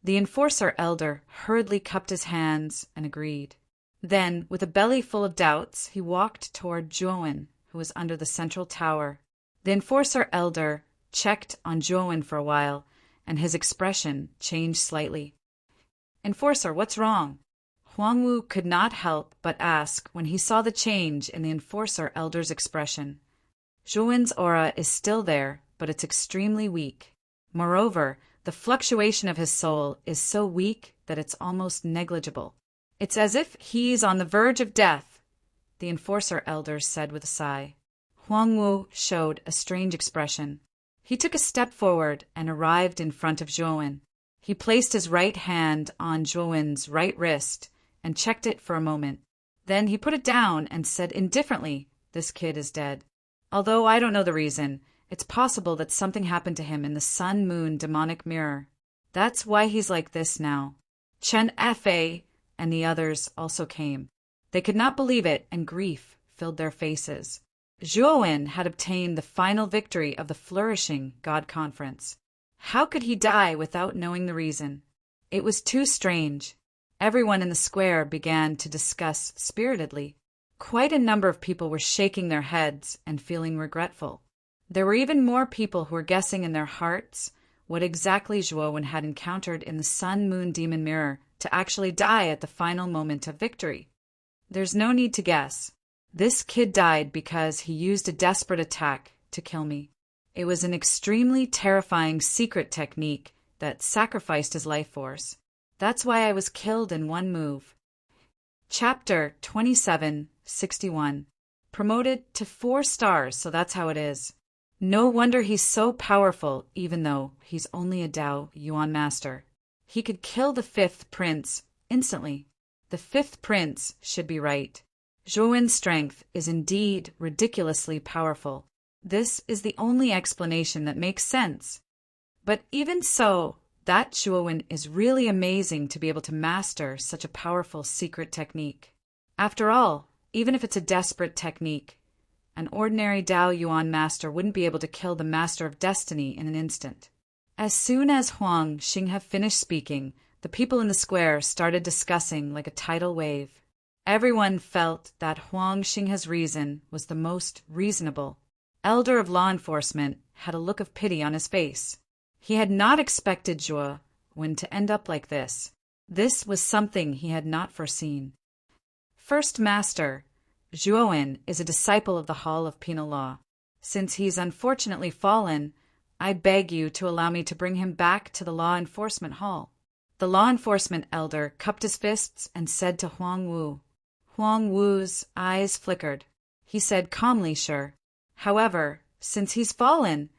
The enforcer elder hurriedly cupped his hands and agreed. Then, with a belly full of doubts, he walked toward Zhuowen, who was under the central tower. The enforcer elder checked on Zhuowen for a while, and his expression changed slightly. "Enforcer, what's wrong?" Huang Wu could not help but ask when he saw the change in the enforcer elder's expression. Zhuowen's aura is still there, but it's extremely weak. Moreover, the fluctuation of his soul is so weak that it's almost negligible. It's as if he's on the verge of death, the enforcer elder said with a sigh. Huang Wu showed a strange expression. He took a step forward and arrived in front of Zhuowen. He placed his right hand on Zhuowen's right wrist and checked it for a moment. Then he put it down and said indifferently, "This kid is dead. Although I don't know the reason, it's possible that something happened to him in the sun-moon demonic mirror. That's why he's like this now." Chen Fei and the others also came. They could not believe it, and grief filled their faces. Zhuowen had obtained the final victory of the flourishing God Conference. How could he die without knowing the reason? It was too strange. Everyone in the square began to discuss spiritedly. Quite a number of people were shaking their heads and feeling regretful. There were even more people who were guessing in their hearts what exactly Zhuowen had encountered in the sun-moon demon mirror to actually die at the final moment of victory. There's no need to guess. This kid died because he used a desperate attack to kill me. It was an extremely terrifying secret technique that sacrificed his life force. That's why I was killed in one move. Chapter 2761. Promoted to 4 stars, so that's how it is. No wonder he's so powerful, even though he's only a Dao Yuan master. He could kill the 5th prince instantly. The 5th prince should be right. Zhuowen's strength is indeed ridiculously powerful. This is the only explanation that makes sense. But even so, that Zhuowen is really amazing to be able to master such a powerful secret technique. After all, even if it's a desperate technique, an ordinary Dao Yuan master wouldn't be able to kill the Master of Destiny in an instant. As soon as Huang Xinghe finished speaking, the people in the square started discussing like a tidal wave. Everyone felt that Huang Xinghe's reason was the most reasonable. Elder of Law Enforcement had a look of pity on his face. He had not expected Zhuowen to end up like this. This was something he had not foreseen. First Master, Zhuowen is a disciple of the Hall of Penal Law. Since he's unfortunately fallen, I beg you to allow me to bring him back to the Law Enforcement Hall. The Law Enforcement Elder cupped his fists and said to Huang Wu. Huang Wu's eyes flickered. He said calmly, "Sure. However, since he's fallen,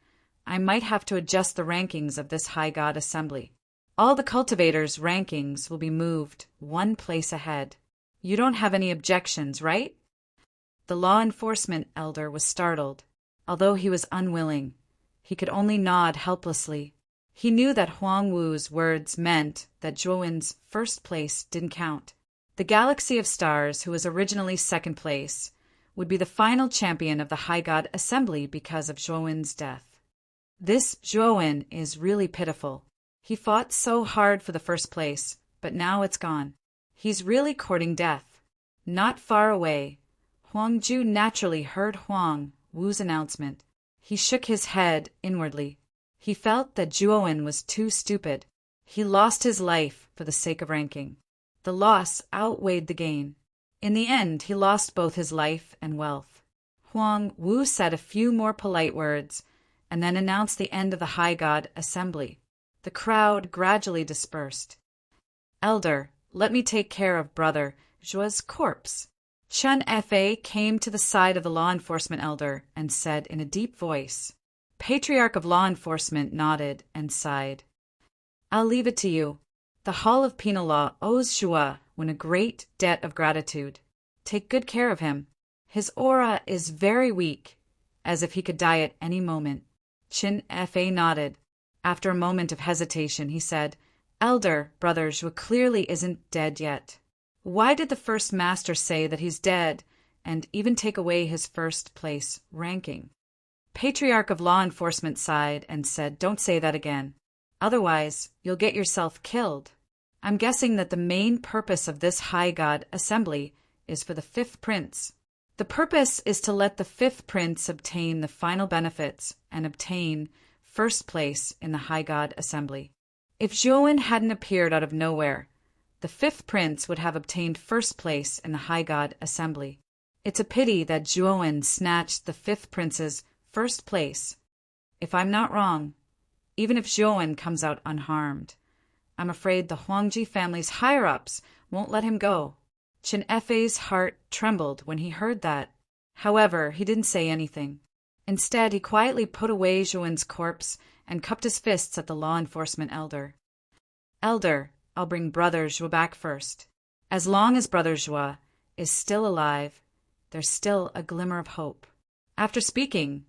I might have to adjust the rankings of this High God Assembly. All the cultivators' rankings will be moved 1 place ahead. You don't have any objections, right?" The Law Enforcement Elder was startled. Although he was unwilling, he could only nod helplessly. He knew that Huang Wu's words meant that Zhuowen's first place didn't count. The Galaxy of Stars, who was originally 2nd place, would be the final champion of the High God Assembly because of Zhuowen's death. This Zhuowen is really pitiful. He fought so hard for the 1st place, but now it's gone. He's really courting death. Not far away, Huang Ju naturally heard Huang Wu's announcement. He shook his head inwardly. He felt that Zhuowen was too stupid. He lost his life for the sake of ranking. The loss outweighed the gain. In the end, he lost both his life and wealth. Huang Wu said a few more polite words and then announced the end of the High God Assembly. The crowd gradually dispersed. "Elder, let me take care of brother Zhuo's corpse." Chen Fa came to the side of the law enforcement elder and said in a deep voice. Patriarch of Law Enforcement nodded and sighed. "I'll leave it to you. The Hall of Penal Law owes Zhuo a great debt of gratitude. Take good care of him. His aura is very weak, as if he could die at any moment." Chen Fa nodded. After a moment of hesitation, he said, "Elder, brother Zhuo clearly isn't dead yet. Why did the first master say that he's dead and even take away his first place ranking?" Patriarch of Law Enforcement sighed and said, "Don't say that again. Otherwise, you'll get yourself killed. I'm guessing that the main purpose of this High God Assembly is for the fifth prince. The purpose is to let the fifth prince obtain the final benefits and obtain first place in the High God Assembly. If Zhuo hadn't appeared out of nowhere, the fifth prince would have obtained first place in the High God Assembly. It's a pity that Zhuo snatched the fifth prince's first place. If I'm not wrong, even if Zhuo comes out unharmed, I'm afraid the Huangji family's higher-ups won't let him go." Chen Fa's heart trembled when he heard that. However, he didn't say anything. Instead, he quietly put away Zhuo's corpse and cupped his fists at the law enforcement elder. "Elder, I'll bring brother Zhuo back first. As long as brother Zhuo is still alive, there's still a glimmer of hope." After speaking,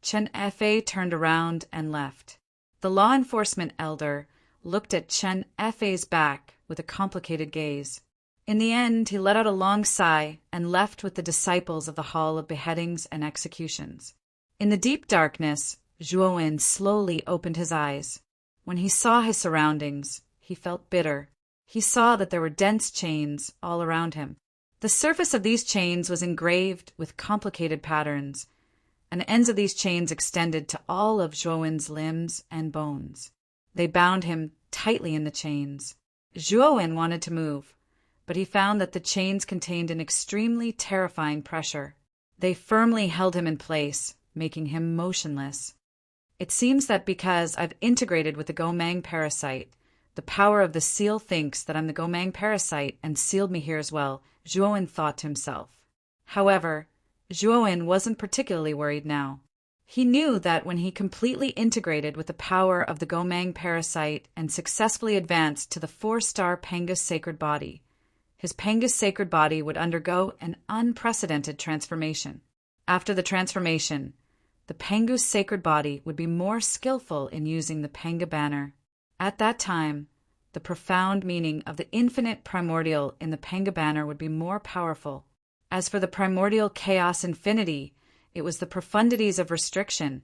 Chen Fa turned around and left. The law enforcement elder looked at Chen Fa's back with a complicated gaze. In the end, he let out a long sigh and left with the disciples of the Hall of Beheadings and Executions. In the deep darkness, Zhuo slowly opened his eyes. When he saw his surroundings, he felt bitter. He saw that there were dense chains all around him. The surface of these chains was engraved with complicated patterns, and the ends of these chains extended to all of Zhuo's limbs and bones. They bound him tightly in the chains. Zhuo wanted to move, but he found that the chains contained an extremely terrifying pressure. They firmly held him in place, making him motionless. It seems that because I've integrated with the Gomang parasite, the power of the seal thinks that I'm the Gomang parasite and sealed me here as well, Zhuo thought to himself. However, Zhuo wasn't particularly worried now. He knew that when he completely integrated with the power of the Gomang parasite and successfully advanced to the 4-star Pangus sacred body, his Pangus sacred body would undergo an unprecedented transformation. After the transformation, the Pangus sacred body would be more skillful in using the Panga banner. At that time, the profound meaning of the infinite primordial in the Panga banner would be more powerful. As for the primordial chaos infinity, it was the profundities of restriction,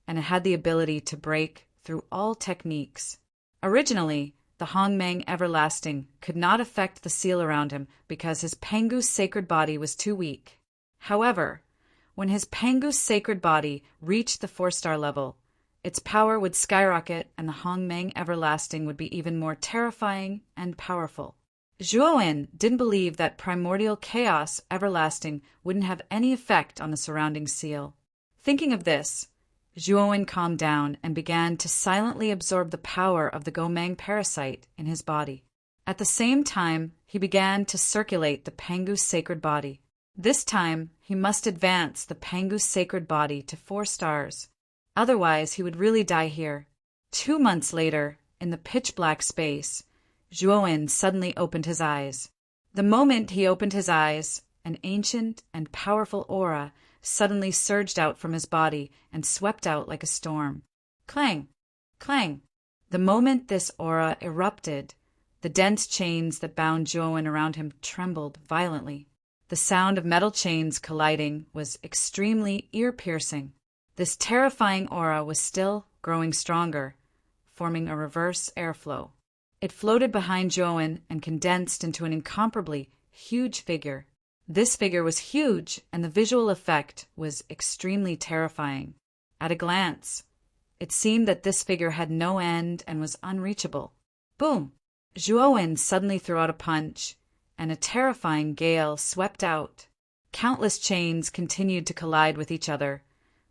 and it had the ability to break through all techniques. Originally, the Hongmang Everlasting could not affect the seal around him because his Pangus sacred body was too weak. However, when his Pangus sacred body reached the 4-star level, its power would skyrocket and the Hongmang Everlasting would be even more terrifying and powerful. Zhuo didn't believe that primordial chaos everlasting wouldn't have any effect on the surrounding seal. Thinking of this, Zhuo calmed down and began to silently absorb the power of the Gomang parasite in his body. At the same time, he began to circulate the Pangus sacred body. This time, he must advance the Pangus sacred body to 4 stars. Otherwise, he would really die here. 2 months later, in the pitch-black space, Zhuo suddenly opened his eyes. The moment he opened his eyes, an ancient and powerful aura suddenly surged out from his body and swept out like a storm. Clang! Clang! The moment this aura erupted, the dense chains that bound Zhuo around him trembled violently. The sound of metal chains colliding was extremely ear-piercing. This terrifying aura was still growing stronger, forming a reverse airflow. It floated behind Zhuo and condensed into an incomparably huge figure. This figure was huge, and the visual effect was extremely terrifying. At a glance, it seemed that this figure had no end and was unreachable. Boom! Zhuo suddenly threw out a punch, and a terrifying gale swept out. Countless chains continued to collide with each other,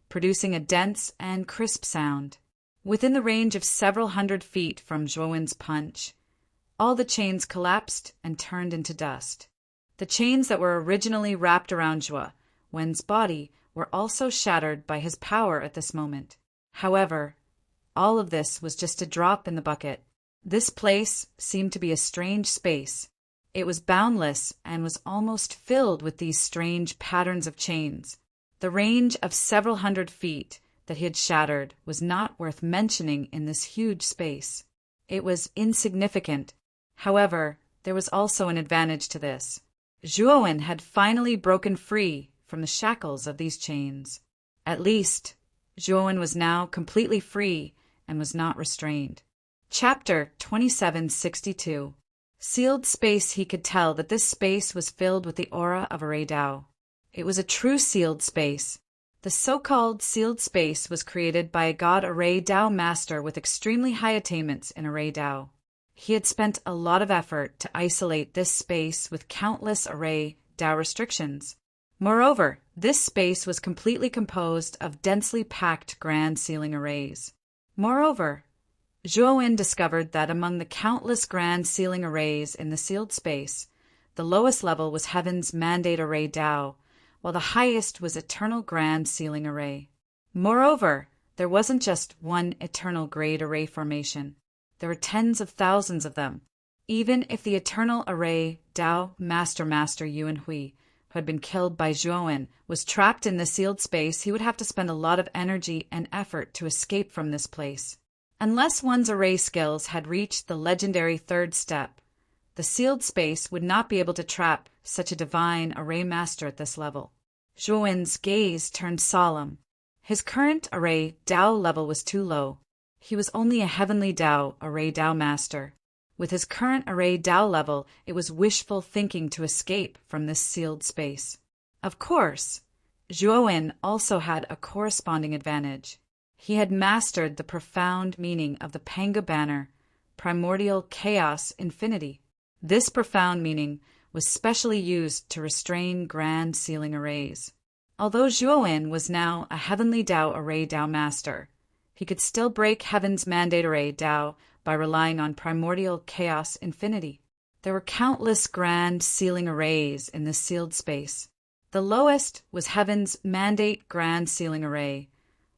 producing a dense and crisp sound. Within the range of several hundred feet from Zhuo's punch, all the chains collapsed and turned into dust. The chains that were originally wrapped around Zhuo Wen's body were also shattered by his power at this moment. However, all of this was just a drop in the bucket. This place seemed to be a strange space. It was boundless and was almost filled with these strange patterns of chains. The range of several hundred feet that he had shattered was not worth mentioning in this huge space. It was insignificant. However, there was also an advantage to this. Zhuo Wen had finally broken free from the shackles of these chains. At least, Zhuo Wen was now completely free and was not restrained. Chapter 2762. Sealed space. He could tell that this space was filled with the aura of Array Tao. It was a true sealed space. The so-called sealed space was created by a god Array Tao master with extremely high attainments in Array Tao. He had spent a lot of effort to isolate this space with countless Array Tao restrictions. Moreover, this space was completely composed of densely packed grand sealing arrays. Moreover, Zhuo Wen discovered that among the countless grand sealing arrays in the sealed space, the lowest level was Heaven's Mandate Array Tao, while the highest was Eternal Grand Sealing Array. Moreover, there wasn't just one Eternal Grade Array formation. There were tens of thousands of them. Even if the Eternal Array Tao Master Yuan Hui, who had been killed by Zhuo Wen, was trapped in the sealed space, he would have to spend a lot of energy and effort to escape from this place. Unless one's array skills had reached the legendary third step, the sealed space would not be able to trap such a divine array master at this level. Zhuo Wen's gaze turned solemn. His current Array Tao level was too low. He was only a heavenly Tao Array Tao master. With his current Array Tao level, it was wishful thinking to escape from this sealed space. Of course, Zhuo Wen also had a corresponding advantage. He had mastered the profound meaning of the Panga banner, Primordial Chaos Infinity. This profound meaning was specially used to restrain grand sealing arrays. Although Zhuo Wen was now a heavenly Tao Array Tao master, he could still break Heaven's Mandate Array Tao by relying on Primordial Chaos Infinity. There were countless grand sealing arrays in this sealed space. The lowest was Heaven's Mandate Grand Sealing Array,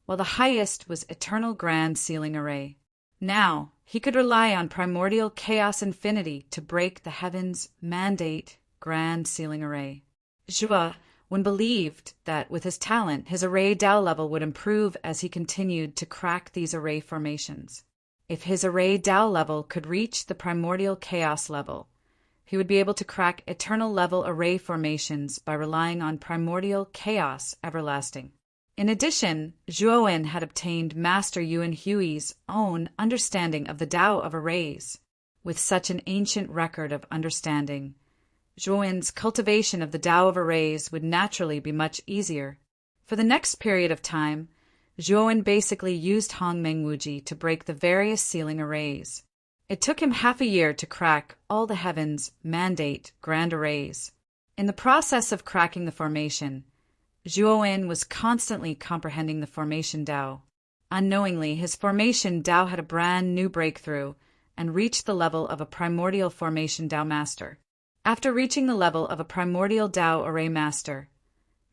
while the highest was Eternal Grand Sealing Array. Now, he could rely on Primordial Chaos Infinity to break the Heaven's Mandate Grand Sealing Array. Zhuo Wen believed that with his talent, his Array Tao level would improve as he continued to crack these array formations. If his Array Tao level could reach the Primordial Chaos level, he would be able to crack Eternal level array formations by relying on Primordial Chaos Everlasting. In addition, Zhuo Wen had obtained Master Yuan Hui's own understanding of the Tao of arrays. With such an ancient record of understanding, Zhuo Wen's cultivation of the Tao of arrays would naturally be much easier. For the next period of time, Zhuo Wen basically used Hongmeng Wuji to break the various sealing arrays. It took him half a year to crack all the Heaven's Mandate Grand Arrays. In the process of cracking the formation, Zhuo Wen was constantly comprehending the formation Tao. Unknowingly, his formation Tao had a brand new breakthrough and reached the level of a primordial formation Tao master. After reaching the level of a primordial Tao array master,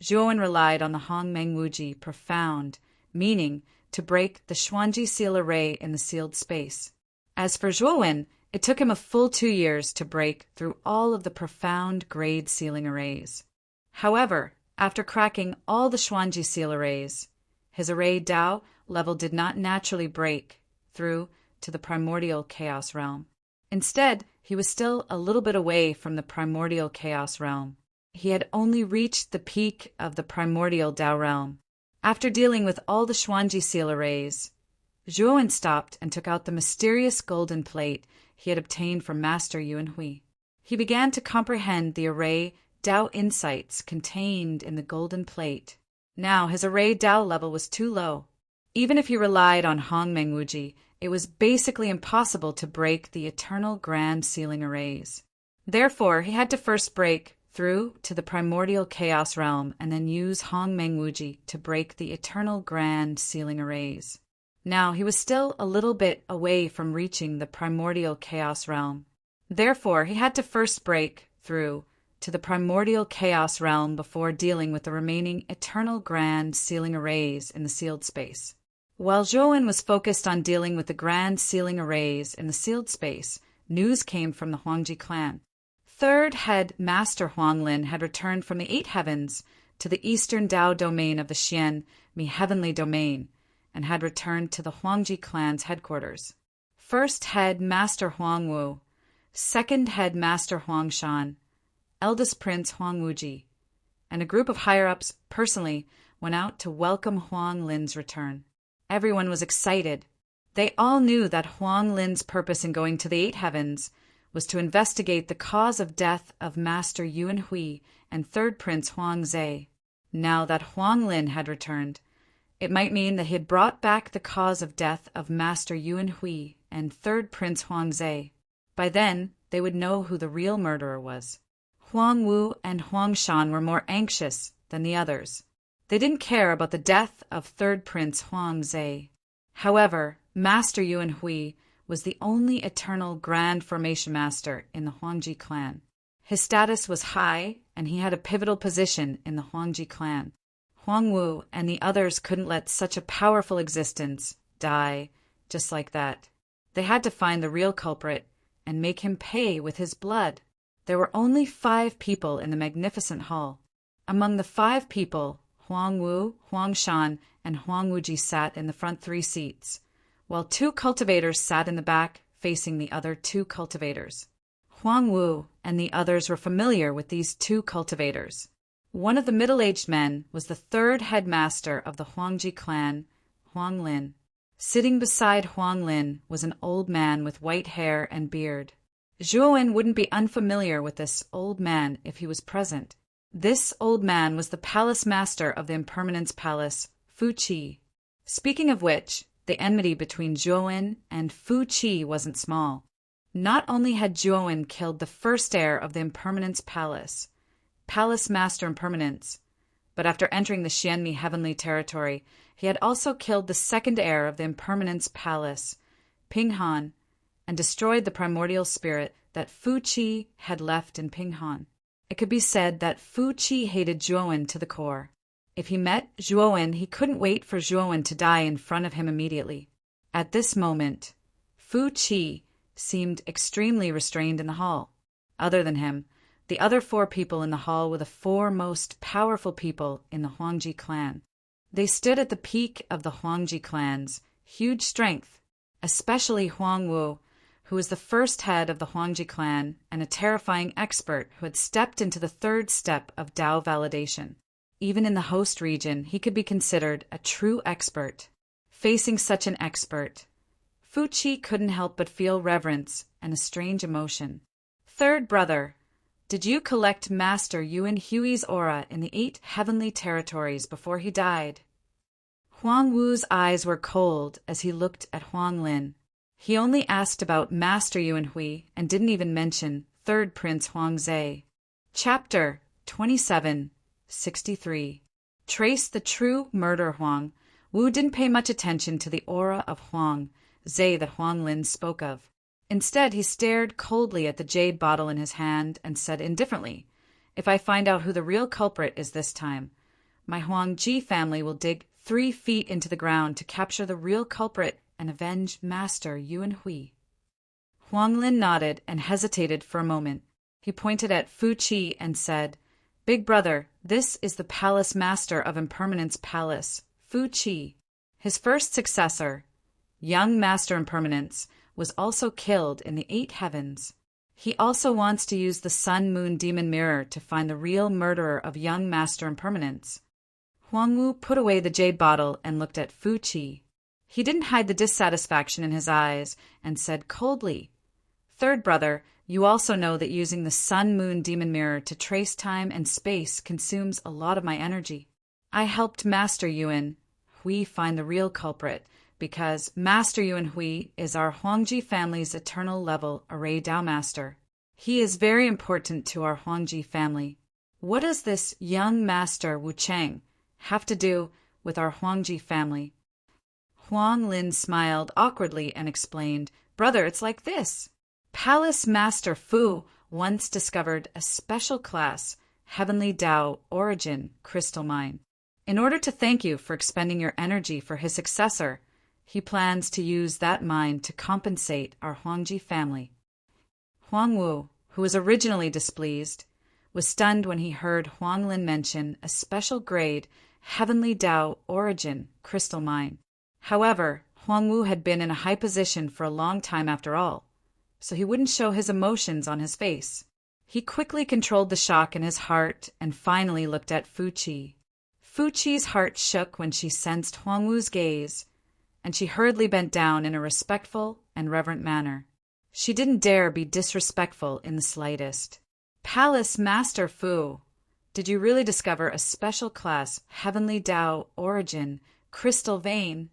Zhuo Wen relied on the Hongmeng Wuji profound meaning to break the Xuanji seal array in the sealed space. As for Zhuo Wen, it took him a full 2 years to break through all of the profound grade sealing arrays. However, after cracking all the Xuanji seal arrays, his Array Tao level did not naturally break through to the primordial chaos realm. Instead, he was still a little bit away from the primordial chaos realm. He had only reached the peak of the primordial Tao realm. After dealing with all the Xuanji seal arrays, Zhuo Wen stopped and took out the mysterious golden plate he had obtained from Master Yuan Hui. He began to comprehend the Array Tao insights contained in the golden plate. Now his Array Tao level was too low. Even if he relied on Hongmeng Wuji, it was basically impossible to break the eternal grand sealing arrays. Therefore, he had to first break through to the primordial chaos realm and then use Hongmeng Wuji to break the eternal grand sealing arrays. Now he was still a little bit away from reaching the primordial chaos realm. Therefore, he had to first break through to the primordial chaos realm before dealing with the remaining eternal grand sealing arrays in the sealed space. While Zhuowen was focused on dealing with the grand sealing arrays in the sealed space, news came from the Huangji clan. Third head Master Huanglin had returned from the Eight Heavens to the eastern Dao domain of the Xian Mi Heavenly Domain, and had returned to the Huangji clan's headquarters. First head Master Huangwu, second head Master Huangshan, eldest prince Huangwuji, and a group of higher-ups personally went out to welcome Huang Lin's return. Everyone was excited. They all knew that Huang Lin's purpose in going to the Eight Heavens was to investigate the cause of death of Master Yuan Hui and third prince Huang Zhe. Now that Huang Lin had returned, it might mean that he had brought back the cause of death of Master Yuan Hui and third prince Huang Zhe. By then, they would know who the real murderer was. Huang Wu and Huang Shan were more anxious than the others. They didn't care about the death of third prince Huang Zhe. However, Master Yuan Hui was the only eternal Grand Formation Master in the Huangji clan. His status was high, and he had a pivotal position in the Huangji clan. Huang Wu and the others couldn't let such a powerful existence die just like that. They had to find the real culprit and make him pay with his blood. There were only 5 people in the magnificent hall. Among the 5 people, Huang Wu, Huang Shan, and Huang Wuji sat in the front 3 seats, while 2 cultivators sat in the back facing the other 2 cultivators. Huang Wu and the others were familiar with these 2 cultivators. One of the middle-aged men was the 3rd headmaster of the Huangji clan, Huang Lin. Sitting beside Huang Lin was an old man with white hair and beard. Zhuowen wouldn't be unfamiliar with this old man if he was present. This old man was the palace master of the Impermanence Palace, Fu Qi. Speaking of which, the enmity between Zhuowen and Fu Qi wasn't small. Not only had Zhuowen killed the first heir of the Impermanence Palace, Palace Master Impermanence, but after entering the Xianmi Heavenly Territory, he had also killed the second heir of the Impermanence Palace, Pinghan, and destroyed the primordial spirit that Fu Qi had left in Pinghan. It could be said that Fu Qi hated Zhuowen to the core. If he met Zhuowen, he couldn't wait for Zhuowen to die in front of him immediately. At this moment, Fu Qi seemed extremely restrained in the hall. Other than him, the other 4 people in the hall were the 4 most powerful people in the Huangji clan. They stood at the peak of the Huangji clan's huge strength, especially Huang Wu, who was the first head of the Huangji clan and a terrifying expert who had stepped into the 3rd step of Dao validation. Even in the host region, he could be considered a true expert. Facing such an expert, Fu Qi couldn't help but feel reverence and a strange emotion. Third brother, did you collect Master Yuan Hui's aura in the 8 heavenly territories before he died? Huang Wu's eyes were cold as he looked at Huang Lin. He only asked about Master Yuan Hui and didn't even mention third Prince Huang Zhe. Chapter 27:63. Trace the true murder. Huang Wu didn't pay much attention to the aura of Huang Zhe that Huang Lin spoke of. Instead, he stared coldly at the jade bottle in his hand and said indifferently, "If I find out who the real culprit is this time, my Huangji family will dig 3 feet into the ground to capture the real culprit and avenge Master Yuan Hui." Huang Lin nodded and hesitated for a moment. He pointed at Fu Qi and said, "Big brother, this is the palace master of Impermanence Palace, Fu Qi. His first successor, young Master Impermanence, was also killed in the 8 heavens. He also wants to use the Sun-Moon Demon Mirror to find the real murderer of young Master Impermanence." Huang Wu put away the jade bottle and looked at Fu Qi. He didn't hide the dissatisfaction in his eyes and said coldly, "Third brother, you also know that using the Sun-Moon Demon Mirror to trace time and space consumes a lot of my energy. I helped Master Yuan Hui find the real culprit, because Master Yuan Hui is our Huangji family's eternal level array Dao Master. He is very important to our Huangji family. What does this young Master Wu Cheng have to do with our Huangji family?" Huang Lin smiled awkwardly and explained, "Brother, it's like this. Palace Master Fu once discovered a special class, Heavenly Tao Origin Crystal Mine. In order to thank you for expending your energy for his successor, he plans to use that mine to compensate our Huangji family. Huang Wu, who was originally displeased, was stunned when he heard Huang Lin mention a special grade, Heavenly Tao Origin Crystal Mine. However, Huang Wu had been in a high position for a long time after all, so he wouldn't show his emotions on his face. He quickly controlled the shock in his heart and finally looked at Fu Qi. Fu Qi's heart shook when she sensed Huang Wu's gaze, and she hurriedly bent down in a respectful and reverent manner. She didn't dare be disrespectful in the slightest. Palace Master Fu, did you really discover a special class, Heavenly Tao Origin Crystal Vein?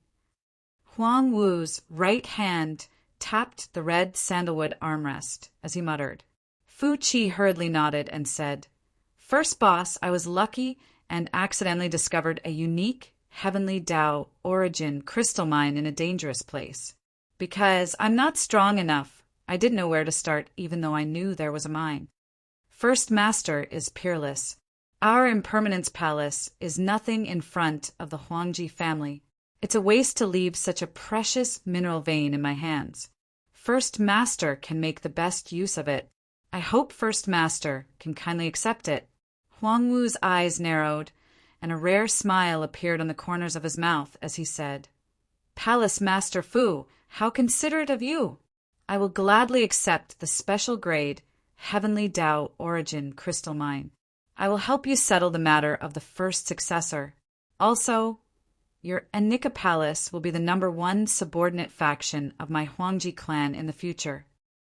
Huang Wu's right hand tapped the red sandalwood armrest as he muttered. Fu Qi hurriedly nodded and said, "First boss, I was lucky and accidentally discovered a unique Heavenly Tao Origin crystal mine in a dangerous place. Because I'm not strong enough, I didn't know where to start even though I knew there was a mine. First Master is peerless. Our Impermanence Palace is nothing in front of the Huangji family. It's a waste to leave such a precious mineral vein in my hands. First Master can make the best use of it. I hope First Master can kindly accept it." Huang Wu's eyes narrowed, and a rare smile appeared on the corners of his mouth as he said, "Palace Master Fu, how considerate of you! I will gladly accept the special grade, Heavenly Tao Origin Crystal Mine. I will help you settle the matter of the first successor. Also, your Anika Palace will be the #1 subordinate faction of my Huangji clan in the future.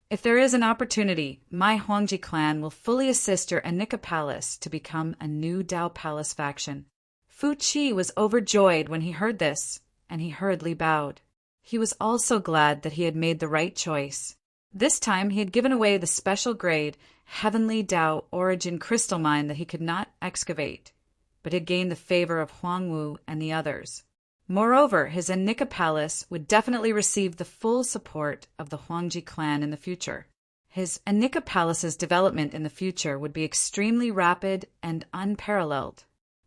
If there is an opportunity, my Huangji clan will fully assist your Anika Palace to become a new Tao Palace faction." Fu Qi was overjoyed when he heard this, and he hurriedly bowed. He was also glad that he had made the right choice. This time he had given away the special grade, Heavenly Tao Origin crystal mine that he could not excavate, but had gained the favor of Huang Wu and the others. Moreover, his Anika Palace would definitely receive the full support of the Huangji clan in the future. His Anika Palace's development in the future would be extremely rapid and unparalleled.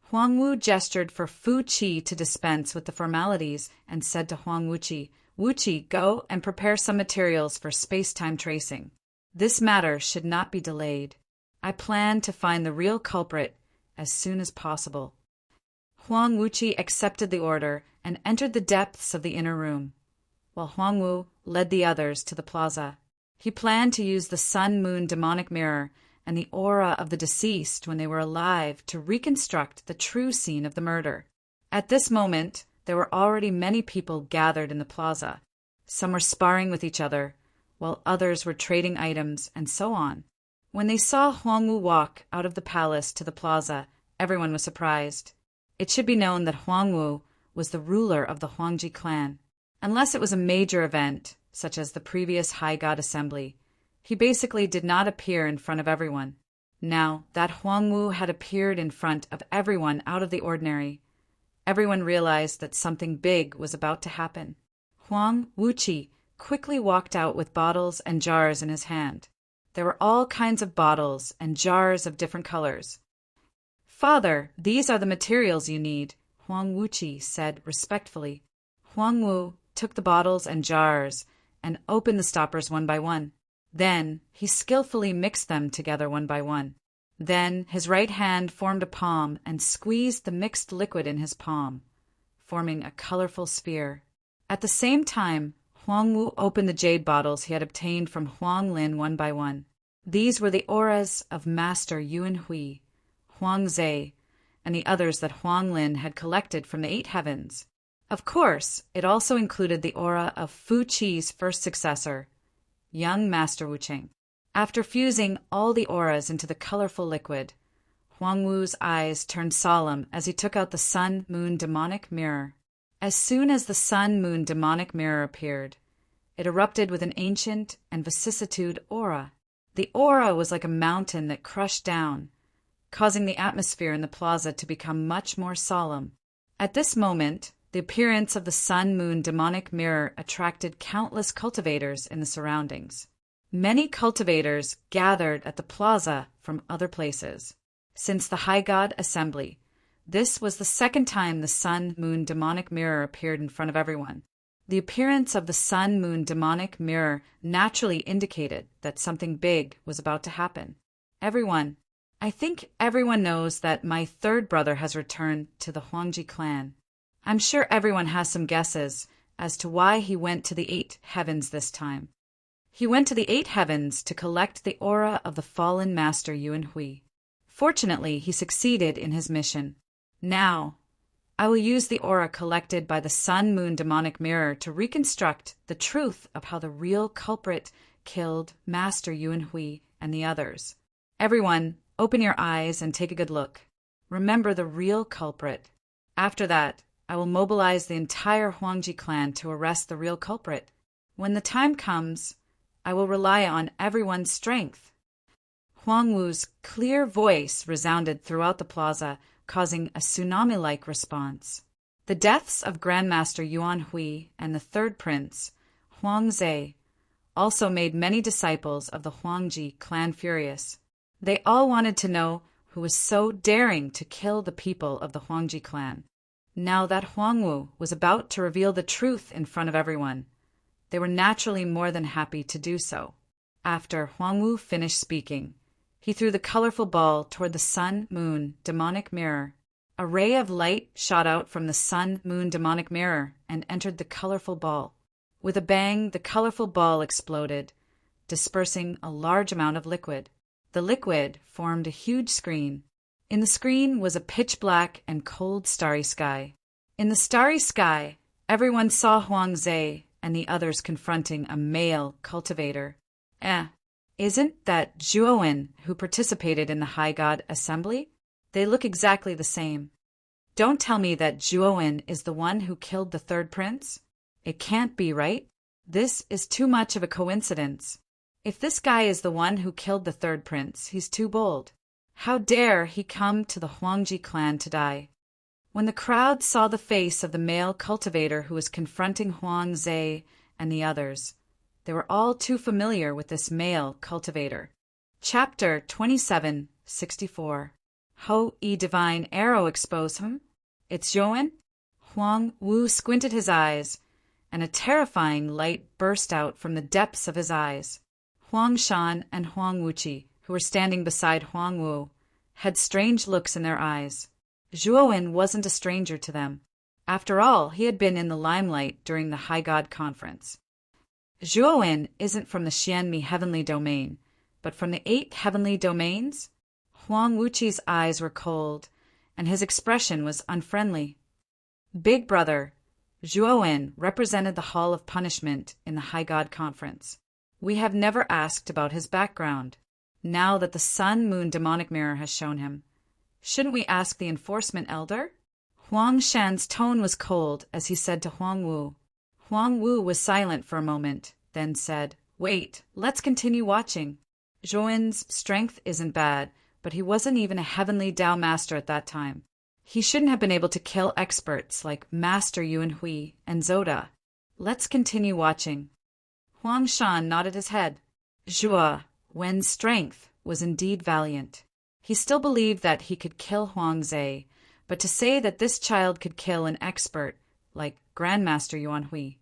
Huang Wu gestured for Fu Qi to dispense with the formalities and said to Huang Wuqi, "Wuqi, go and prepare some materials for space-time tracing. This matter should not be delayed. I plan to find the real culprit as soon as possible." Huang Wuqi accepted the order and entered the depths of the inner room, while Huang Wu led the others to the plaza. He planned to use the sun-moon demonic mirror and the aura of the deceased when they were alive to reconstruct the true scene of the murder. At this moment, there were already many people gathered in the plaza. Some were sparring with each other, while others were trading items, and so on. When they saw Huang Wu walk out of the palace to the plaza, everyone was surprised. It should be known that Huang Wu was the ruler of the Huangji clan. Unless it was a major event, such as the previous High God Assembly, he basically did not appear in front of everyone. Now that Huang Wu had appeared in front of everyone out of the ordinary, everyone realized that something big was about to happen. Huang Wuqi quickly walked out with bottles and jars in his hand. There were all kinds of bottles and jars of different colors. "Father, these are the materials you need," Huang Wuqi said respectfully. Huang Wu took the bottles and jars and opened the stoppers one by one. Then he skillfully mixed them together one by one. Then his right hand formed a palm and squeezed the mixed liquid in his palm, forming a colorful sphere. At the same time, Huang Wu opened the jade bottles he had obtained from Huang Lin one by one. These were the auras of Master Yuan Hui, Huang Zhe, and the others that Huang Lin had collected from the 8 heavens. Of course, it also included the aura of Fu Qi's first successor, young Master Wu Qing. After fusing all the auras into the colorful liquid, Huang Wu's eyes turned solemn as he took out the sun-moon demonic mirror. As soon as the sun-moon demonic mirror appeared, it erupted with an ancient and vicissitude aura. The aura was like a mountain that crushed down, causing the atmosphere in the plaza to become much more solemn. At this moment, the appearance of the sun-moon demonic mirror attracted countless cultivators in the surroundings. Many cultivators gathered at the plaza from other places. Since the High God assembly, this was the second time the sun-moon demonic mirror appeared in front of everyone. The appearance of the sun-moon demonic mirror naturally indicated that something big was about to happen. I think everyone knows that my third brother has returned to the Huangji clan. I'm sure everyone has some guesses as to why he went to the 8 heavens this time. He went to the 8 heavens to collect the aura of the fallen master Yuan Hui. Fortunately, he succeeded in his mission. Now, I will use the aura collected by the sun-moon demonic mirror to reconstruct the truth of how the real culprit killed Master Yuan Hui and the others. Everyone, open your eyes and take a good look. Remember the real culprit. After that, I will mobilize the entire Huangji clan to arrest the real culprit. When the time comes, I will rely on everyone's strength. Huang Wu's clear voice resounded throughout the plaza, causing a tsunami-like response. The deaths of Grandmaster Yuan Hui and the third prince, Huang Zhe, also made many disciples of the Huangji clan furious. They all wanted to know who was so daring to kill the people of the Huangji clan. Now that Huang Wu was about to reveal the truth in front of everyone, they were naturally more than happy to do so. After Huang Wu finished speaking, he threw the colorful ball toward the sun-moon demonic mirror. A ray of light shot out from the sun-moon demonic mirror and entered the colorful ball. With a bang, the colorful ball exploded, dispersing a large amount of liquid. The liquid formed a huge screen. In the screen was a pitch-black and cold starry sky. In the starry sky, everyone saw Huang Zhe and the others confronting a male cultivator. Isn't that Zhuowen who participated in the High God assembly? They look exactly the same. Don't tell me that Zhuowen is the one who killed the third prince. It can't be, right? This is too much of a coincidence. If this guy is the one who killed the third prince, he's too bold. How dare he come to the Huangji clan to die? When the crowd saw the face of the male cultivator who was confronting Huang Zhe and the others, they were all too familiar with this male cultivator. Chapter 2764. Ho E Divine Arrow expose him? It's Zhuowen? Huang Wu squinted his eyes, and a terrifying light burst out from the depths of his eyes. Huang Shan and Huang Wuqi, who were standing beside Huang Wu, had strange looks in their eyes. Zhuowen wasn't a stranger to them. After all, he had been in the limelight during the High God conference. Zhuowen isn't from the Xianmi heavenly domain, but from the 8 heavenly domains? Huang Wuqi's eyes were cold, and his expression was unfriendly. Big brother, Zhuowen represented the Hall of Punishment in the High God conference. We have never asked about his background. Now that the sun-moon demonic mirror has shown him, shouldn't we ask the enforcement elder? Huang Shan's tone was cold as he said to Huang Wu. Huang Wu was silent for a moment, then said, "Wait, let's continue watching. Zhuowen's strength isn't bad, but he wasn't even a heavenly Dao master at that time. He shouldn't have been able to kill experts like Master Yuan Hui and Zoda. Let's continue watching." Huang Shan nodded his head. Zhuowen's strength was indeed valiant. He still believed that he could kill Huang Zhe, but to say that this child could kill an expert like Grandmaster Yuan Hui,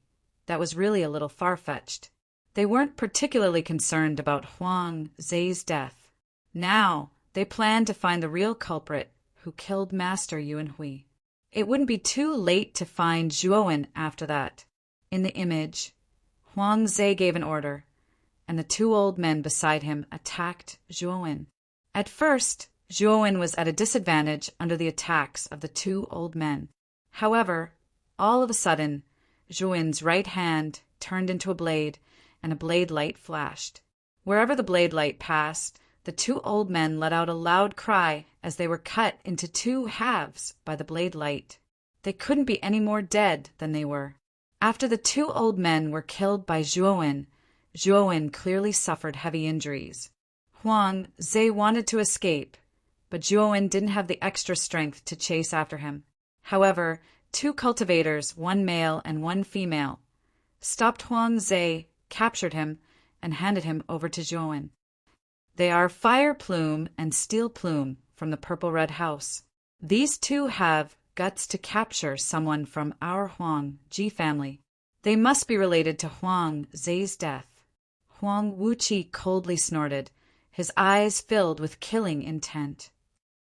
that was really a little far-fetched. They weren't particularly concerned about Huang Zhe's death. Now, they planned to find the real culprit who killed Master Yuan Hui. It wouldn't be too late to find Zhuowen after that. In the image, Huang Zhe gave an order, and the 2 old men beside him attacked Zhuowen. At first, Zhuowen was at a disadvantage under the attacks of the 2 old men. However, all of a sudden, Zhuowen's right hand turned into a blade, and a blade light flashed. Wherever the blade light passed, the 2 old men let out a loud cry as they were cut into 2 halves by the blade light. They couldn't be any more dead than they were. After the 2 old men were killed by Zhuowen, Zhuowen clearly suffered heavy injuries. Huang Zhe wanted to escape, but Zhuowen didn't have the extra strength to chase after him. However, 2 cultivators, 1 male and 1 female, stopped Huang Zhe, captured him, and handed him over to Zhuowen. They are Fire Plume and Steel Plume from the Purple Red House. These two have guts to capture someone from our Huang Ji family. They must be related to Huang Zai's death. Huang Wuqi coldly snorted, his eyes filled with killing intent.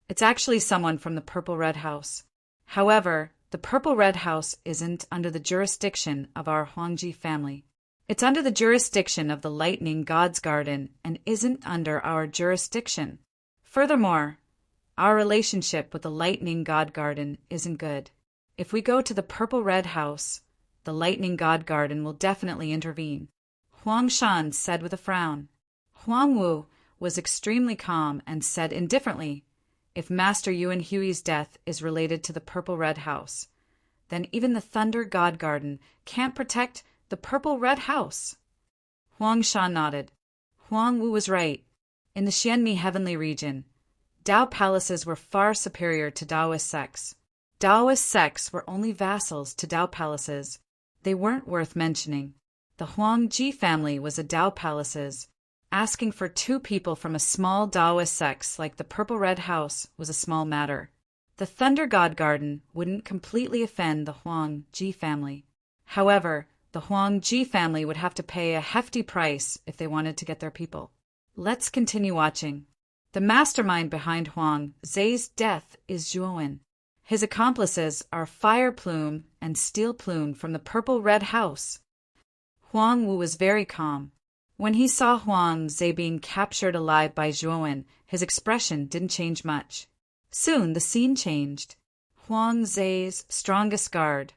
It's actually someone from the Purple Red House. However, the Purple Red House isn't under the jurisdiction of our Huangji family. It's under the jurisdiction of the Lightning God's Garden and isn't under our jurisdiction. Furthermore, our relationship with the Lightning God Garden isn't good. If we go to the Purple Red House, the Lightning God Garden will definitely intervene. Huang Shan said with a frown. Huang Wu was extremely calm and said indifferently, if Master Yuan Hui's death is related to the Purple Red House, then even the Thunder God Garden can't protect the Purple Red House. Huang Shan nodded. Huang Wu was right. In the Xianmi Heavenly region, Dao palaces were far superior to Daoist sects. Daoist sects were only vassals to Dao palaces. They weren't worth mentioning. The Huang Ji family was a Dao palaces. Asking for two people from a small Daoist sect like the Purple Red House was a small matter. The Thunder God Garden wouldn't completely offend the Huang Ji family. However, the Huang Ji family would have to pay a hefty price if they wanted to get their people. Let's continue watching. The mastermind behind Huang Zai's death is Zhuowen. His accomplices are Fire Plume and Steel Plume from the Purple Red House. Huang Wu was very calm. When he saw Huang Zai being captured alive by Zhuowen, his expression didn't change much. Soon the scene changed. Huang Zai's strongest guard,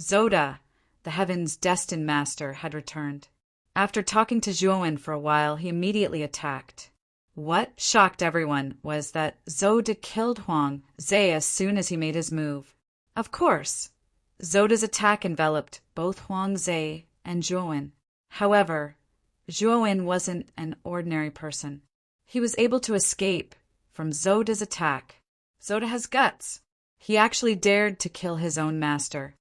Zoda, the Heaven's destined master, had returned. After talking to Zhuowen for a while, he immediately attacked. What shocked everyone was that Zoda killed Huang Zai as soon as he made his move. Of course, Zoda's attack enveloped both Huang Zai and Zhuowen. However, Zhuowen wasn't an ordinary person. He was able to escape from Zoda's attack. Zoda has guts. He actually dared to kill his own master.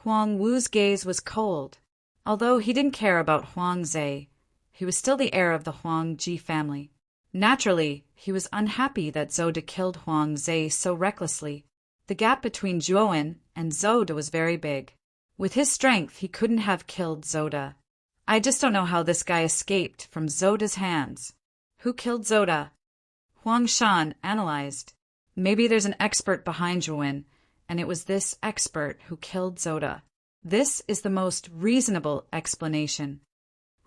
Huang Wu's gaze was cold. Although he didn't care about Huang Zai, he was still the heir of the Huang Ji family. Naturally, he was unhappy that Zoda killed Huang Zai so recklessly. The gap between Zhuowen and Zoda was very big. With his strength, he couldn't have killed Zoda. I just don't know how this guy escaped from Zoda's hands. Who killed Zoda? Huang Shan analyzed. Maybe there's an expert behind Zhuowen, and it was this expert who killed Zoda. This is the most reasonable explanation.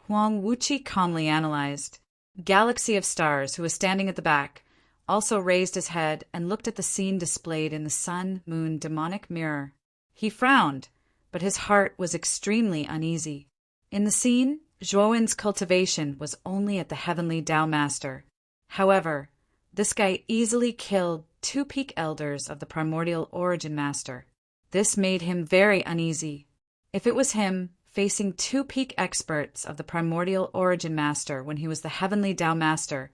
Huang Wuqi calmly analyzed. Galaxy of Stars, who was standing at the back, also raised his head and looked at the scene displayed in the sun-moon demonic mirror. He frowned, but his heart was extremely uneasy. In the scene, Zhuowen's cultivation was only at the Heavenly Dao Master. However, this guy easily killed 2 peak elders of the Primordial Origin Master. This made him very uneasy. If it was him facing 2 peak experts of the Primordial Origin Master when he was the Heavenly Dao Master,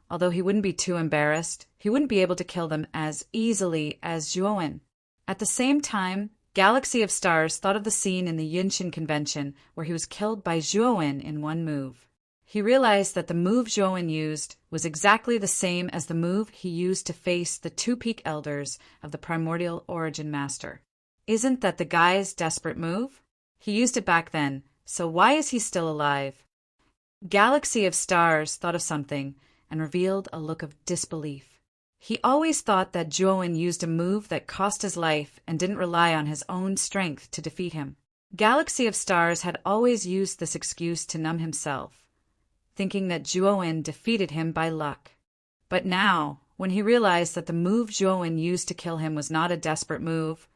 although he wouldn't be too embarrassed, he wouldn't be able to kill them as easily as Zhuowen. At the same time, Galaxy of Stars thought of the scene in the Yunshin Convention where he was killed by Zhuowen in one move. He realized that the move Zhuowen used was exactly the same as the move he used to face the 2 peak elders of the Primordial Origin Master. Isn't that the guy's desperate move? He used it back then, so why is he still alive? Galaxy of Stars thought of something and revealed a look of disbelief. He always thought that Zhuowen used a move that cost his life and didn't rely on his own strength to defeat him. Galaxy of Stars had always used this excuse to numb himself, thinking that Zhuowen defeated him by luck. But now, when he realized that the move Zhuowen used to kill him was not a desperate move,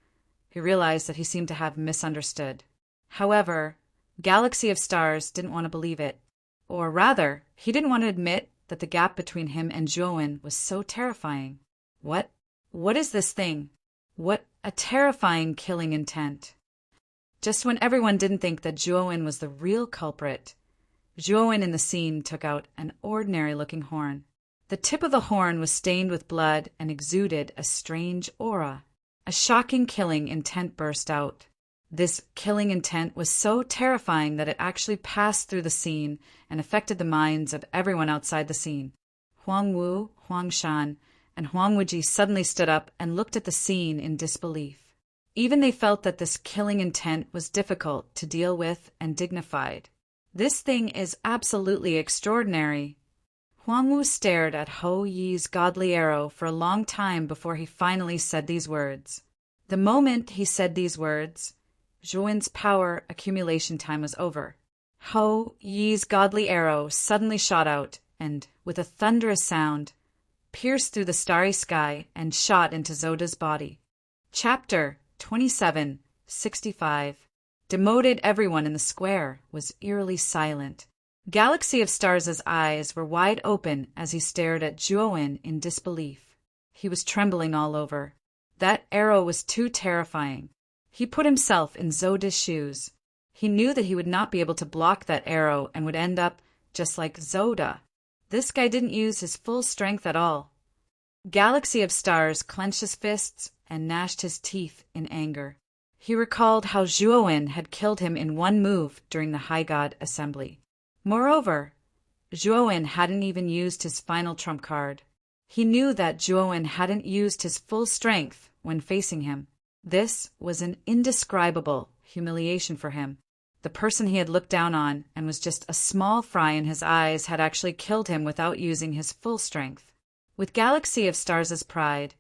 he realized that he seemed to have misunderstood. However, Galaxy of Stars didn't want to believe it. Or rather, he didn't want to admit that the gap between him and Zhuowen was so terrifying. What is this thing? What a terrifying killing intent. Just when everyone didn't think that Zhuowen was the real culprit, Zhuowen in the scene took out an ordinary-looking horn. The tip of the horn was stained with blood and exuded a strange aura. A shocking killing intent burst out. This killing intent was so terrifying that it actually passed through the scene and affected the minds of everyone outside the scene. Huang Wu, Huang Shan, and Huang Wuji suddenly stood up and looked at the scene in disbelief. Even they felt that this killing intent was difficult to deal with and dignified. This thing is absolutely extraordinary. Huang Wu stared at Hou Yi's godly arrow for a long time before he finally said these words. The moment he said these words, Zhuowen's power accumulation time was over. Hou Yi's godly arrow suddenly shot out and, with a thunderous sound, pierced through the starry sky and shot into Zoda's body. Chapter 27:65. Demoted everyone in the square was eerily silent. Galaxy of Stars' eyes were wide open as he stared at Zhuowen in disbelief. He was trembling all over. That arrow was too terrifying. He put himself in Zoda's shoes. He knew that he would not be able to block that arrow and would end up just like Zoda. This guy didn't use his full strength at all. Galaxy of Stars clenched his fists and gnashed his teeth in anger. He recalled how Zhuowen had killed him in one move during the High God Assembly. Moreover, Zhuowen hadn't even used his final trump card. He knew that Zhuowen hadn't used his full strength when facing him. This was an indescribable humiliation for him. The person he had looked down on and was just a small fry in his eyes had actually killed him without using his full strength. With Galaxy of Stars' pride,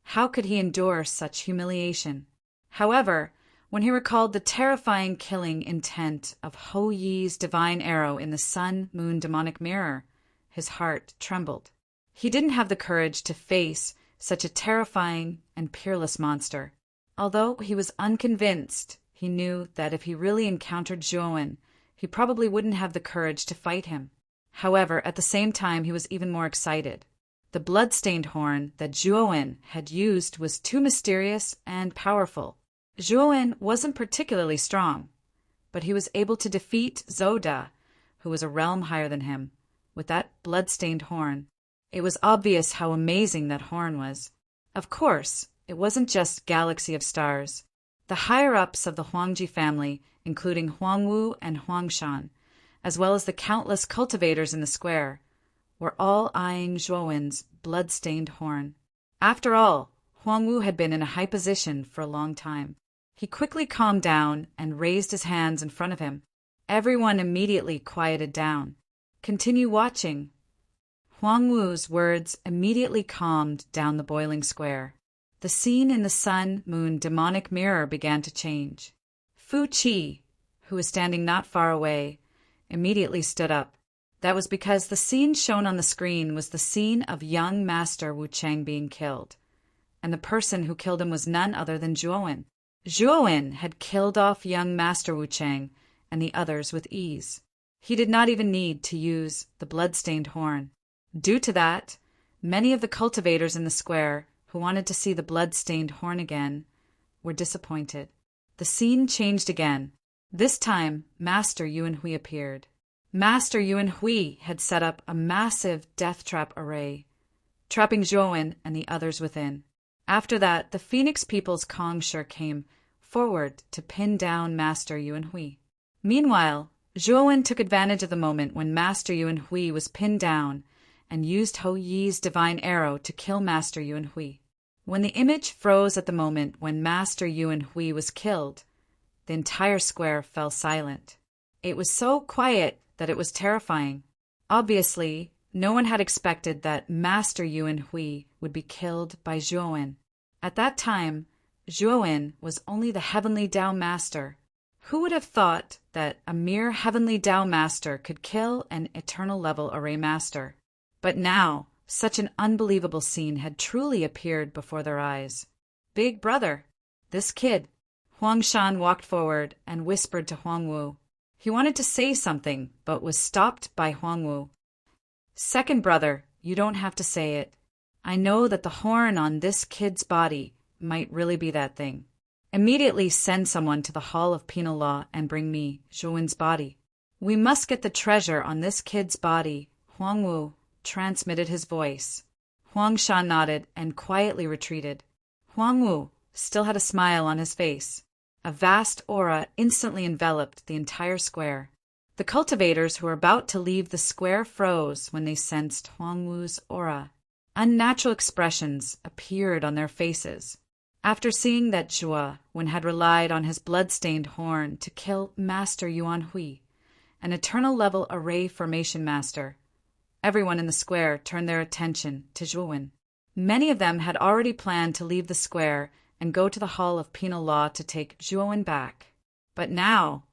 how could he endure such humiliation? However, when he recalled the terrifying killing intent of Hou Yi's divine arrow in the sun-moon demonic mirror, his heart trembled. He didn't have the courage to face such a terrifying and peerless monster. Although he was unconvinced, he knew that if he really encountered Zhuowen, he probably wouldn't have the courage to fight him. However, at the same time, he was even more excited. The blood-stained horn that Zhuowen had used was too mysterious and powerful. Zhuowen wasn't particularly strong, but he was able to defeat Zoda, who was a realm higher than him, with that blood-stained horn. It was obvious how amazing that horn was. Of course, it wasn't just Galaxy of Stars. The higher-ups of the Huangji family, including Huang Wu and Huang Shan, as well as the countless cultivators in the square, were all eyeing Zhuowen's blood-stained horn. After all, Huang Wu had been in a high position for a long time. He quickly calmed down and raised his hands in front of him. Everyone immediately quieted down. Continue watching. Huang Wu's words immediately calmed down the boiling square. The scene in the sun-moon demonic mirror began to change. Fu Qi, who was standing not far away, immediately stood up. That was because the scene shown on the screen was the scene of young Master Wu Cheng being killed, and the person who killed him was none other than Zhuowen. Zhuowen had killed off young Master Wu Cheng and the others with ease. He did not even need to use the blood-stained horn. Due to that, many of the cultivators in the square who wanted to see the blood-stained horn again were disappointed. The scene changed again. This time, Master Yuan Hui appeared. Master Yuan Hui had set up a massive death trap array, trapping Zhuowen and the others within. After that, the Phoenix People's Kong Shi came forward to pin down Master Yuan Hui. Meanwhile, Zhuowen took advantage of the moment when Master Yuan Hui was pinned down and used Hou Yi's divine arrow to kill Master Yuan Hui. When the image froze at the moment when Master Yuan Hui was killed, the entire square fell silent. It was so quiet that it was terrifying. Obviously, no one had expected that Master Yuan Hui would be killed by Zhuowen. At that time, Zhuowen was only the Heavenly Tao Master. Who would have thought that a mere Heavenly Tao Master could kill an Eternal Level Array Master? But now, such an unbelievable scene had truly appeared before their eyes. Big brother, this kid. Huang Shan walked forward and whispered to Huang Wu. He wanted to say something, but was stopped by Huang Wu. Second brother, you don't have to say it. I know that the horn on this kid's body might really be that thing. Immediately send someone to the Hall of Penal Law and bring me Zhuowen's body. We must get the treasure on this kid's body. Huang Wu transmitted his voice. Huang Shan nodded and quietly retreated. Huang Wu still had a smile on his face. A vast aura instantly enveloped the entire square. The cultivators who were about to leave the square froze when they sensed Huangwu's aura. Unnatural expressions appeared on their faces. After seeing that Zhuo Wen had relied on his blood-stained horn to kill Master Yuan Hui, an eternal-level array formation master, everyone in the square turned their attention to Zhuo Wen. Many of them had already planned to leave the square and go to the Hall of Penal Law to take Zhuo Wen back. But now,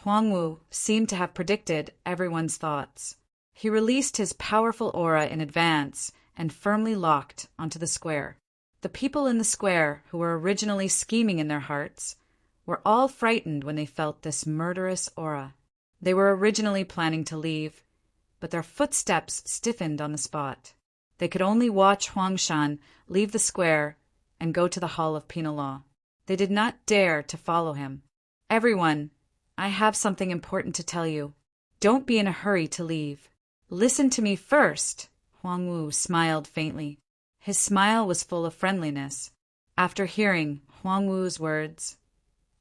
Huangwu seemed to have predicted everyone's thoughts. He released his powerful aura in advance and firmly locked onto the square. The people in the square, who were originally scheming in their hearts, were all frightened when they felt this murderous aura. They were originally planning to leave, but their footsteps stiffened on the spot. They could only watch Huangshan leave the square and go to the Hall of Penal Law. They did not dare to follow him. "Everyone, I have something important to tell you. Don't be in a hurry to leave. Listen to me first." Huangwu smiled faintly. His smile was full of friendliness. After hearing Huangwu's words,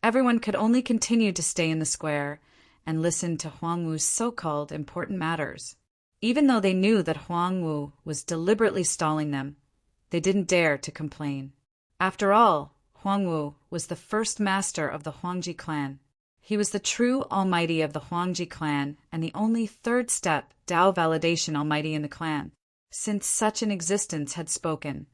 everyone could only continue to stay in the square and listen to Huangwu's so-called important matters. Even though they knew that Huangwu was deliberately stalling them, they didn't dare to complain. After all, Huangwu was the first master of the Huangji clan. He was the true almighty of the Huangji clan and the only third-step Dao validation almighty in the clan. Since such an existence had spoken,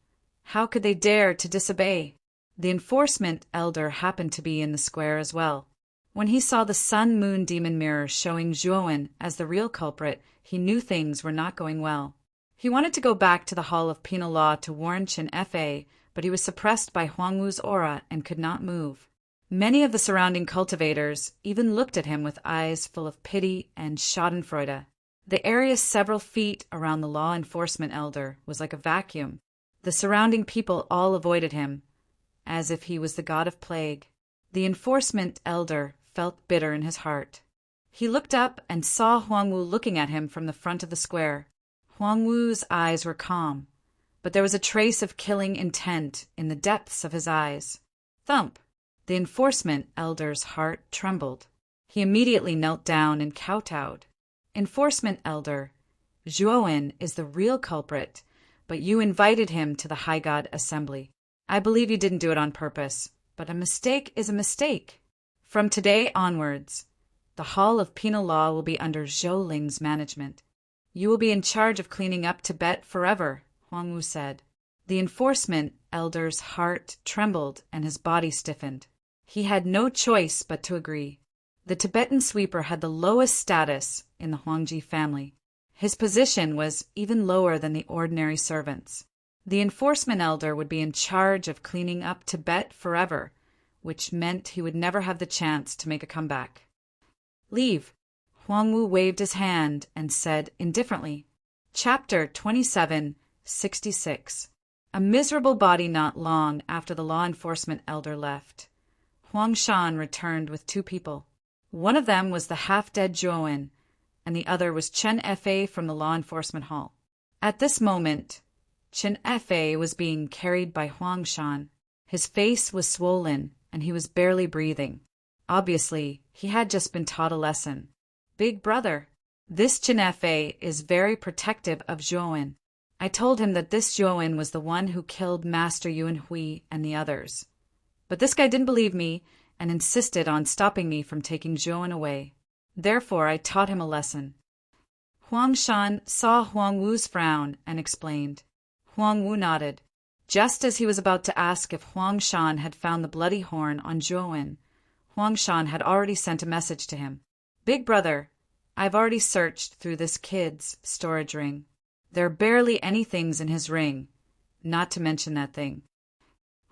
how could they dare to disobey? The enforcement elder happened to be in the square as well. When he saw the sun-moon demon mirror showing Zhuo Wen as the real culprit, he knew things were not going well. He wanted to go back to the Hall of Penal Law to warn Chen Fa, but he was suppressed by Huangwu's aura and could not move. Many of the surrounding cultivators even looked at him with eyes full of pity and schadenfreude. The area several feet around the law enforcement elder was like a vacuum. The surrounding people all avoided him, as if he was the god of plague. The enforcement elder felt bitter in his heart. He looked up and saw Huangwu looking at him from the front of the square. Huangwu's eyes were calm, but there was a trace of killing intent in the depths of his eyes. Thump! The enforcement elder's heart trembled. He immediately knelt down and kowtowed. "Enforcement elder, Zhuo Wen is the real culprit, but you invited him to the High God Assembly. I believe you didn't do it on purpose, but a mistake is a mistake. From today onwards, the Hall of Penal Law will be under Zhou Ling's management. You will be in charge of cleaning up Tibet forever," Huangwu said. The enforcement elder's heart trembled and his body stiffened. He had no choice but to agree. The Tibetan sweeper had the lowest status in the Huangji family. His position was even lower than the ordinary servants. The enforcement elder would be in charge of cleaning up Tibet forever, which meant he would never have the chance to make a comeback. "Leave." Huangwu waved his hand and said indifferently. Chapter 2766. A miserable body not long after the law enforcement elder left. Huangshan returned with two people. One of them was the half-dead Zhuo Wen, and the other was Chen Fa from the law enforcement hall. At this moment, Chen Fa was being carried by Huangshan. His face was swollen, and he was barely breathing. Obviously, he had just been taught a lesson. "Big brother, this Chen Fa is very protective of Zhuo Wen. I told him that this Zhuo Wen was the one who killed Master Yuan Hui and the others. But this guy didn't believe me and insisted on stopping me from taking Zhuo Wen away. Therefore, I taught him a lesson." Huangshan saw Huangwu's frown and explained. Huangwu nodded. Just as he was about to ask if Huangshan had found the bloody horn on Zhuo Wen, Huangshan had already sent a message to him. "Big brother, I've already searched through this kid's storage ring. There are barely any things in his ring, not to mention that thing."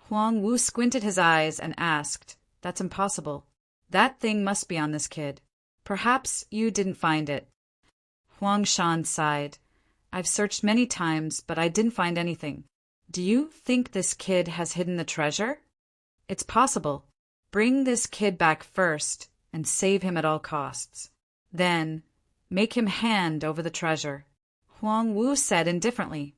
Huangwu squinted his eyes and asked, "That's impossible. That thing must be on this kid. Perhaps you didn't find it." Huangshan sighed. "I've searched many times, but I didn't find anything. Do you think this kid has hidden the treasure? It's possible. Bring this kid back first and save him at all costs. Then, make him hand over the treasure." Huangwu said indifferently.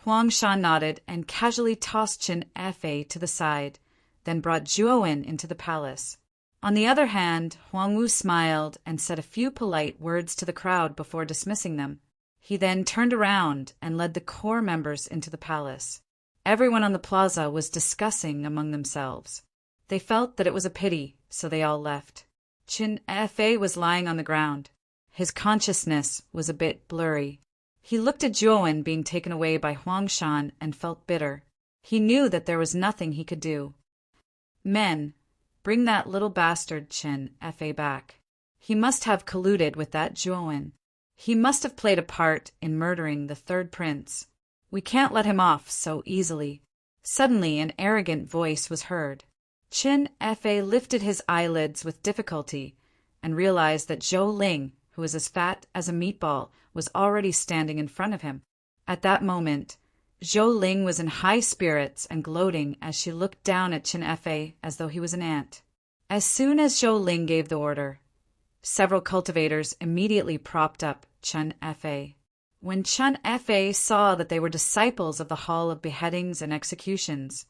Huangshan nodded and casually tossed Chen Fa to the side, then brought Zhuo Wen into the palace. On the other hand, Huangwu smiled and said a few polite words to the crowd before dismissing them. He then turned around and led the core members into the palace. Everyone on the plaza was discussing among themselves. They felt that it was a pity, so they all left. Qin Fei was lying on the ground. His consciousness was a bit blurry. He looked at Zhuowen being taken away by Huang Shan and felt bitter. He knew that there was nothing he could do. Men, bring that little bastard Qin Fei back. He must have colluded with that Zhuowen. He must have played a part in murdering the third prince. We can't let him off so easily. Suddenly an arrogant voice was heard. Qin Fei lifted his eyelids with difficulty and realized that Zhou Ling, who was as fat as a meatball, was already standing in front of him. At that moment, Zhou Ling was in high spirits and gloating as she looked down at Qin Fei as though he was an ant. As soon as Zhou Ling gave the order, several cultivators immediately propped up Qin Fei. When Qin Fei saw that they were disciples of the Hall of Beheadings and Executions,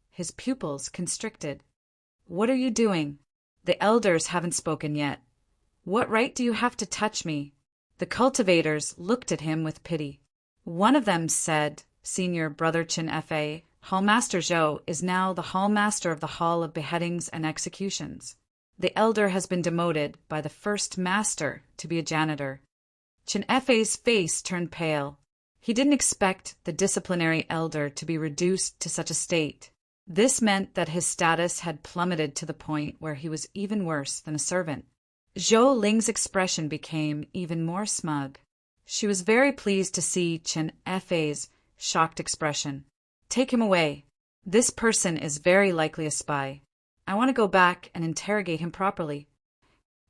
his pupils constricted. "What are you doing? The elders haven't spoken yet. What right do you have to touch me?" The cultivators looked at him with pity. One of them said, "Senior brother Qin Fei, Hallmaster Zhou is now the Hallmaster of the Hall of Beheadings and Executions. The elder has been demoted by the first master to be a janitor." Qin Fei's face turned pale. He didn't expect the disciplinary elder to be reduced to such a state. This meant that his status had plummeted to the point where he was even worse than a servant. Zhou Ling's expression became even more smug. She was very pleased to see Qin Fei's shocked expression. "Take him away. This person is very likely a spy. I want to go back and interrogate him properly."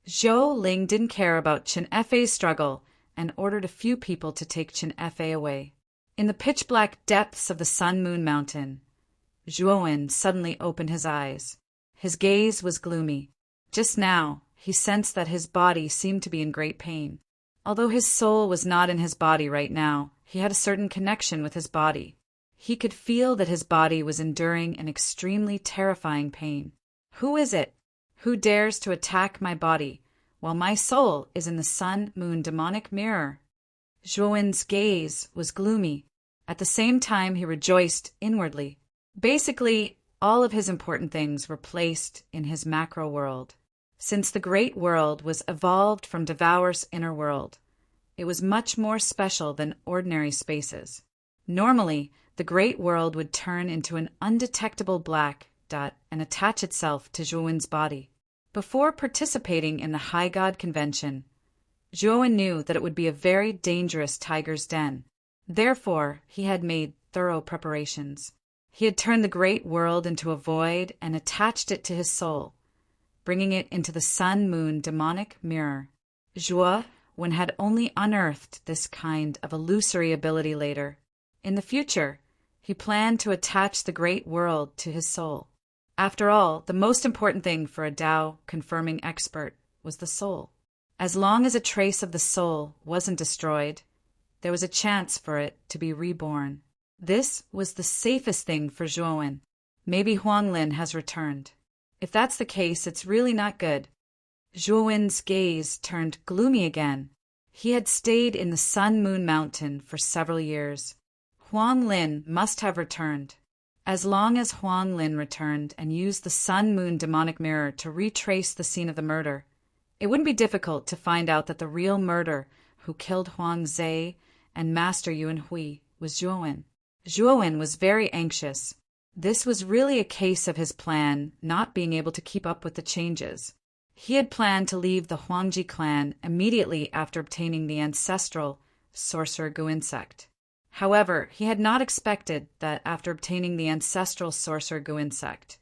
Zhou Ling didn't care about Qin Fei's struggle and ordered a few people to take Qin Fei away. In the pitch-black depths of the Sun Moon Mountain, Zhuowen suddenly opened his eyes. His gaze was gloomy. Just now, he sensed that his body seemed to be in great pain. Although his soul was not in his body right now, he had a certain connection with his body. He could feel that his body was enduring an extremely terrifying pain. Who is it? Who dares to attack my body while my soul is in the Sun-Moon demonic mirror? Zhuowen's gaze was gloomy. At the same time, he rejoiced inwardly. Basically, all of his important things were placed in his macro world. Since the great world was evolved from Devour's inner world, it was much more special than ordinary spaces. Normally, the great world would turn into an undetectable black dot and attach itself to Zhuowen's body. Before participating in the High God Convention, Zhuowen knew that it would be a very dangerous tiger's den. Therefore, he had made thorough preparations. He had turned the great world into a void and attached it to his soul, bringing it into the Sun-Moon demonic mirror. Zhuowen had only unearthed this kind of illusory ability later. In the future, he planned to attach the great world to his soul. After all, the most important thing for a Tao-confirming expert was the soul. As long as a trace of the soul wasn't destroyed, there was a chance for it to be reborn. This was the safest thing for Zhuowen. Maybe Huanglin has returned. If that's the case, it's really not good. Zhuowen's gaze turned gloomy again. He had stayed in the Sun-Moon Mountain for several years. Huanglin must have returned. As long as Huanglin returned and used the Sun-Moon demonic mirror to retrace the scene of the murder, it wouldn't be difficult to find out that the real murderer who killed Huang Zhe and Master Yuan Hui was Zhuowen. Zhuowen was very anxious. This was really a case of his plan not being able to keep up with the changes. He had planned to leave the Huangji clan immediately after obtaining the ancestral Sorcerer Gu insect. However, he had not expected that after obtaining the ancestral Sorcerer Gu insect,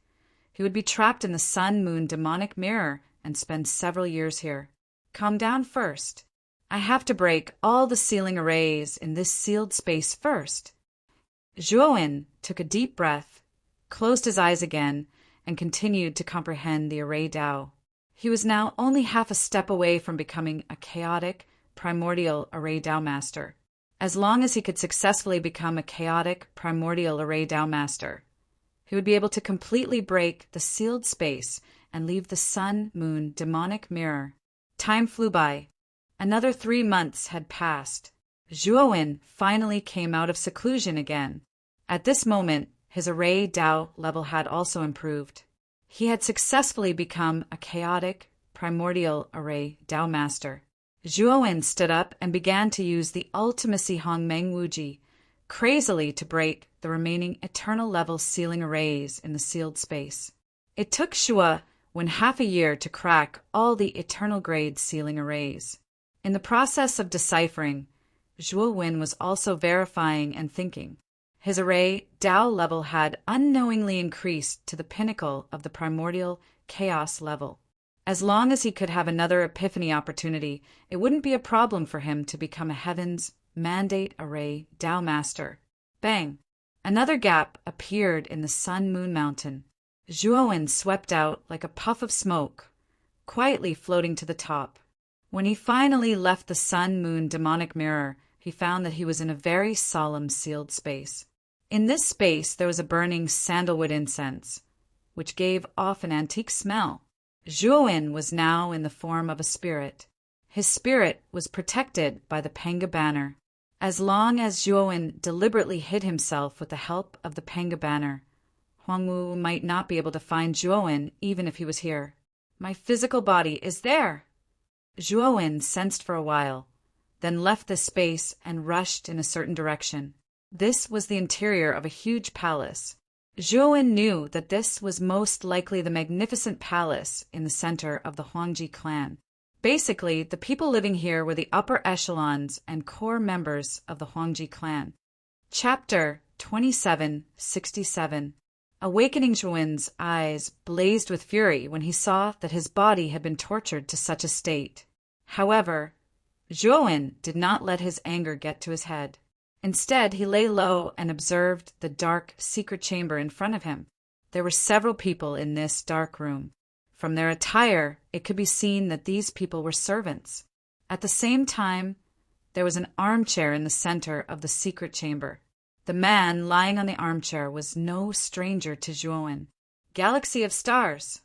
he would be trapped in the Sun-Moon demonic mirror and spend several years here. Calm down first. I have to break all the sealing arrays in this sealed space first. Zhuowen took a deep breath, closed his eyes again, and continued to comprehend the array Tao. He was now only half a step away from becoming a chaotic, primordial array Tao master. As long as he could successfully become a chaotic, primordial array Tao master, he would be able to completely break the sealed space and leave the sun-moon demonic mirror. Time flew by. Another 3 months had passed. Zhuowen finally came out of seclusion again. At this moment, his array Dao level had also improved. He had successfully become a chaotic, primordial array Dao master. Zhuowen stood up and began to use the ultimacy Hongmeng Wuji crazily to break the remaining eternal level sealing arrays in the sealed space. It took Shua half a year to crack all the eternal grade sealing arrays. In the process of deciphering, Zhuowen was also verifying and thinking. His array Dao level had unknowingly increased to the pinnacle of the primordial chaos level. As long as he could have another epiphany opportunity, it wouldn't be a problem for him to become a heaven's mandate array Dao master. Bang! Another gap appeared in the sun-moon mountain. Zhuowen swept out like a puff of smoke, quietly floating to the top. When he finally left the sun-moon demonic mirror, he found that he was in a very solemn sealed space. In this space there was a burning sandalwood incense, which gave off an antique smell. Zhuowen was now in the form of a spirit. His spirit was protected by the Panga banner. As long as Zhuowen deliberately hid himself with the help of the Panga banner, Huangwu might not be able to find Zhuowen even if he was here. My physical body is there! Zhuowen sensed for a while, then left this space and rushed in a certain direction. This was the interior of a huge palace. Zhuowen knew that this was most likely the magnificent palace in the center of the Huangji clan. Basically, the people living here were the upper echelons and core members of the Huangji clan. Chapter 2767. Awakening Zhuowen's eyes blazed with fury when he saw that his body had been tortured to such a state. However, Zhuowen did not let his anger get to his head. Instead, he lay low and observed the dark, secret chamber in front of him. There were several people in this dark room. From their attire, it could be seen that these people were servants. At the same time, there was an armchair in the center of the secret chamber. The man lying on the armchair was no stranger to Zhuowen. Galaxy of stars!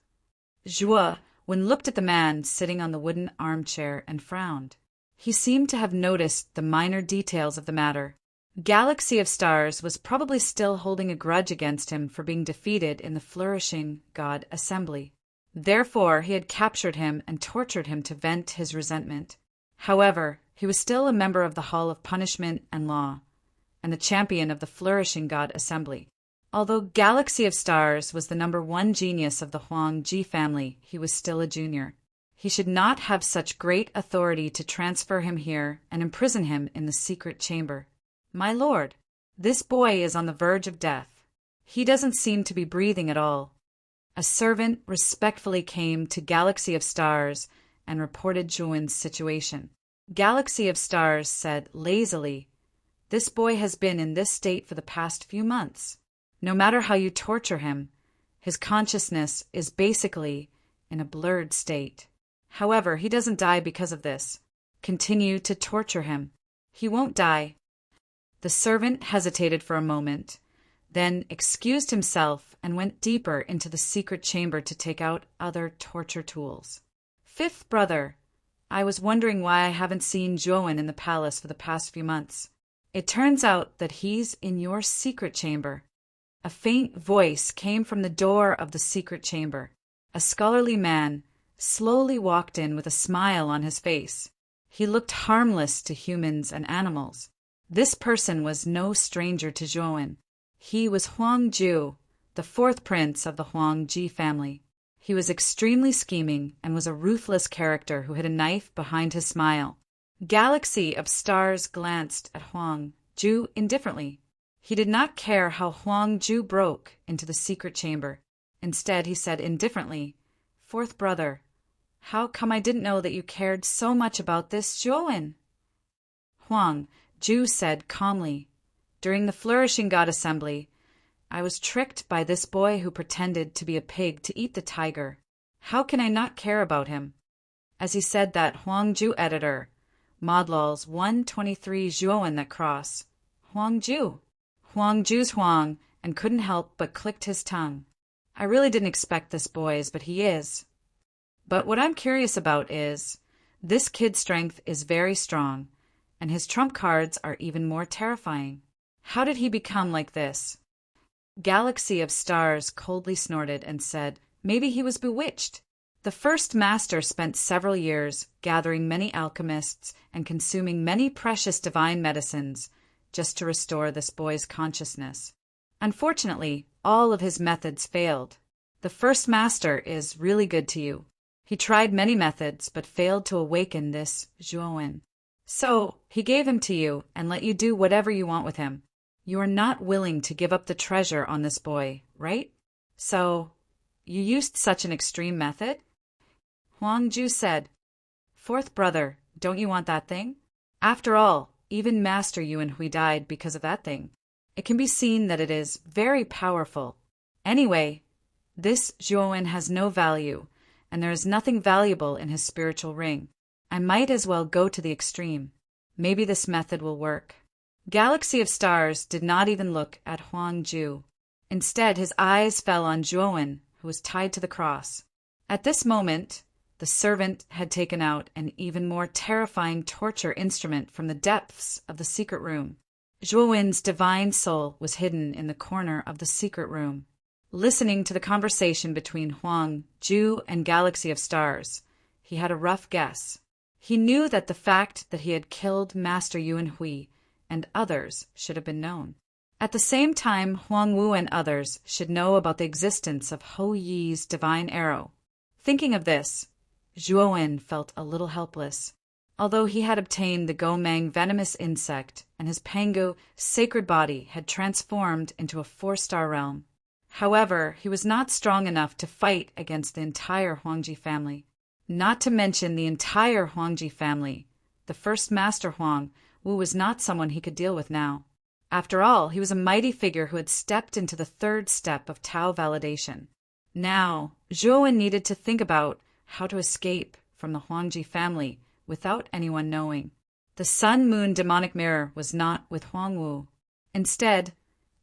Zhuowen looked at the man sitting on the wooden armchair and frowned. He seemed to have noticed the minor details of the matter. Galaxy of Stars was probably still holding a grudge against him for being defeated in the flourishing god assembly. Therefore, he had captured him and tortured him to vent his resentment. However, he was still a member of the Hall of Punishment and Law, and the champion of the flourishing god assembly. Although Galaxy of Stars was the #1 genius of the Huangji family, he was still a junior. He should not have such great authority to transfer him here and imprison him in the secret chamber. My lord, this boy is on the verge of death. He doesn't seem to be breathing at all. A servant respectfully came to Galaxy of Stars and reported Zhuowen's situation. Galaxy of Stars said lazily, "This boy has been in this state for the past few months. No matter how you torture him, his consciousness is basically in a blurred state. However, he doesn't die because of this. Continue to torture him. He won't die." The servant hesitated for a moment, then excused himself and went deeper into the secret chamber to take out other torture tools. "Fifth brother, I was wondering why I haven't seen Zhuowen in the palace for the past few months. It turns out that he's in your secret chamber." A faint voice came from the door of the secret chamber. A scholarly man slowly walked in with a smile on his face. He looked harmless to humans and animals. This person was no stranger to Zhuowen. He was Huang Ju, the 4th prince of the Huangji family. He was extremely scheming and was a ruthless character who hid a knife behind his smile. Galaxy of Stars glanced at Huang Ju indifferently. He did not care how Huang Ju broke into the secret chamber. Instead, he said indifferently, "Fourth brother, how come I didn't know that you cared so much about this Zhuowen?" Huang Ju said calmly, "During the Flourishing God Assembly, I was tricked by this boy who pretended to be a pig to eat the tiger. How can I not care about him?" As he said that, Huang Ju editor, Modlol's 123 Zhuowen that cross. Huang Ju. Huang Ju's Huang, and couldn't help but clicked his tongue. I really didn't expect this, boys, but he is. But what I'm curious about is, this kid's strength is very strong, and his trump cards are even more terrifying. How did he become like this? Galaxy of Stars coldly snorted and said, maybe he was bewitched. The first master spent several years gathering many alchemists and consuming many precious divine medicines just to restore this boy's consciousness. Unfortunately, all of his methods failed. The first master is really good to you. He tried many methods but failed to awaken this Zhuowen. So he gave him to you and let you do whatever you want with him. You are not willing to give up the treasure on this boy, right? So you used such an extreme method? Huang Ju said, Fourth brother, don't you want that thing? After all, even Master Yuan Hui died because of that thing. It can be seen that it is very powerful. Anyway, this Zhuowen has no value, and there is nothing valuable in his spiritual ring. I might as well go to the extreme. Maybe this method will work. Galaxy of Stars did not even look at Huang Ju. Instead, his eyes fell on Zhuowen, who was tied to the cross. At this moment, the servant had taken out an even more terrifying torture instrument from the depths of the secret room. Zhuowen's divine soul was hidden in the corner of the secret room. Listening to the conversation between Huang Ju and Galaxy of Stars, he had a rough guess. He knew that the fact that he had killed Master Yuan Hui and others should have been known. At the same time, Huang Wu and others should know about the existence of Ho Yi's divine arrow. Thinking of this, Zhuowen felt a little helpless. Although he had obtained the Gomang venomous insect and his Pangu sacred body had transformed into a 4-star realm. However, he was not strong enough to fight against the entire Huangji family. Not to mention the entire Huangji family. The first Master Huang Wu was not someone he could deal with now. After all, he was a mighty figure who had stepped into the third step of Tao validation. Now, Zhuowen needed to think about how to escape from the Huangji family without anyone knowing. The sun-moon demonic mirror was not with Huang Wu. Instead,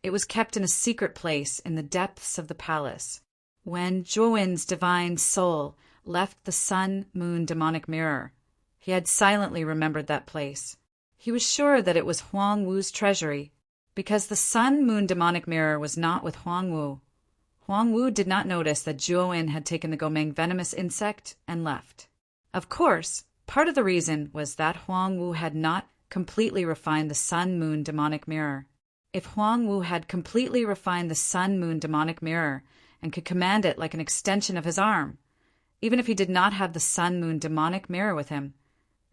it was kept in a secret place in the depths of the palace. When Zhuowen's divine soul left the sun-moon demonic mirror, he had silently remembered that place. He was sure that it was Huang Wu's treasury, because the sun-moon demonic mirror was not with Huang Wu. Huang Wu did not notice that Zhuowen had taken the Gomang venomous insect and left. Of course, part of the reason was that Huang Wu had not completely refined the sun-moon demonic mirror. If Huang Wu had completely refined the sun-moon demonic mirror and could command it like an extension of his arm, even if he did not have the sun-moon demonic mirror with him,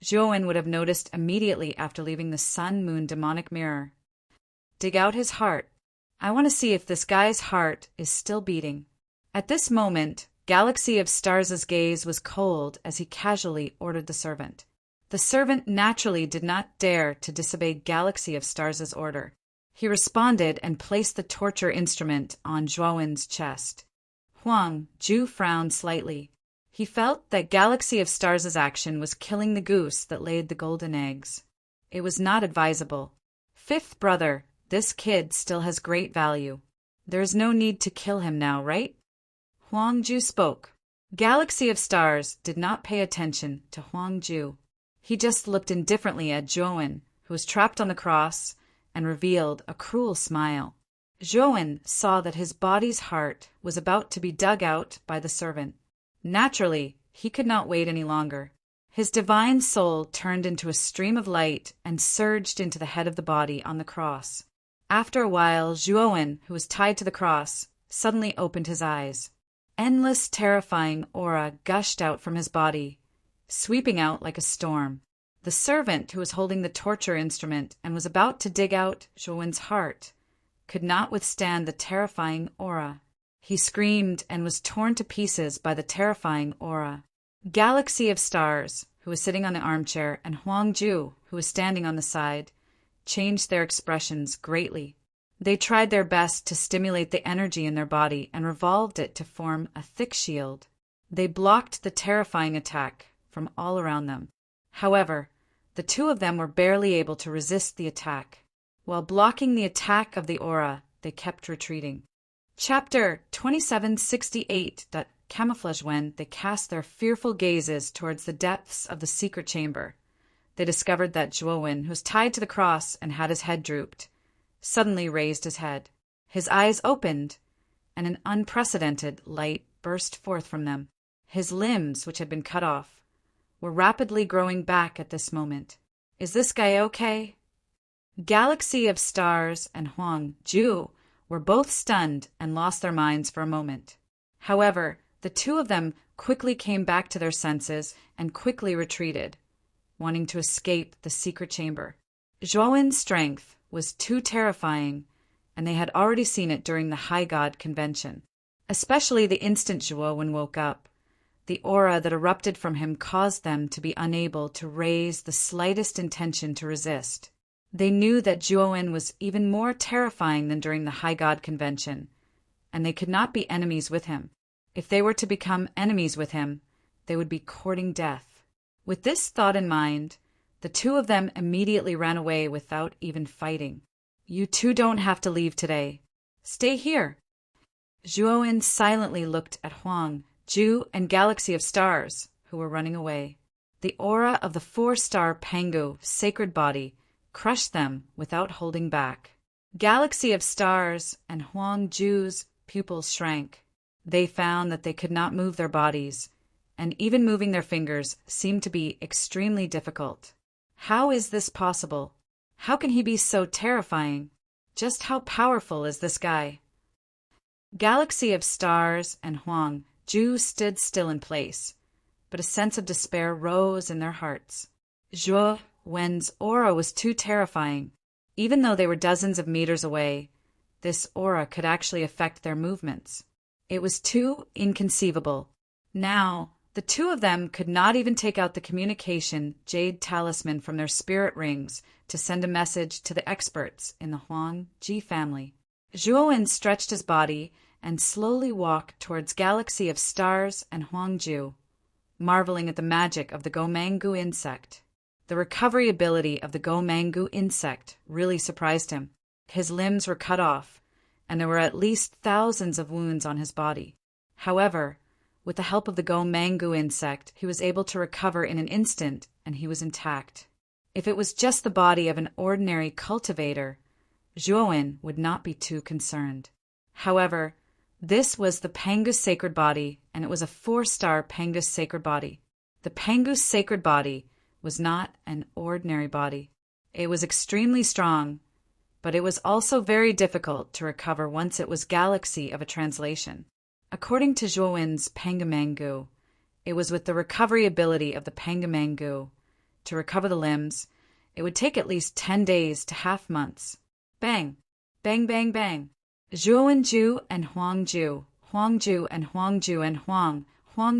Zhuowen would have noticed immediately after leaving the sun-moon demonic mirror. Dig out his heart. I want to see if this guy's heart is still beating. At this moment, Galaxy of Stars' gaze was cold as he casually ordered the servant. The servant naturally did not dare to disobey Galaxy of Stars' order. He responded and placed the torture instrument on Zhuowen's chest. Huang Ju frowned slightly. He felt that Galaxy of Stars' action was killing the goose that laid the golden eggs. It was not advisable. Fifth brother, this kid still has great value. There is no need to kill him now, right? Huang Ju spoke. Galaxy of Stars did not pay attention to Huang Ju. He just looked indifferently at Zhuowen, who was trapped on the cross, and revealed a cruel smile. Zhuowen saw that his body's heart was about to be dug out by the servant. Naturally, he could not wait any longer. His divine soul turned into a stream of light and surged into the head of the body on the cross. After a while, Zhuowen, who was tied to the cross, suddenly opened his eyes. Endless, terrifying aura gushed out from his body, sweeping out like a storm. The servant, who was holding the torture instrument and was about to dig out Zhuowen's heart, could not withstand the terrifying aura. He screamed and was torn to pieces by the terrifying aura. Galaxy of Stars, who was sitting on the armchair, and Huang Ju, who was standing on the side, changed their expressions greatly. They tried their best to stimulate the energy in their body and revolved it to form a thick shield. They blocked the terrifying attack from all around them. However, the two of them were barely able to resist the attack. While blocking the attack of the aura, they kept retreating. Chapter 2768. Camouflage. When they cast their fearful gazes towards the depths of the secret chamber, they discovered that Zhuowen, who was tied to the cross and had his head drooped, suddenly raised his head. His eyes opened, and an unprecedented light burst forth from them. His limbs, which had been cut off, were rapidly growing back at this moment. Is this guy okay? Galaxy of Stars and Huang Ju were both stunned and lost their minds for a moment. However, the two of them quickly came back to their senses and quickly retreated, wanting to escape the secret chamber. Zhuowen's strength was too terrifying, and they had already seen it during the High God convention. Especially the instant Zhuowen woke up, the aura that erupted from him caused them to be unable to raise the slightest intention to resist. They knew that Zhuowen was even more terrifying than during the High God convention, and they could not be enemies with him. If they were to become enemies with him, they would be courting death. With this thought in mind, the two of them immediately ran away without even fighting. You two don't have to leave today. Stay here. Zhuowen silently looked at Huang Ju and Galaxy of Stars, who were running away. The aura of the 4-star Pangu sacred body crushed them without holding back. Galaxy of Stars and Huang Ju's pupils shrank. They found that they could not move their bodies, and even moving their fingers seemed to be extremely difficult. How is this possible? How can he be so terrifying? Just how powerful is this guy? Galaxy of Stars and Huang Ju stood still in place, but a sense of despair rose in their hearts. Zhuowen's aura was too terrifying. Even though they were dozens of meters away, this aura could actually affect their movements. It was too inconceivable. Now, the two of them could not even take out the communication jade talisman from their spirit rings to send a message to the experts in the Huang Ji family. Zhuowen stretched his body and slowly walked towards Galaxy of Stars and Huang Ju, marveling at the magic of the Gomangu insect. The recovery ability of the Gomangu insect really surprised him. His limbs were cut off, and there were at least thousands of wounds on his body. However, with the help of the Gomangu insect, he was able to recover in an instant, and he was intact. If it was just the body of an ordinary cultivator, Zhuowen would not be too concerned. However, this was the Pangu sacred body, and it was a 4-star Pangu sacred body. The Pangu sacred body was not an ordinary body. It was extremely strong, but it was also very difficult to recover once it was galaxy of a translation. According to Zhuowen's Pangamangu, it was with the recovery ability of the Pangamangu to recover the limbs, it would take at least 10 days to half months. Bang! Bang, bang, bang! Zhuowen Ju and Huang Ju, Huang Ju and Huang Ju and Huang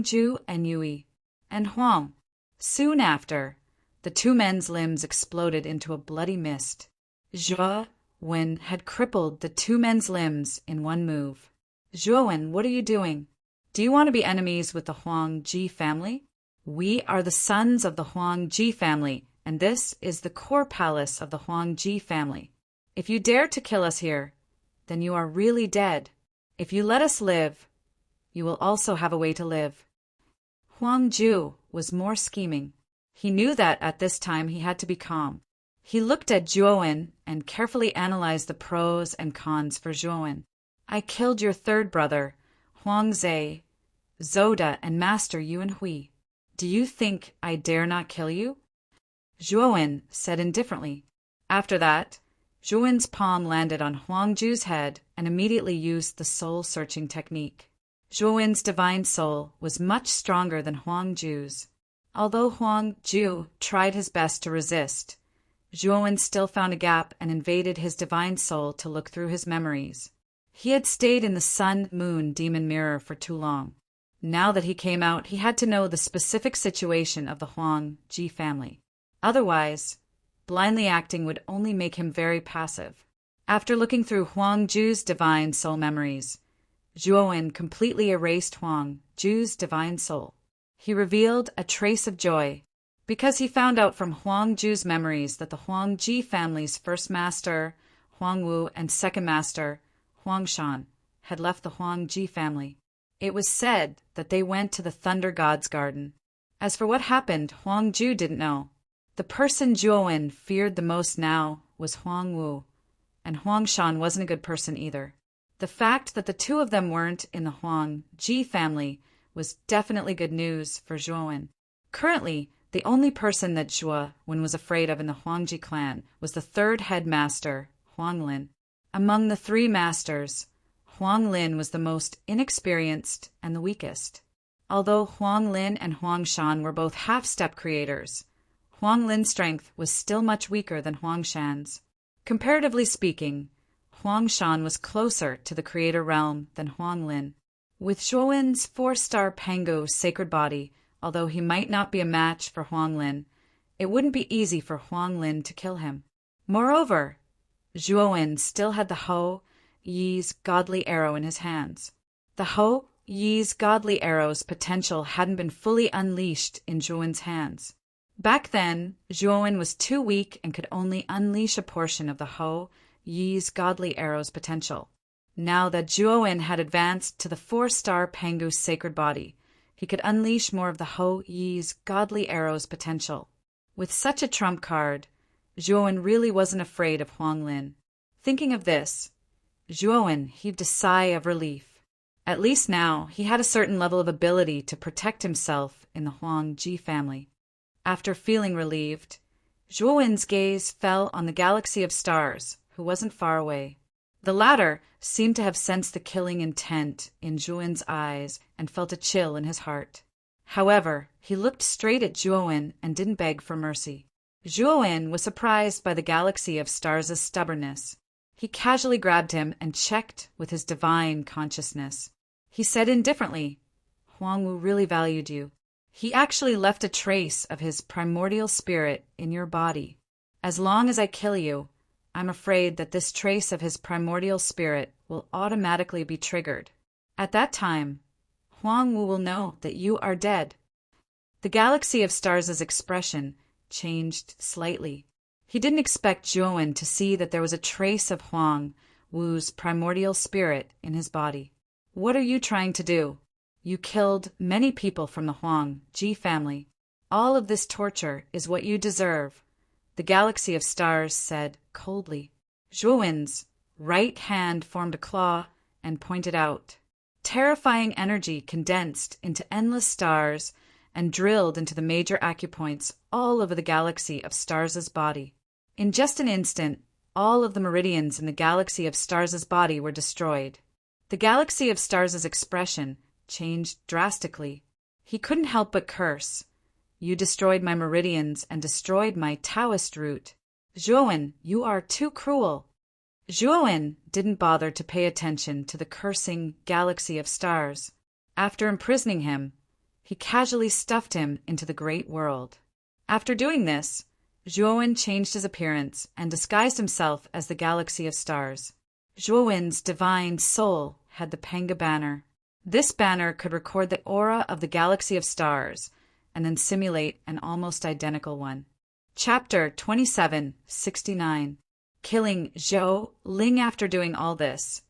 Ju and Yui, and Huang. Soon after, the two men's limbs exploded into a bloody mist. Zhuowen had crippled the two men's limbs in one move. Zhuowen, what are you doing? Do you want to be enemies with the Huang Ji family? We are the sons of the Huang Ji family, and this is the core palace of the Huang Ji family. If you dare to kill us here, then you are really dead. If you let us live, you will also have a way to live. Huang Ju was more scheming. He knew that at this time he had to be calm. He looked at Zhuowen and carefully analyzed the pros and cons for Zhuowen. I killed your third brother, Huang Zhe, Zoda, and Master Yuan Hui. Do you think I dare not kill you? Zhuowen said indifferently. After that, Zhuowen's palm landed on Huang Ju's head and immediately used the soul-searching technique. Zhuowen's divine soul was much stronger than Huang Ju's. Although Huang Ju tried his best to resist, Zhuowen still found a gap and invaded his divine soul to look through his memories. He had stayed in the sun-moon demon mirror for too long. Now that he came out, he had to know the specific situation of the Huang Ji family. Otherwise, blindly acting would only make him very passive. After looking through Huang Ju's divine soul memories, Zhuowen completely erased Huang Ju's divine soul. He revealed a trace of joy, because he found out from Huang Ju's memories that the Huang Ji family's first master, Huang Wu, and second master, Huang Shan, had left the Huang Ji family. It was said that they went to the Thunder God's garden. As for what happened, Huang Ju didn't know. The person Zhuowen feared the most now was Huang Wu, and Huang Shan wasn't a good person either. The fact that the two of them weren't in the Huang Ji family was definitely good news for Zhuowen. Currently, the only person that Zhuowen was afraid of in the Huangji clan was the third headmaster, Huang Lin. Among the three masters, Huang Lin was the most inexperienced and the weakest. Although Huang Lin and Huang Shan were both half-step creators, Huang Lin's strength was still much weaker than Huang Shan's. Comparatively speaking, Huang Shan was closer to the creator realm than Huang Lin. With Zhuowen's 4-star Pango sacred body, although he might not be a match for Huang Lin, it wouldn't be easy for Huang Lin to kill him. Moreover, Zhuowen still had the Hou Yi's godly arrow in his hands. The Hou Yi's godly arrow's potential hadn't been fully unleashed in Zhuowen's hands. Back then, Zhuowen was too weak and could only unleash a portion of the Hou Yi's godly arrow's potential. Now that Zhuowen had advanced to the 4-star Pangu's sacred body, he could unleash more of the Hou Yi's godly arrow's potential. With such a trump card, Zhuowen really wasn't afraid of Huang Lin. Thinking of this, Zhuowen heaved a sigh of relief. At least now he had a certain level of ability to protect himself in the Huang Ji family. After feeling relieved, Zhuowen's gaze fell on the galaxy of stars, who wasn't far away. The latter seemed to have sensed the killing intent in Zhuowen's eyes and felt a chill in his heart. However, he looked straight at Zhuowen and didn't beg for mercy. Zhuowen was surprised by the galaxy of stars' stubbornness. He casually grabbed him and checked with his divine consciousness. He said indifferently, "Huang Wu really valued you. He actually left a trace of his primordial spirit in your body. As long as I kill you, I'm afraid that this trace of his primordial spirit will automatically be triggered. At that time, Huang Wu will know that you are dead." The galaxy of stars' expression changed slightly. He didn't expect Zhuowen to see that there was a trace of Huang Wu's primordial spirit in his body. "What are you trying to do? You killed many people from the Huang Ji family. All of this torture is what you deserve," the galaxy of stars said coldly. Zhuowen's right hand formed a claw and pointed out. Terrifying energy condensed into endless stars and drilled into the major acupoints all over the galaxy of stars' body. In just an instant, all of the meridians in the galaxy of stars' body were destroyed. The galaxy of stars' expression changed drastically. He couldn't help but curse. "You destroyed my meridians and destroyed my Taoist root. Zhuowen, you are too cruel." Zhuowen didn't bother to pay attention to the cursing galaxy of stars. After imprisoning him, he casually stuffed him into the great world. After doing this, Zhuowen changed his appearance and disguised himself as the galaxy of stars. Zhuowen's divine soul had the Panga banner. This banner could record the aura of the galaxy of stars and then simulate an almost identical one. Chapter 2769. Killing Zhou Ling. After doing all this,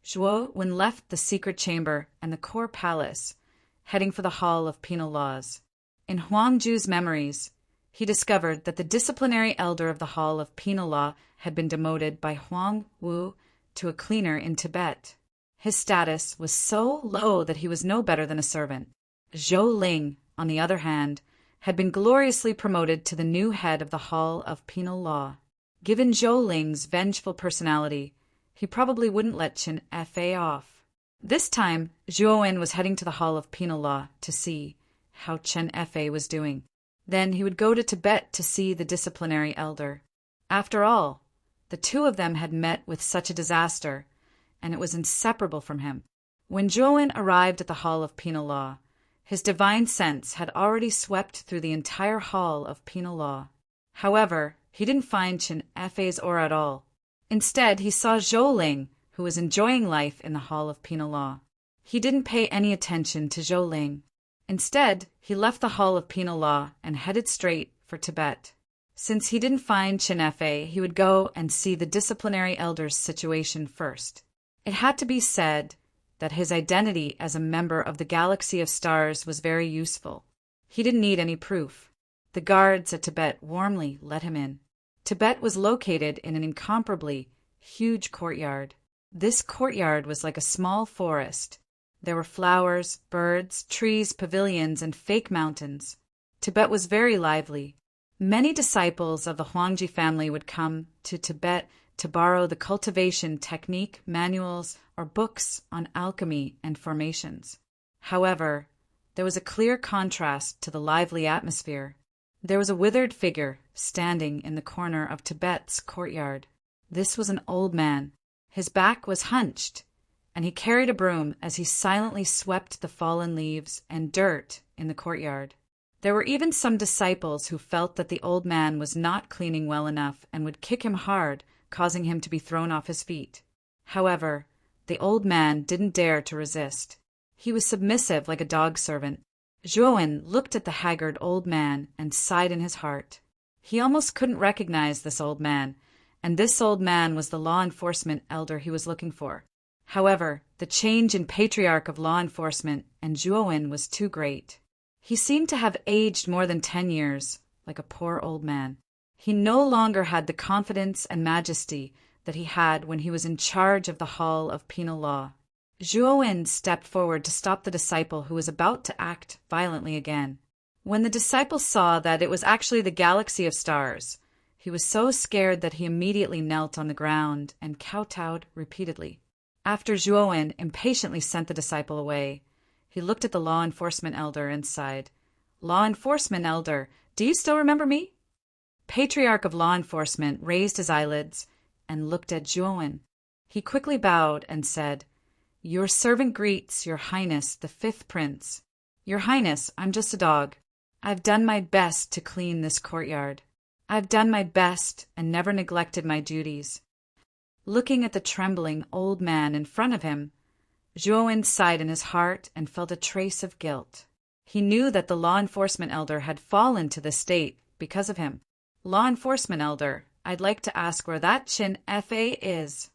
Zhuowen left the secret chamber and the core palace, heading for the Hall of Penal Laws. In Huang Ju's memories, he discovered that the disciplinary elder of the Hall of Penal Law had been demoted by Huang Wu to a cleaner in Tibet. His status was so low that he was no better than a servant. Zhou Ling, on the other hand, had been gloriously promoted to the new head of the Hall of Penal Law. Given Zhou Ling's vengeful personality, he probably wouldn't let Chen Fei off. This time, Zhuowen was heading to the Hall of Penal Law to see how Chen Fei was doing. Then he would go to Tibet to see the disciplinary elder. After all, the two of them had met with such a disaster, and it was inseparable from him. When Zhuowen arrived at the Hall of Penal Law, his divine sense had already swept through the entire Hall of Penal Law. However, he didn't find Chen Fei's aura at all. Instead, he saw Zhou Ling, who was enjoying life in the Hall of Penal Law. He didn't pay any attention to Zhou Ling. Instead, he left the Hall of Penal Law and headed straight for Tibet. Since he didn't find Chen Fei, he would go and see the disciplinary elder's situation first. It had to be said that his identity as a member of the galaxy of stars was very useful. He didn't need any proof. The guards at Tibet warmly let him in. Tibet was located in an incomparably huge courtyard. This courtyard was like a small forest. There were flowers, birds, trees, pavilions, and fake mountains. Tibet was very lively. Many disciples of the Huangji family would come to Tibet to borrow the cultivation technique, manuals, or books on alchemy and formations. However, there was a clear contrast to the lively atmosphere. There was a withered figure standing in the corner of Tibet's courtyard. This was an old man. His back was hunched, and he carried a broom as he silently swept the fallen leaves and dirt in the courtyard. There were even some disciples who felt that the old man was not cleaning well enough and would kick him hard, causing him to be thrown off his feet. However, the old man didn't dare to resist. He was submissive like a dog servant. Zhuowen looked at the haggard old man and sighed in his heart. He almost couldn't recognize this old man, and this old man was the law enforcement elder he was looking for. However, the change in patriarch of law enforcement and Zhuowen was too great. He seemed to have aged more than 10 years, like a poor old man. He no longer had the confidence and majesty that he had when he was in charge of the Hall of Penal Law. Zhuowen stepped forward to stop the disciple who was about to act violently again. When the disciple saw that it was actually the galaxy of stars, he was so scared that he immediately knelt on the ground and kowtowed repeatedly. After Zhuowen impatiently sent the disciple away, he looked at the law enforcement elder and sighed. "Law enforcement elder, do you still remember me?" Patriarch of law enforcement raised his eyelids and looked at Zhuowen. He quickly bowed and said, "Your servant greets Your Highness, the Fifth Prince. Your Highness, I'm just a dog. I've done my best to clean this courtyard. I've done my best and never neglected my duties." Looking at the trembling old man in front of him, Zhuowen sighed in his heart and felt a trace of guilt. He knew that the law enforcement elder had fallen to this state because of him. "Law enforcement elder, I'd like to ask where that Chin Fa is."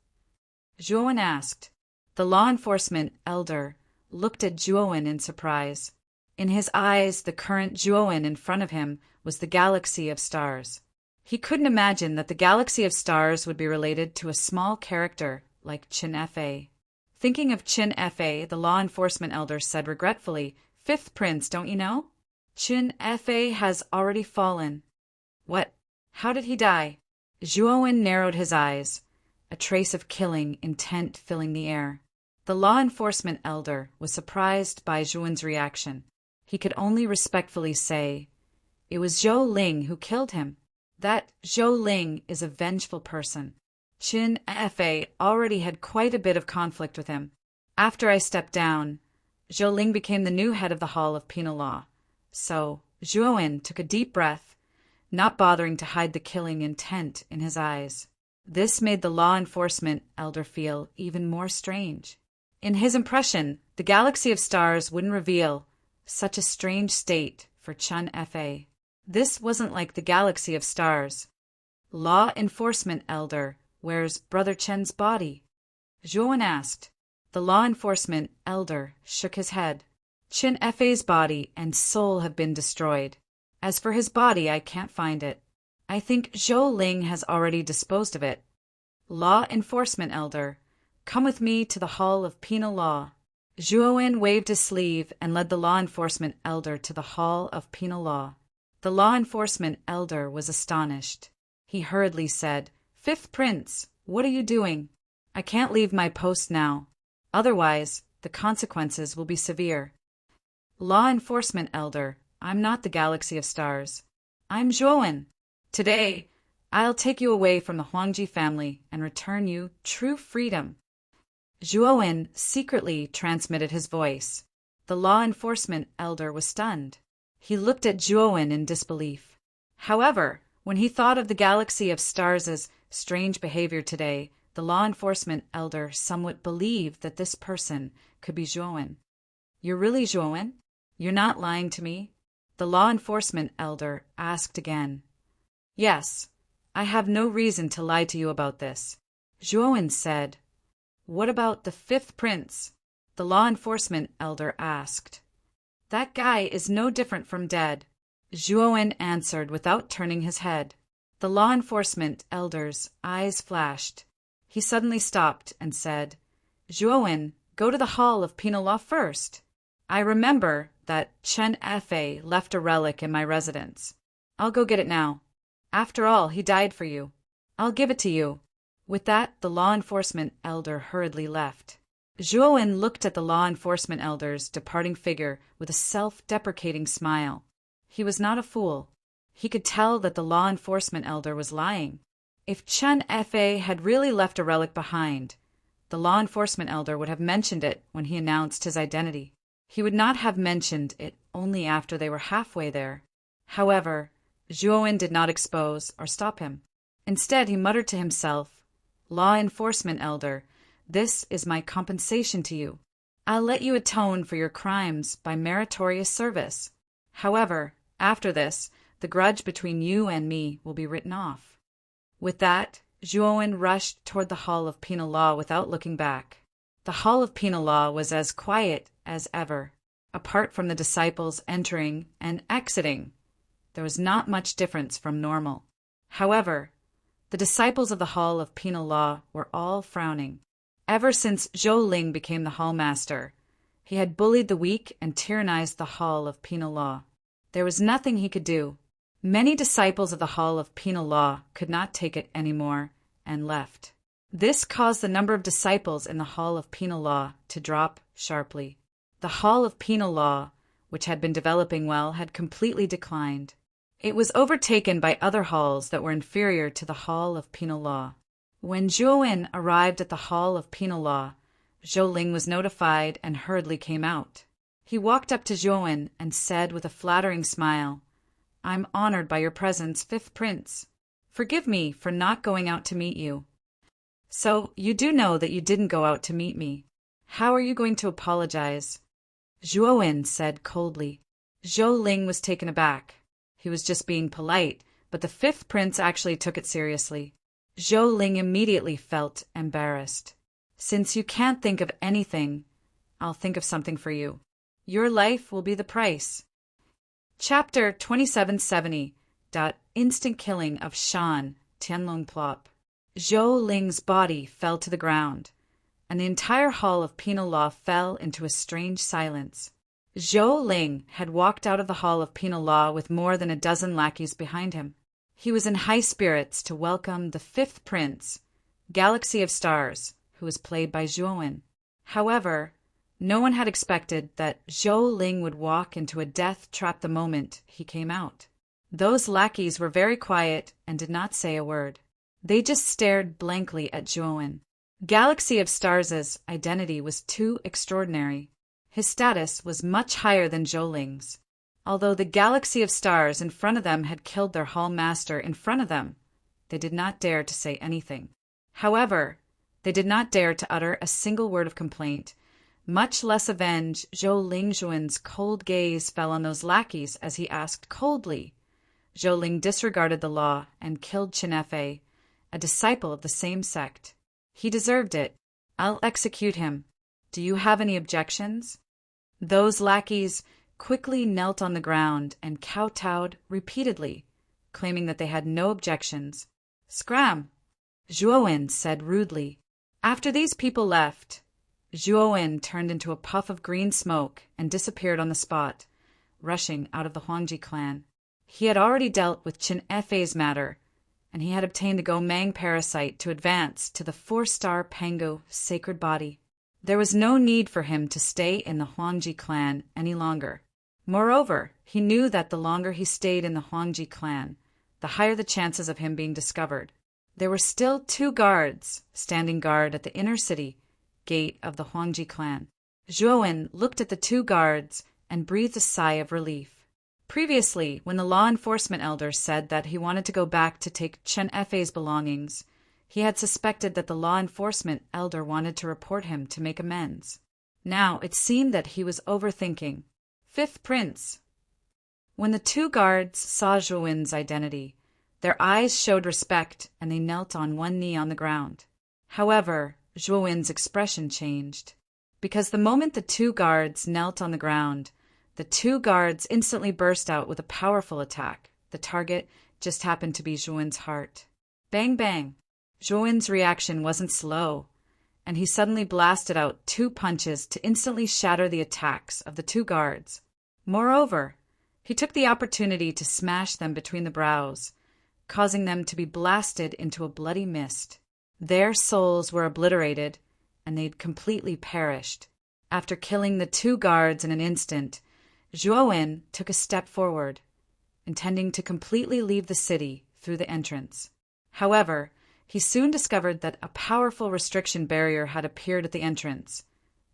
Zhuowen asked. The law enforcement elder looked at Zhuowen in surprise. In his eyes, the current Zhuowen in front of him was the galaxy of stars. He couldn't imagine that the galaxy of stars would be related to a small character like Chin Fa. Thinking of Chin Fa, the law enforcement elder said regretfully, "Fifth Prince, don't you know? Chin Fa has already fallen." "What? How did he die?" Zhuowen narrowed his eyes, a trace of killing intent filling the air. The law enforcement elder was surprised by Zhuowen's reaction. He could only respectfully say, "It was Zhou Ling who killed him. That Zhou Ling is a vengeful person. Chin Fa already had quite a bit of conflict with him. After I stepped down, Zhou Ling became the new head of the Hall of Penal Law." So Zhuowen took a deep breath, not bothering to hide the killing intent in his eyes. This made the law enforcement elder feel even more strange. In his impression, the galaxy of stars wouldn't reveal such a strange state for Chin Fa. This wasn't like the galaxy of stars. "Law enforcement elder, where's Brother Chen's body?" Zhuowen asked. The law enforcement elder shook his head. "Chin Fa's body and soul have been destroyed. As for his body, I can't find it. I think Zhou Ling has already disposed of it. Law enforcement elder, come with me to the Hall of Penal Law." Zhuowen waved his sleeve and led the law enforcement elder to the Hall of Penal Law. The law enforcement elder was astonished. He hurriedly said, "Fifth Prince, what are you doing? I can't leave my post now. Otherwise, the consequences will be severe." "Law enforcement elder, I'm not the galaxy of stars. I'm Zhuowen. Today, I'll take you away from the Huangji family and return you true freedom." Zhuowen secretly transmitted his voice. The law enforcement elder was stunned. He looked at Zhuowen in disbelief. However, when he thought of the galaxy of stars' strange behavior today, the law enforcement elder somewhat believed that this person could be Zhuowen. "You're really Zhuowen? You're not lying to me?" The law enforcement elder asked again. "Yes, I have no reason to lie to you about this," Zhuowen said. What about the fifth prince? The law enforcement elder asked. That guy is no different from dead, Zhuowen answered without turning his head. The law enforcement elder's eyes flashed. He suddenly stopped and said, Zhuowen, go to the Hall of Penal Law first. I remember that Chen Fei left a relic in my residence. I'll go get it now. After all, he died for you. I'll give it to you. With that, the law enforcement elder hurriedly left. Zhuowen looked at the law enforcement elder's departing figure with a self-deprecating smile. He was not a fool. He could tell that the law enforcement elder was lying. If Chen Fei had really left a relic behind, the law enforcement elder would have mentioned it when he announced his identity. He would not have mentioned it only after they were halfway there. However, Zhuowen did not expose or stop him. Instead, he muttered to himself, Law enforcement elder, this is my compensation to you. I'll let you atone for your crimes by meritorious service. However, after this, the grudge between you and me will be written off. With that, Zhuowen rushed toward the Hall of Penal Law without looking back. The Hall of Penal Law was as quiet as ever. Apart from the disciples entering and exiting, there was not much difference from normal. However, the disciples of the Hall of Penal Law were all frowning. Ever since Zhou Ling became the hallmaster, he had bullied the weak and tyrannized the Hall of Penal Law. There was nothing he could do. Many disciples of the Hall of Penal Law could not take it anymore and left. This caused the number of disciples in the Hall of Penal Law to drop sharply. The Hall of Penal Law, which had been developing well, had completely declined. It was overtaken by other halls that were inferior to the Hall of Penal Law. When Zhuowen arrived at the Hall of Penal Law, Zhou Ling was notified and hurriedly came out. He walked up to Zhuowen and said with a flattering smile, I'm honored by your presence, fifth prince. Forgive me for not going out to meet you. So, you do know that you didn't go out to meet me. How are you going to apologize? Zhuowen said coldly. Zhou Ling was taken aback. He was just being polite, but the fifth prince actually took it seriously. Zhou Ling immediately felt embarrassed. Since you can't think of anything, I'll think of something for you. Your life will be the price. Chapter 2770. Instant killing of Shan, Tianlong Plop. Zhou Ling's body fell to the ground, and the entire Hall of Penal Law fell into a strange silence. Zhou Ling had walked out of the Hall of Penal Law with more than a dozen lackeys behind him. He was in high spirits to welcome the fifth prince, Galaxy of Stars, who was played by Zhuowen. However, no one had expected that Zhou Ling would walk into a death trap the moment he came out. Those lackeys were very quiet and did not say a word. They just stared blankly at Zhuowen. Galaxy of Stars' identity was too extraordinary. His status was much higher than Zhou Ling's. Although the Galaxy of Stars in front of them had killed their hall master in front of them, they did not dare to say anything. However, they did not dare to utter a single word of complaint, much less avenge. Zhou Lingzhuan's cold gaze fell on those lackeys as he asked coldly. Zhou Ling disregarded the law and killed Chen Fei, a disciple of the same sect. He deserved it. I'll execute him. Do you have any objections? Those lackeys quickly knelt on the ground and kowtowed repeatedly, claiming that they had no objections. Scram! Zhuowen said rudely. After these people left, Zhuowen turned into a puff of green smoke and disappeared on the spot, rushing out of the Huangji clan. He had already dealt with Chen Fei's matter, and he had obtained the Gomang parasite to advance to the 4-star Pango sacred body. There was no need for him to stay in the Huangji clan any longer. Moreover, he knew that the longer he stayed in the Huangji clan, the higher the chances of him being discovered. There were still 2 guards standing guard at the inner city gate of the Huangji clan. Zhuowen looked at the 2 guards and breathed a sigh of relief. Previously, when the law enforcement elder said that he wanted to go back to take Chen Fei's belongings, he had suspected that the law enforcement elder wanted to report him to make amends. Now it seemed that he was overthinking. Fifth prince. When the 2 guards saw Zhuowen's identity, their eyes showed respect and they knelt on one knee on the ground. However, Zhuowen's expression changed. Because the moment the two guards knelt on the ground, the two guards instantly burst out with a powerful attack. The target just happened to be Zhuowen's heart. Bang bang! Zhuowen's reaction wasn't slow, and he suddenly blasted out two punches to instantly shatter the attacks of the two guards. Moreover, he took the opportunity to smash them between the brows, causing them to be blasted into a bloody mist. Their souls were obliterated, and they'd completely perished. After killing the two guards in an instant, Zhuowen took a step forward, intending to completely leave the city through the entrance. However, he soon discovered that a powerful restriction barrier had appeared at the entrance,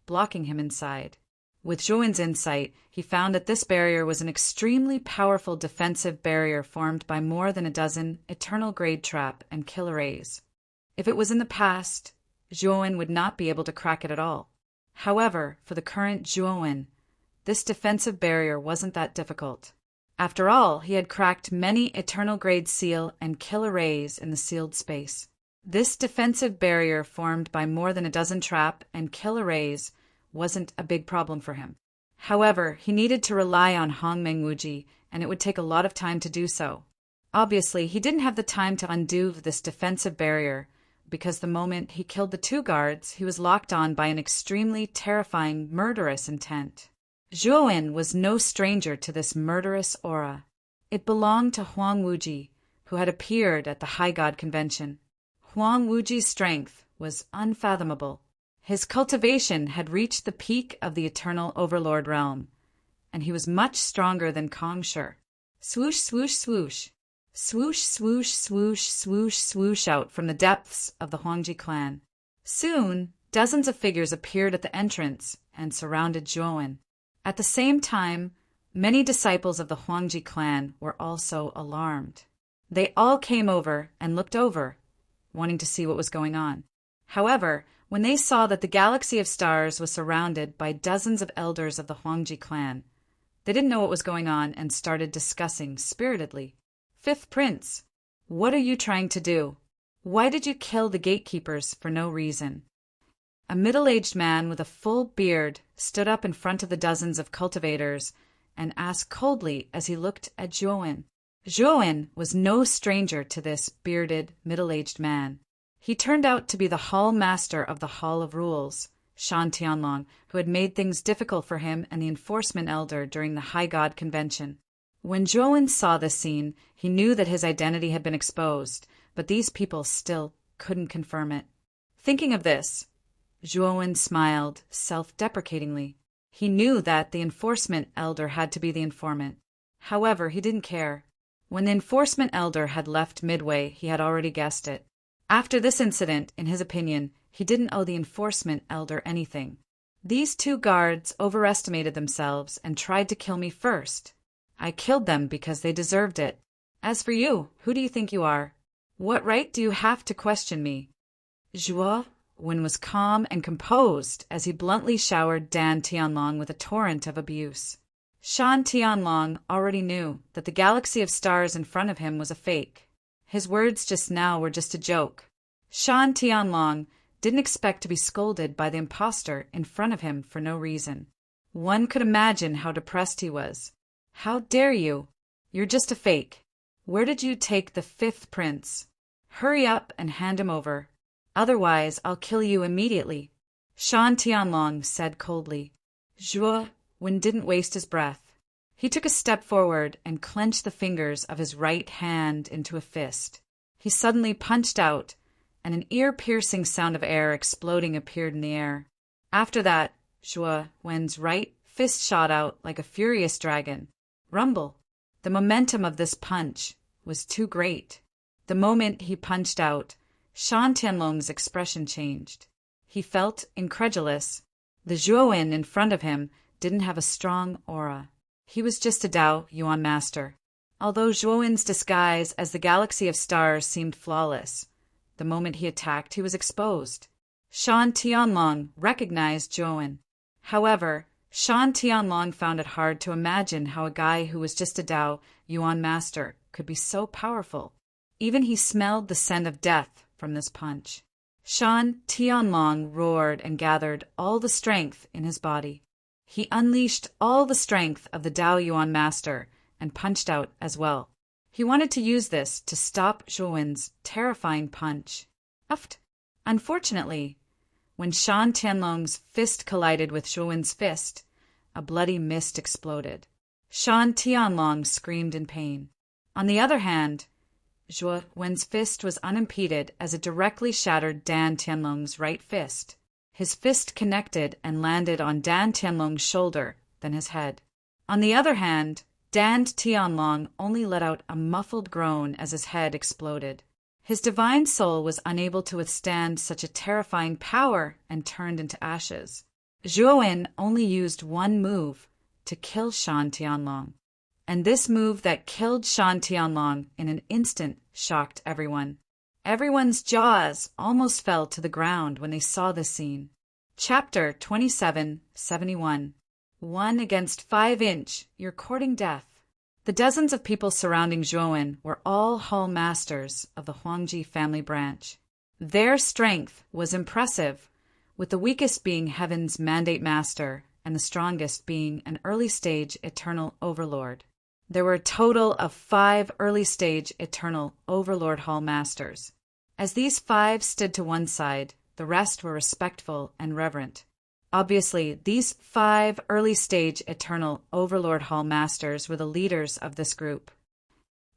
blocking him inside. With Zhuowen's insight, he found that this barrier was an extremely powerful defensive barrier formed by more than a dozen eternal grade trap and kill arrays. If it was in the past, Zhuowen would not be able to crack it at all. However, for the current Zhuowen, this defensive barrier wasn't that difficult. After all, he had cracked many eternal grade seal and kill arrays in the sealed space. This defensive barrier formed by more than a dozen trap and kill arrays wasn't a big problem for him. However, he needed to rely on Hongmeng Wuji, and it would take a lot of time to do so. Obviously, he didn't have the time to undo this defensive barrier, because the moment he killed the two guards, he was locked on by an extremely terrifying, murderous intent. Zhuowen was no stranger to this murderous aura. It belonged to Huang Wuji, who had appeared at the High God Convention. Huang Wuji's strength was unfathomable. His cultivation had reached the peak of the Eternal Overlord realm, and he was much stronger than Kong Shi. Swoosh, swoosh, swoosh. Swoosh, swoosh, swoosh, swoosh, swoosh out from the depths of the Huangji clan. Soon, dozens of figures appeared at the entrance and surrounded Zhuowen. At the same time, many disciples of the Huangji clan were also alarmed. They all came over and looked over, wanting to see what was going on. However, when they saw that the galaxy of stars was surrounded by dozens of elders of the Huangji clan, they didn't know what was going on and started discussing spiritedly. Fifth Prince, what are you trying to do? Why did you kill the gatekeepers for no reason? A middle-aged man with a full beard stood up in front of the dozens of cultivators and asked coldly as he looked at Zhuowen. Zhuowen was no stranger to this bearded, middle-aged man. He turned out to be the hall master of the Hall of Rules, Shan Tianlong, who had made things difficult for him and the enforcement elder during the High God Convention. When Zhuowen saw this scene, he knew that his identity had been exposed, but these people still couldn't confirm it. Thinking of this, Zhuowen smiled self-deprecatingly. He knew that the enforcement elder had to be the informant. However, he didn't care. When the enforcement elder had left midway, he had already guessed it. After this incident, in his opinion, he didn't owe the enforcement elder anything. These two guards overestimated themselves and tried to kill me first. I killed them because they deserved it. As for you, who do you think you are? What right do you have to question me? Zhuowen was calm and composed as he bluntly showered Dan Tianlong with a torrent of abuse. Shan Tianlong already knew that the galaxy of stars in front of him was a fake. His words just now were just a joke. Shan Tianlong didn't expect to be scolded by the impostor in front of him for no reason. One could imagine how depressed he was. How dare you? You're just a fake. Where did you take the fifth prince? Hurry up and hand him over. Otherwise, I'll kill you immediately. Shan Tianlong said coldly. Zhuowen didn't waste his breath. He took a step forward and clenched the fingers of his right hand into a fist. He suddenly punched out, and an ear-piercing sound of air exploding appeared in the air. After that, Zhuowen's right fist shot out like a furious dragon. Rumble. The momentum of this punch was too great. The moment he punched out, Shan Tianlong's expression changed. He felt incredulous. The Zhuowen in front of him didn't have a strong aura. He was just a Dao Yuan master. Although Zhuowen's disguise as the galaxy of stars seemed flawless, the moment he attacked, he was exposed. Shan Tianlong recognized Zhuowen. However, Shan Tianlong found it hard to imagine how a guy who was just a Dao Yuan master could be so powerful. Even he smelled the scent of death from this punch. Shan Tianlong roared and gathered all the strength in his body. He unleashed all the strength of the Dao Yuan master and punched out as well. He wanted to use this to stop Zhou terrifying punch. Uft. Unfortunately, when Shan Tianlong's fist collided with Zhou fist, a bloody mist exploded. Shan Tianlong screamed in pain. On the other hand, Zhou fist was unimpeded as it directly shattered Dan Tianlong's right fist. His fist connected and landed on Dan Tianlong's shoulder, then his head. On the other hand, Dan Tianlong only let out a muffled groan as his head exploded. His divine soul was unable to withstand such a terrifying power and turned into ashes. Zhou only used one move to kill Shan Tianlong. And this move that killed Shan Tianlong in an instant shocked everyone. Everyone's jaws almost fell to the ground when they saw this scene. Chapter 2771. 1 against 5-inch, you're courting death. The dozens of people surrounding Zhou were all hall masters of the Huangji family branch. Their strength was impressive, with the weakest being Heaven's Mandate Master and the strongest being an early-stage Eternal Overlord. There were a total of 5 early-stage Eternal Overlord Hall Masters. As these 5 stood to one side, the rest were respectful and reverent. Obviously, these 5 early-stage Eternal Overlord Hall Masters were the leaders of this group.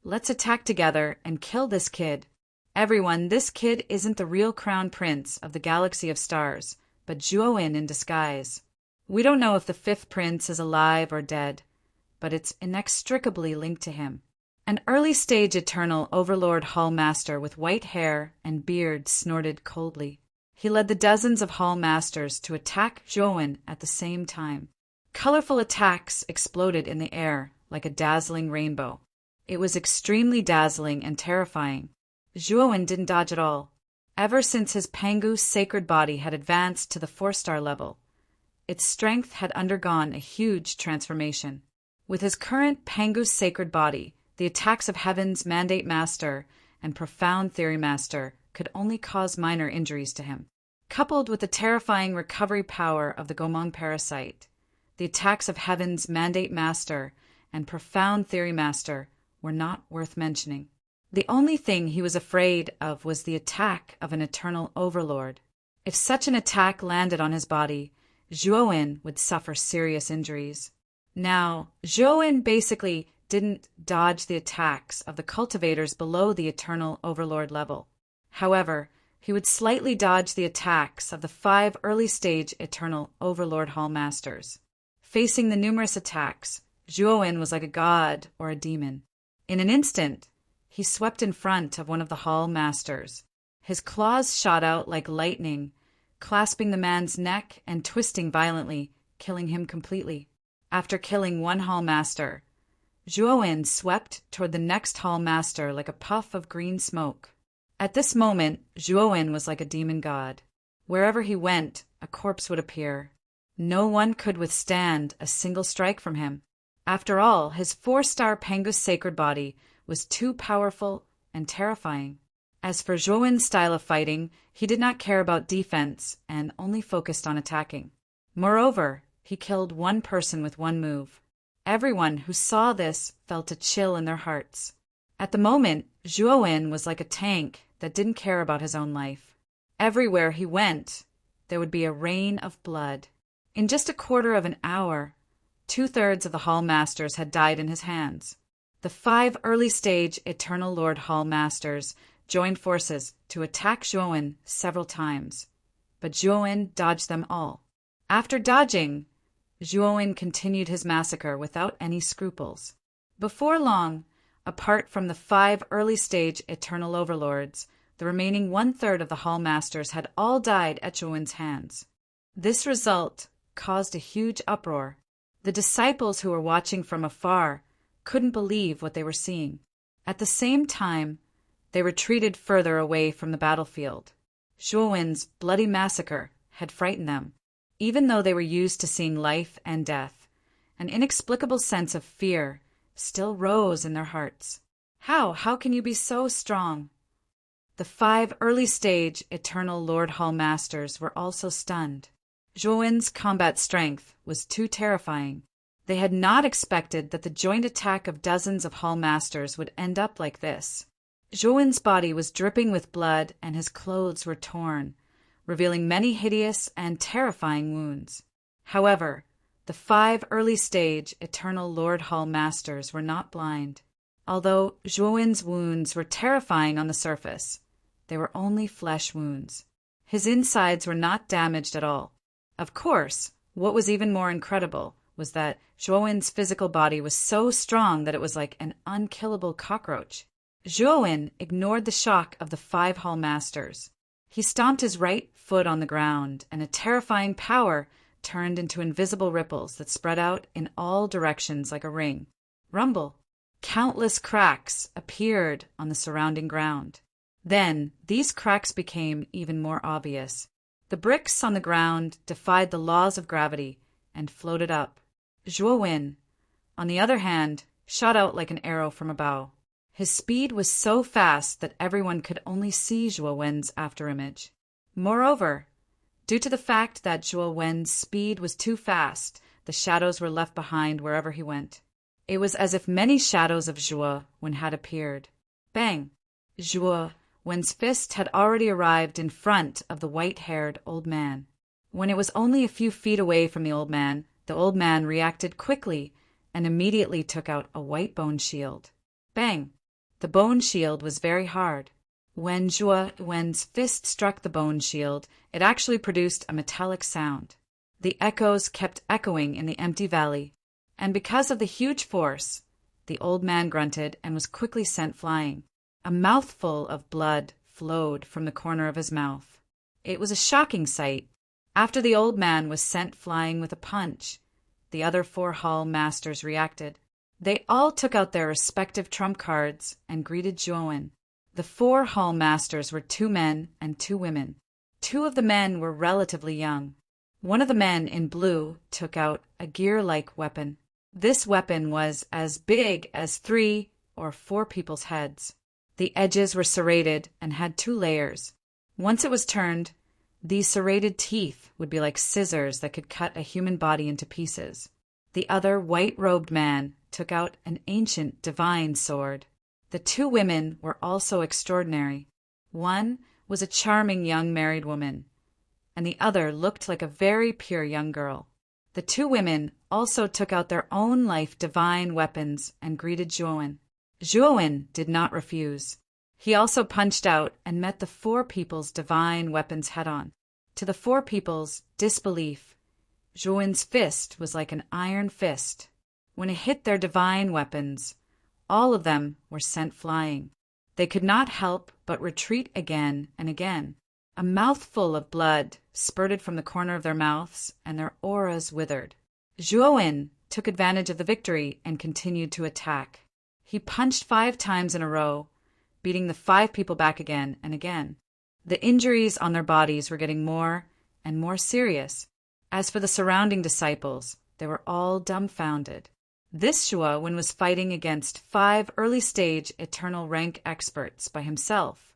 Let's attack together and kill this kid. Everyone, this kid isn't the real crown prince of the galaxy of stars, but Zhou in disguise. We don't know if the 5th prince is alive or dead, but it's inextricably linked to him. An early-stage Eternal Overlord Hall Master with white hair and beard snorted coldly. He led the dozens of Hall Masters to attack Zhou at the same time. Colorful attacks exploded in the air like a dazzling rainbow. It was extremely dazzling and terrifying. Zhou didn't dodge at all. Ever since his Pangu's sacred body had advanced to the 4-star level, its strength had undergone a huge transformation. With his current Pangu's sacred body, the attacks of Heaven's Mandate Master and Profound Theory Master could only cause minor injuries to him. Coupled with the terrifying recovery power of the Gomong parasite, the attacks of Heaven's Mandate Master and Profound Theory Master were not worth mentioning. The only thing he was afraid of was the attack of an Eternal Overlord. If such an attack landed on his body, Zhou would suffer serious injuries. Now, Zhou basically didn't dodge the attacks of the cultivators below the Eternal Overlord level. However, he would slightly dodge the attacks of the 5 early-stage Eternal Overlord Hall Masters. Facing the numerous attacks, Zhou was like a god or a demon. In an instant, he swept in front of one of the Hall Masters. His claws shot out like lightning, clasping the man's neck and twisting violently, killing him completely. After killing one Hall Master, Zhou swept toward the next Hall Master like a puff of green smoke. At this moment, Zhou was like a demon god. Wherever he went, a corpse would appear. No one could withstand a single strike from him. After all, his 4-star Pangu's sacred body was too powerful and terrifying. As for Zhou's style of fighting, he did not care about defense and only focused on attacking. Moreover, he killed one person with one move. Everyone who saw this felt a chill in their hearts. At the moment, Zhou was like a tank that didn't care about his own life. Everywhere he went, there would be a rain of blood. In just a quarter of an hour, 2/3 of the Hall Masters had died in his hands. The 5 early-stage Eternal Lord Hall Masters joined forces to attack Zhou several times, but Zhou dodged them all. After dodging, Zhou continued his massacre without any scruples. Before long, apart from the 5 early-stage Eternal Overlords, the remaining 1/3 of the Hall Masters had all died at Zhou hands. This result caused a huge uproar. The disciples who were watching from afar couldn't believe what they were seeing. At the same time, they retreated further away from the battlefield. Zhou bloody massacre had frightened them. Even though they were used to seeing life and death, an inexplicable sense of fear still rose in their hearts. How can you be so strong? The 5 early-stage Eternal Lord Hall Masters were also stunned. Zhuowen's combat strength was too terrifying. They had not expected that the joint attack of dozens of Hall Masters would end up like this. Zhuowen's body was dripping with blood and his clothes were torn, revealing many hideous and terrifying wounds. However, the 5 early-stage Eternal Lord Hall Masters were not blind. Although Zhuowen's wounds were terrifying on the surface, they were only flesh wounds. His insides were not damaged at all. Of course, what was even more incredible was that Zhuowen's physical body was so strong that it was like an unkillable cockroach. Zhuowen ignored the shock of the 5 Hall Masters. He stomped his right foot on the ground, and a terrifying power turned into invisible ripples that spread out in all directions like a ring. Rumble. Countless cracks appeared on the surrounding ground. Then, these cracks became even more obvious. The bricks on the ground defied the laws of gravity and floated up. Zhuowen, on the other hand, shot out like an arrow from a bow. His speed was so fast that everyone could only see Zhuowen's afterimage. Moreover, due to the fact that Zhuowen's speed was too fast, the shadows were left behind wherever he went. It was as if many shadows of Zhuowen had appeared. Bang! Zhuowen's fist had already arrived in front of the white-haired old man. When it was only a few feet away from the old man reacted quickly and immediately took out a white bone shield. Bang! The bone shield was very hard. When Zhuowen's fist struck the bone shield, it actually produced a metallic sound. The echoes kept echoing in the empty valley, and because of the huge force, the old man grunted and was quickly sent flying. A mouthful of blood flowed from the corner of his mouth. It was a shocking sight. After the old man was sent flying with a punch, the other 4 Hall Masters reacted. They all took out their respective trump cards and greeted Zhuowen. The 4 Hall Masters were 2 men and 2 women. 2 of the men were relatively young. One of the men in blue took out a gear-like weapon. This weapon was as big as 3 or 4 people's heads. The edges were serrated and had 2 layers. Once it was turned, these serrated teeth would be like scissors that could cut a human body into pieces. The other white-robed man took out an ancient divine sword. The 2 women were also extraordinary. One was a charming young married woman, and the other looked like a very pure young girl. The 2 women also took out their own life divine weapons and greeted Zhuowen. Zhuowen did not refuse. He also punched out and met the 4 people's divine weapons head-on. To the 4 people's disbelief, Zhuowen's fist was like an iron fist. When it hit their divine weapons, all of them were sent flying. They could not help but retreat again and again. A mouthful of blood spurted from the corner of their mouths, and their auras withered. Zhuowen took advantage of the victory and continued to attack. He punched 5 times in a row, beating the 5 people back again and again. The injuries on their bodies were getting more and more serious. As for the surrounding disciples, they were all dumbfounded. This Zhuowen was fighting against 5 early-stage eternal rank experts by himself,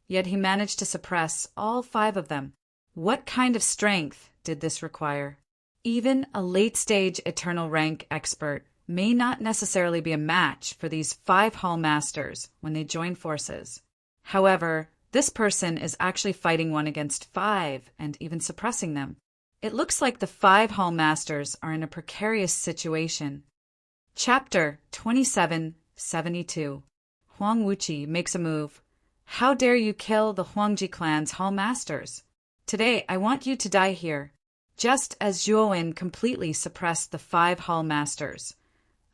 yet he managed to suppress all 5 of them. What kind of strength did this require? Even a late-stage eternal rank expert may not necessarily be a match for these 5 Hall Masters when they join forces. However, this person is actually fighting one against 5 and even suppressing them. It looks like the 5 Hall Masters are in a precarious situation. Chapter 2772. Huang Wuqi makes a move. How dare you kill the Huangji clan's Hall Masters? Today I want you to die here. Just as Zhuowen completely suppressed the 5 Hall Masters,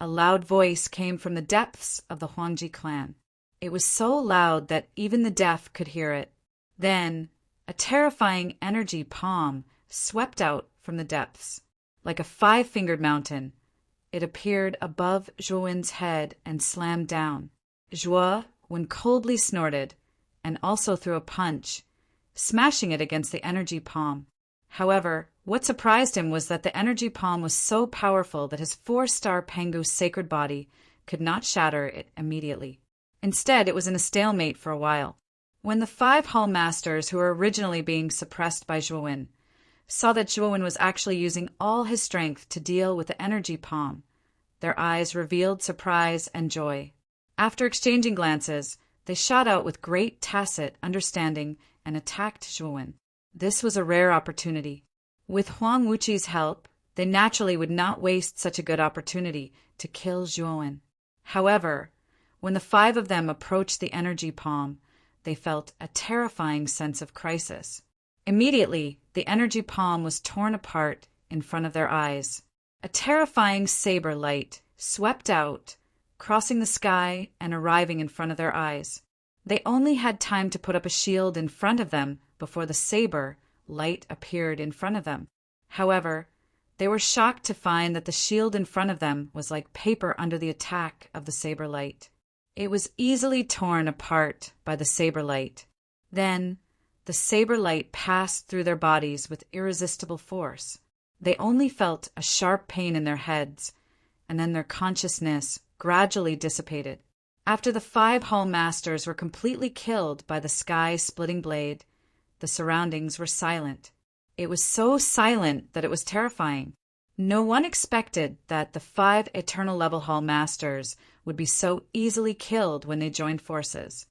a loud voice came from the depths of the Huangji clan. It was so loud that even the deaf could hear it. Then, a terrifying energy palm swept out from the depths. Like a 5-fingered mountain, it appeared above Zhuowen's head and slammed down. Zhuowen coldly snorted and also threw a punch, smashing it against the energy palm. However, what surprised him was that the energy palm was so powerful that his 4-star Pengu sacred body could not shatter it immediately. Instead, it was in a stalemate for a while. When the 5 hall masters who were originally being suppressed by Zhuowen saw that Zhuowen was actually using all his strength to deal with the energy palm, their eyes revealed surprise and joy. After exchanging glances, they shot out with great tacit understanding and attacked Zhuowen. This was a rare opportunity. With Huang Wuqi's help, they naturally would not waste such a good opportunity to kill Zhuowen. However, when the 5 of them approached the energy palm, they felt a terrifying sense of crisis. Immediately, the energy palm was torn apart in front of their eyes. A terrifying saber light swept out, crossing the sky and arriving in front of their eyes. They only had time to put up a shield in front of them before the saber light appeared in front of them. However, they were shocked to find that the shield in front of them was like paper under the attack of the saber light. It was easily torn apart by the saber light. Then, the saber light passed through their bodies with irresistible force. They only felt a sharp pain in their heads, and then their consciousness gradually dissipated. After the 5 hall masters were completely killed by the sky-splitting blade, the surroundings were silent. It was so silent that it was terrifying. No one expected that the 5 eternal level hall masters would be so easily killed when they joined forces.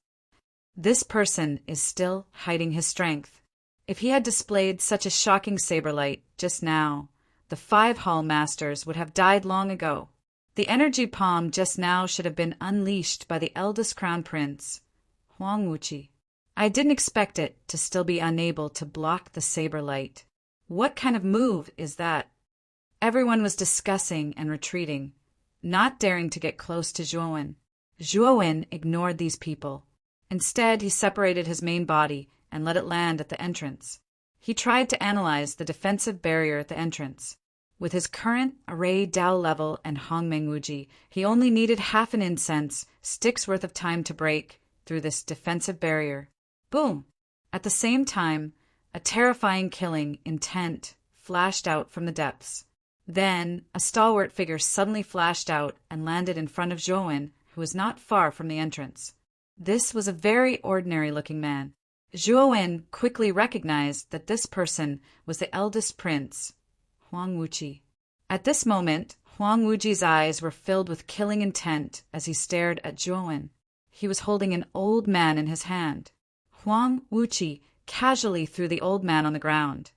This person is still hiding his strength. If he had displayed such a shocking saber light just now, the 5 hall masters would have died long ago. The energy palm just now should have been unleashed by the eldest crown prince, Huang Wuqi. I didn't expect it to still be unable to block the saber light. What kind of move is that? Everyone was discussing and retreating, not daring to get close to Zhuowen. Zhuowen ignored these people. Instead, he separated his main body and let it land at the entrance. He tried to analyze the defensive barrier at the entrance. With his current array Dao level and Hongmeng Wuji, he only needed half an incense stick's worth of time to break through this defensive barrier. Boom! At the same time, a terrifying killing intent flashed out from the depths. Then, a stalwart figure suddenly flashed out and landed in front of Zhuowen, who was not far from the entrance. This was a very ordinary-looking man. Zhuowen quickly recognized that this person was the eldest prince, Huang Wuqi. At this moment, Huang Wuji's eyes were filled with killing intent as he stared at Zhuowen. He was holding an old man in his hand. Huang Wuqi casually threw the old man on the ground,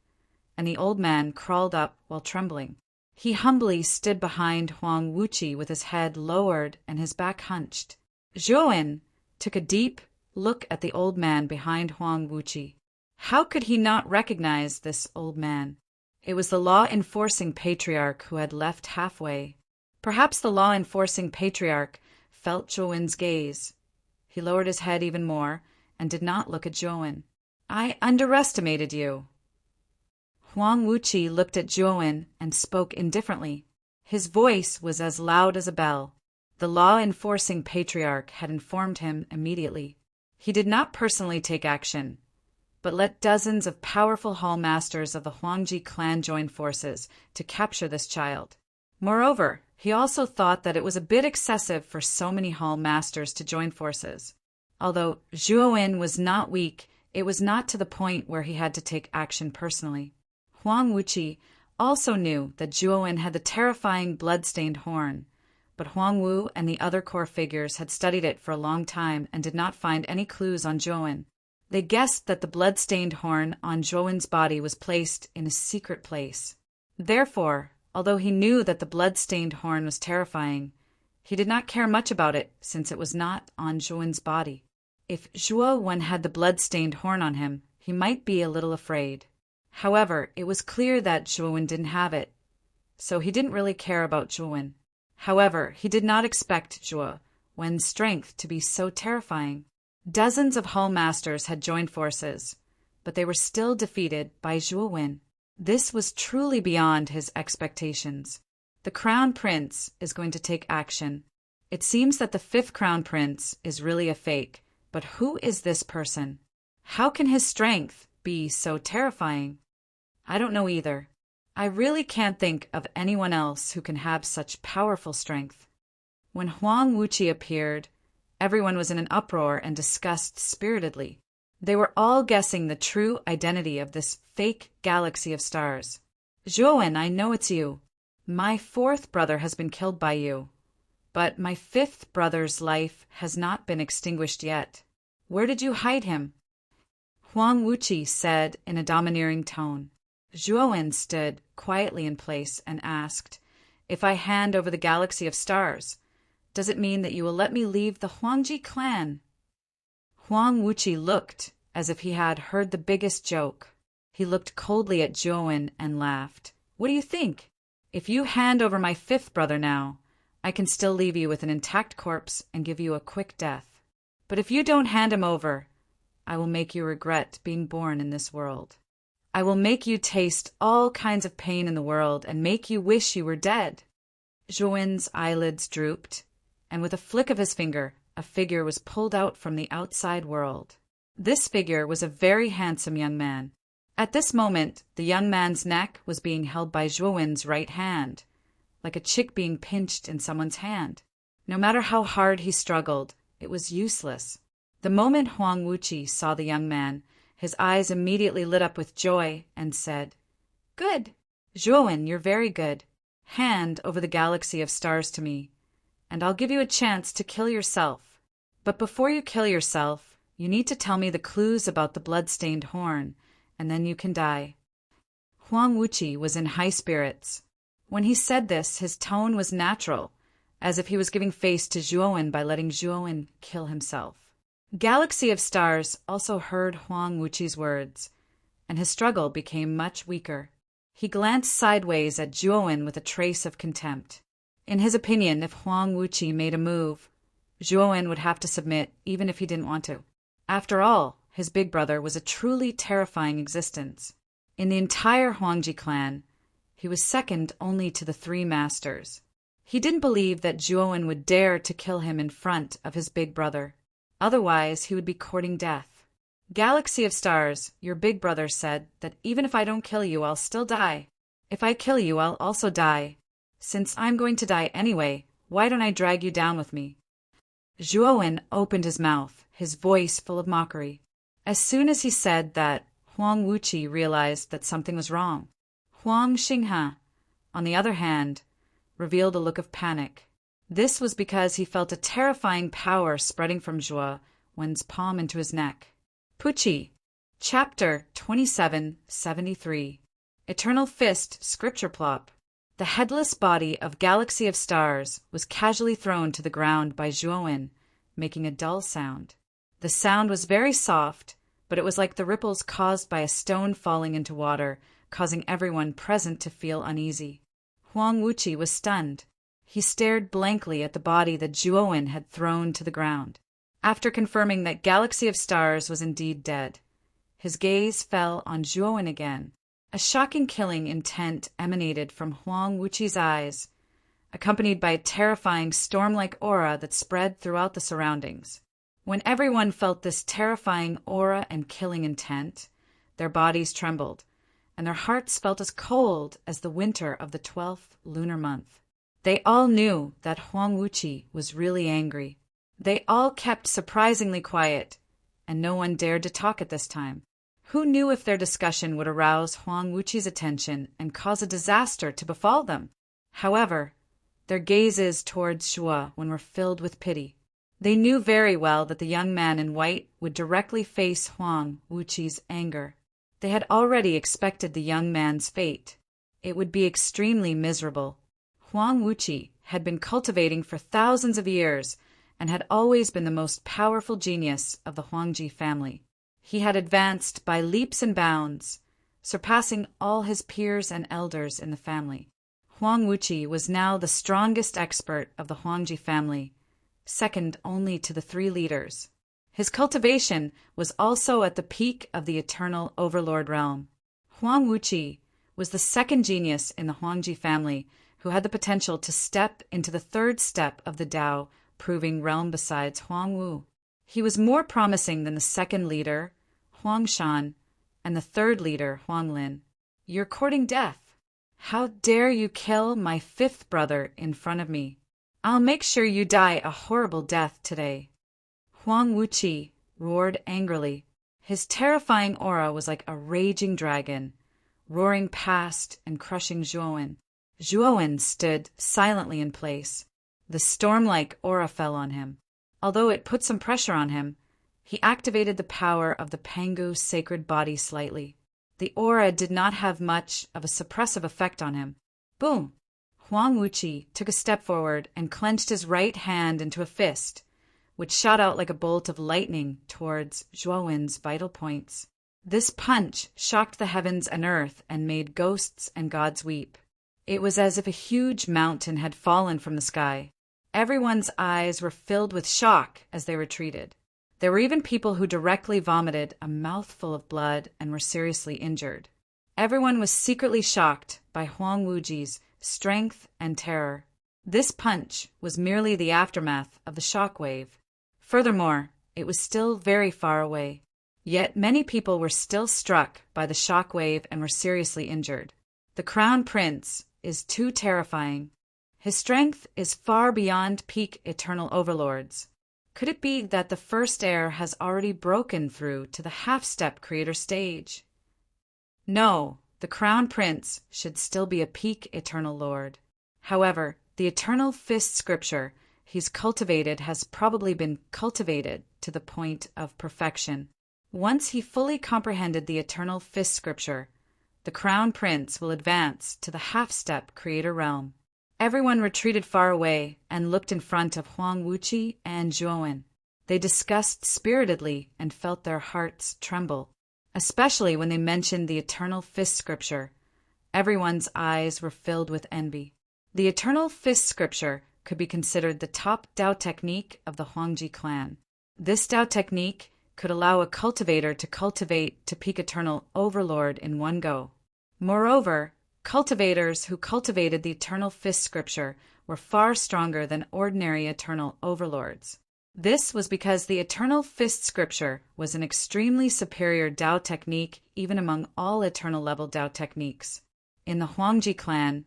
and the old man crawled up while trembling. He humbly stood behind Huang Wuqi with his head lowered and his back hunched. Zhuowen took a deep look at the old man behind Huang Wuqi. How could he not recognize this old man? It was the law-enforcing patriarch who had left halfway. Perhaps the law-enforcing patriarch felt Zhuowen's gaze. He lowered his head even more and did not look at Zhuowen. I underestimated you. Huang Wuqi looked at Zhuowen and spoke indifferently. His voice was as loud as a bell. The law-enforcing patriarch had informed him immediately. He did not personally take action, but let dozens of powerful hall masters of the Huangji clan join forces to capture this child. Moreover, he also thought that it was a bit excessive for so many hall masters to join forces. Although Zhuowen was not weak, it was not to the point where he had to take action personally. Huang Wuqi also knew that Zhuowen had the terrifying blood-stained horn, but Huang Wu and the other core figures had studied it for a long time and did not find any clues on Zhuowen. They guessed that the blood-stained horn on Zhuowen's body was placed in a secret place. Therefore, although he knew that the blood-stained horn was terrifying, he did not care much about it since it was not on Zhuowen's body. If Zhuowen had the blood-stained horn on him, he might be a little afraid. However, it was clear that Zhuowen didn't have it, so he didn't really care about Zhuowen. However, he did not expect Zhuowen's strength to be so terrifying. Dozens of hall masters had joined forces, but they were still defeated by Zhuowen. This was truly beyond his expectations. The crown prince is going to take action. It seems that the 5th crown prince is really a fake, but who is this person? How can his strength be so terrifying? I don't know either. I really can't think of anyone else who can have such powerful strength. When Huang Wuqi appeared, everyone was in an uproar and discussed spiritedly. They were all guessing the true identity of this fake galaxy of stars. Zhuowen, I know it's you. My fourth brother has been killed by you. But my fifth brother's life has not been extinguished yet. Where did you hide him? Huang Wuqi said in a domineering tone. Zhuowen stood quietly in place and asked, If I hand over the galaxy of stars, does it mean that you will let me leave the Huangji clan? Huang Wuqi looked as if he had heard the biggest joke. He looked coldly at Zhuowen and laughed. What do you think? If you hand over my fifth brother now, I can still leave you with an intact corpse and give you a quick death. But if you don't hand him over, I will make you regret being born in this world. I will make you taste all kinds of pain in the world and make you wish you were dead. Zhuowen's eyelids drooped, and with a flick of his finger, a figure was pulled out from the outside world. This figure was a very handsome young man. At this moment, the young man's neck was being held by Zhuowen's right hand, like a chick being pinched in someone's hand. No matter how hard he struggled, it was useless. The moment Huang Wuqi saw the young man, his eyes immediately lit up with joy and said, Good! Zhuowen, you're very good. Hand over the galaxy of stars to me, and I'll give you a chance to kill yourself. But before you kill yourself, you need to tell me the clues about the blood-stained horn, and then you can die. Huang Wuqi was in high spirits. When he said this, his tone was natural, as if he was giving face to Zhuowen by letting Zhuowen kill himself. Galaxy of Stars also heard Huang Wuqi's words, and his struggle became much weaker. He glanced sideways at Zhuowen with a trace of contempt. In his opinion, if Huang Wuqi made a move, Zhuowen would have to submit even if he didn't want to. After all, his big brother was a truly terrifying existence. In the entire Huangji clan, he was second only to the three masters. He didn't believe that Zhuowen would dare to kill him in front of his big brother. Otherwise, he would be courting death. Galaxy of Stars, your big brother said that even if I don't kill you, I'll still die. If I kill you, I'll also die. Since I'm going to die anyway, why don't I drag you down with me? Zhuowen opened his mouth, his voice full of mockery. As soon as he said that, Huang Wuqi realized that something was wrong. Huang Xinghe, on the other hand, revealed a look of panic. This was because he felt a terrifying power spreading from Zhuowen's palm into his neck. Puchi, Chapter 2773, Eternal Fist Scripture Plop. The headless body of Galaxy of Stars was casually thrown to the ground by Zhuowen, making a dull sound. The sound was very soft, but it was like the ripples caused by a stone falling into water, causing everyone present to feel uneasy. Huang Wuqi was stunned. He stared blankly at the body that Zhuowen had thrown to the ground. After confirming that Galaxy of Stars was indeed dead, his gaze fell on Zhuowen again. A shocking killing intent emanated from Huang Wuqi's eyes, accompanied by a terrifying storm-like aura that spread throughout the surroundings. When everyone felt this terrifying aura and killing intent, their bodies trembled, and their hearts felt as cold as the winter of the 12th lunar month. They all knew that Huang Wuqi was really angry. They all kept surprisingly quiet, and no one dared to talk at this time. Who knew if their discussion would arouse Huang Wuqi's attention and cause a disaster to befall them? However, their gazes towards Zhuowen were filled with pity. They knew very well that the young man in white would directly face Huang Wuqi's anger. They had already expected the young man's fate. It would be extremely miserable. Huang Wuqi had been cultivating for thousands of years and had always been the most powerful genius of the Huangji family. He had advanced by leaps and bounds, surpassing all his peers and elders in the family. Huang Wuqi was now the strongest expert of the Huangji family, second only to the three leaders. His cultivation was also at the peak of the eternal overlord realm. Huang Wuqi was the second genius in the Huangji family who had the potential to step into the third step of the Tao proving realm besides Huang Wu. He was more promising than the second leader, Huang Shan, and the third leader, Huang Lin. You're courting death. How dare you kill my fifth brother in front of me? I'll make sure you die a horrible death today. Huang Wuqi roared angrily. His terrifying aura was like a raging dragon, roaring past and crushing Zhuowen. Zhuowen stood silently in place. The storm-like aura fell on him. Although it put some pressure on him, he activated the power of the Pangu's sacred body slightly. The aura did not have much of a suppressive effect on him. Boom! Huang Wuqi took a step forward and clenched his right hand into a fist, which shot out like a bolt of lightning towards Zhuowen's vital points. This punch shocked the heavens and earth and made ghosts and gods weep. It was as if a huge mountain had fallen from the sky. Everyone's eyes were filled with shock as they retreated. There were even people who directly vomited a mouthful of blood and were seriously injured. Everyone was secretly shocked by Huang Wuji's strength and terror. This punch was merely the aftermath of the shock wave. Furthermore, it was still very far away. Yet many people were still struck by the shock wave and were seriously injured. The Crown Prince is too terrifying. His strength is far beyond peak eternal overlords. Could it be that the first air has already broken through to the half-step creator stage? No, the Crown Prince should still be a peak eternal lord. However, the eternal fist scripture he's cultivated has probably been cultivated to the point of perfection. Once he fully comprehended the eternal fist scripture, the Crown Prince will advance to the half-step creator realm. Everyone retreated far away and looked in front of Huang Wuqi and Zhuowen. They discussed spiritedly and felt their hearts tremble, especially when they mentioned the eternal fist scripture. Everyone's eyes were filled with envy. The eternal fist scripture could be considered the top Dao technique of the Huangji clan. This Dao technique could allow a cultivator to cultivate to peak eternal overlord in one go. Moreover, cultivators who cultivated the eternal fist scripture were far stronger than ordinary eternal overlords. This was because the eternal fist scripture was an extremely superior Dao technique even among all eternal level Dao techniques. In the Huangji clan,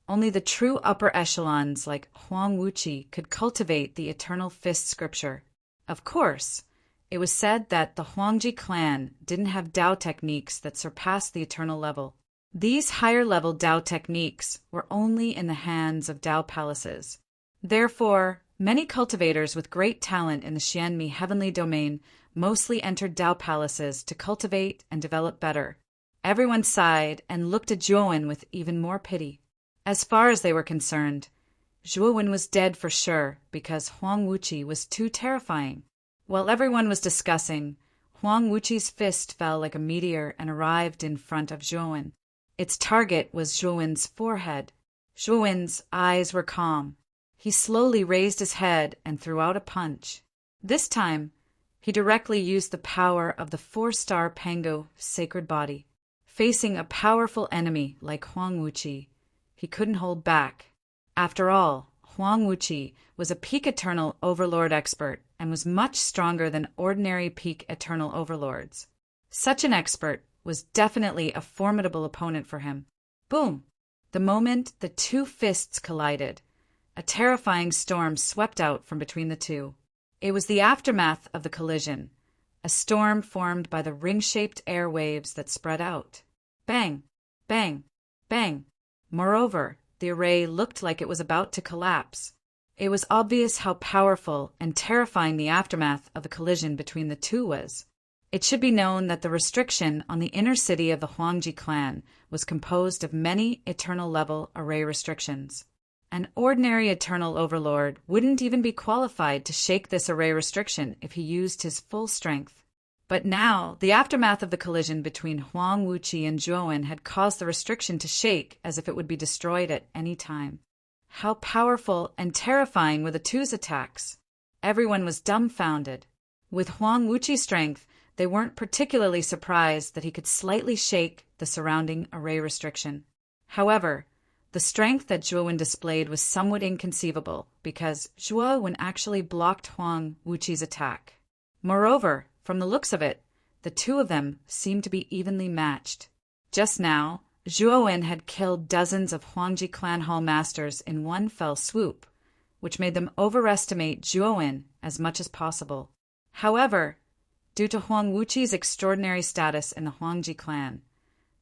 only the true upper echelons like Huang Wuqi could cultivate the eternal fist scripture. Of course, it was said that the Huangji clan didn't have Dao techniques that surpassed the eternal level. These higher-level Dao techniques were only in the hands of Dao palaces. Therefore, many cultivators with great talent in the Xianmi heavenly domain mostly entered Dao palaces to cultivate and develop better. Everyone sighed and looked at Zhuowen with even more pity. As far as they were concerned, Zhuowen was dead for sure because Huang Wuqi was too terrifying. While everyone was discussing, Huang Wuqi's fist fell like a meteor and arrived in front of Zhuowen. Its target was Zhuowen's forehead. Zhuowen's eyes were calm. He slowly raised his head and threw out a punch. This time, he directly used the power of the 4-star Pangu sacred body. Facing a powerful enemy like Huang Wuqi, he couldn't hold back. After all, Huang Wuqi was a peak eternal overlord expert and was much stronger than ordinary peak eternal overlords. Such an expert was definitely a formidable opponent for him. Boom! The moment the two fists collided, a terrifying storm swept out from between the two. It was the aftermath of the collision, a storm formed by the ring-shaped air waves that spread out. Bang! Bang! Bang! Moreover, the array looked like it was about to collapse. It was obvious how powerful and terrifying the aftermath of the collision between the two was. It should be known that the restriction on the inner city of the Huangji clan was composed of many eternal-level array restrictions. An ordinary eternal overlord wouldn't even be qualified to shake this array restriction if he used his full strength. But now, the aftermath of the collision between Huang Wuqi and Zhuowen had caused the restriction to shake as if it would be destroyed at any time. How powerful and terrifying were the two's attacks! Everyone was dumbfounded. With Huang Wuqi's strength, they weren't particularly surprised that he could slightly shake the surrounding array restriction. However, the strength that Zhuowen displayed was somewhat inconceivable because Zhuowen actually blocked Huang Wuqi's attack. Moreover, from the looks of it, the two of them seemed to be evenly matched. Just now, Zhuowen had killed dozens of Huangji clan hall masters in one fell swoop, which made them overestimate Zhuowen as much as possible. However, Due to Huang Wuqi's extraordinary status in the Huangji clan,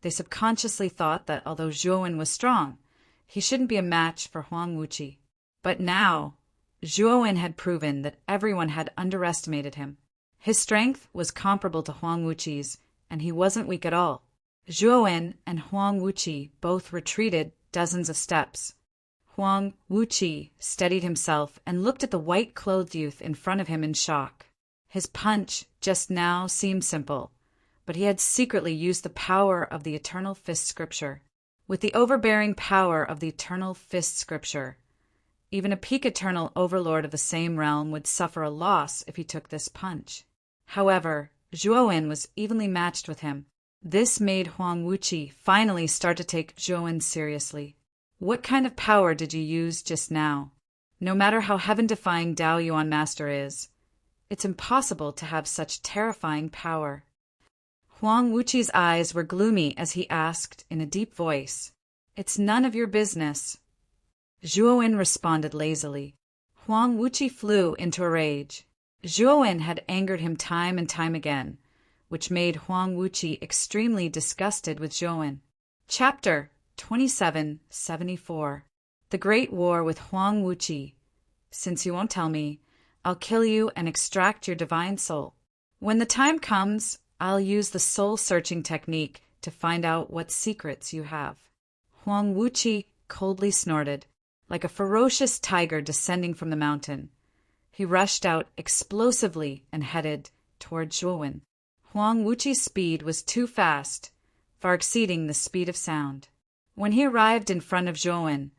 they subconsciously thought that although Zhuowen was strong, he shouldn't be a match for Huang Wuqi. But now, Zhuowen had proven that everyone had underestimated him. His strength was comparable to Huang Wuqi's, and he wasn't weak at all. Zhuowen and Huang Wuqi both retreated dozens of steps. Huang Wuqi steadied himself and looked at the white-clothed youth in front of him in shock. His punch just now seemed simple, but he had secretly used the power of the Eternal Fist Scripture. With the overbearing power of the Eternal Fist Scripture, even a peak Eternal Overlord of the same realm would suffer a loss if he took this punch. However, Zhuowen was evenly matched with him. This made Huang Wuqi finally start to take Zhuowen seriously. What kind of power did you use just now? No matter how heaven-defying Dao Yuan Master is, it's impossible to have such terrifying power. Huang Wuqi's eyes were gloomy as he asked in a deep voice, "It's none of your business." Zhuowen responded lazily. Huang Wuqi flew into a rage. Zhuowen had angered him time and time again, which made Huang Wuqi extremely disgusted with Zhuowen. Chapter 2774. The Great War with Huang Wuqi. Since you won't tell me, I'll kill you and extract your divine soul. When the time comes, I'll use the soul-searching technique to find out what secrets you have. Huang Wuqi coldly snorted, like a ferocious tiger descending from the mountain. He rushed out explosively and headed toward Zhuowen. Huang Wuqi's speed was too fast, far exceeding the speed of sound. When he arrived in front of Zhuowen,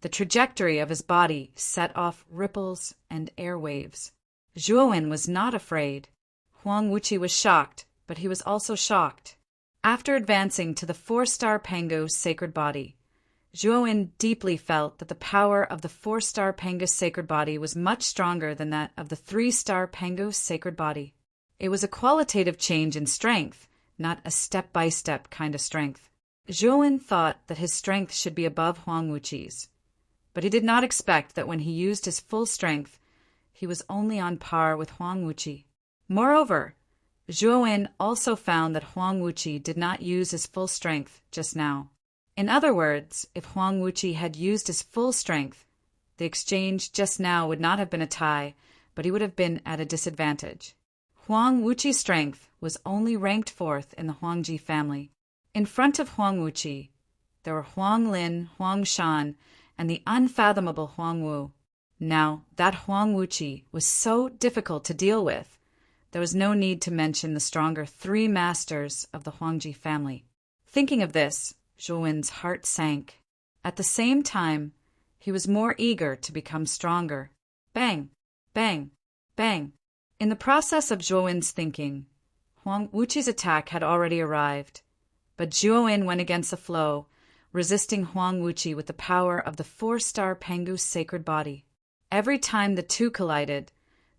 the trajectory of his body set off ripples and air waves. Zhuowen was not afraid. Huang Wuqi was shocked, but he was also shocked. After advancing to the 4-star Pango sacred body, Zhuowen deeply felt that the power of the 4-star Pango sacred body was much stronger than that of the 3-star Pango sacred body. It was a qualitative change in strength, not a step-by-step kind of strength. Zhuowen thought that his strength should be above Huang Wuqi's, but he did not expect that when he used his full strength, he was only on par with Huang Wuqi. Moreover, Zhuowen also found that Huang Wuqi did not use his full strength just now. In other words, if Huang Wuqi had used his full strength, the exchange just now would not have been a tie, but he would have been at a disadvantage. Huang Wuqi's strength was only ranked 4th in the Huangji family. In front of Huang Wuqi, there were Huang Lin, Huang Shan, and the unfathomable Huang Wu. Now, that Huang Wuqi was so difficult to deal with, there was no need to mention the stronger 3 masters of the Huangji family. Thinking of this, Zhuowen's heart sank. At the same time, he was more eager to become stronger. Bang! Bang! Bang! In the process of Zhuowen's thinking, Huang Wuqi's attack had already arrived, but Zhuowen went against the flow, resisting Huang Wuqi with the power of the 4-star Pangu sacred body. Every time the two collided,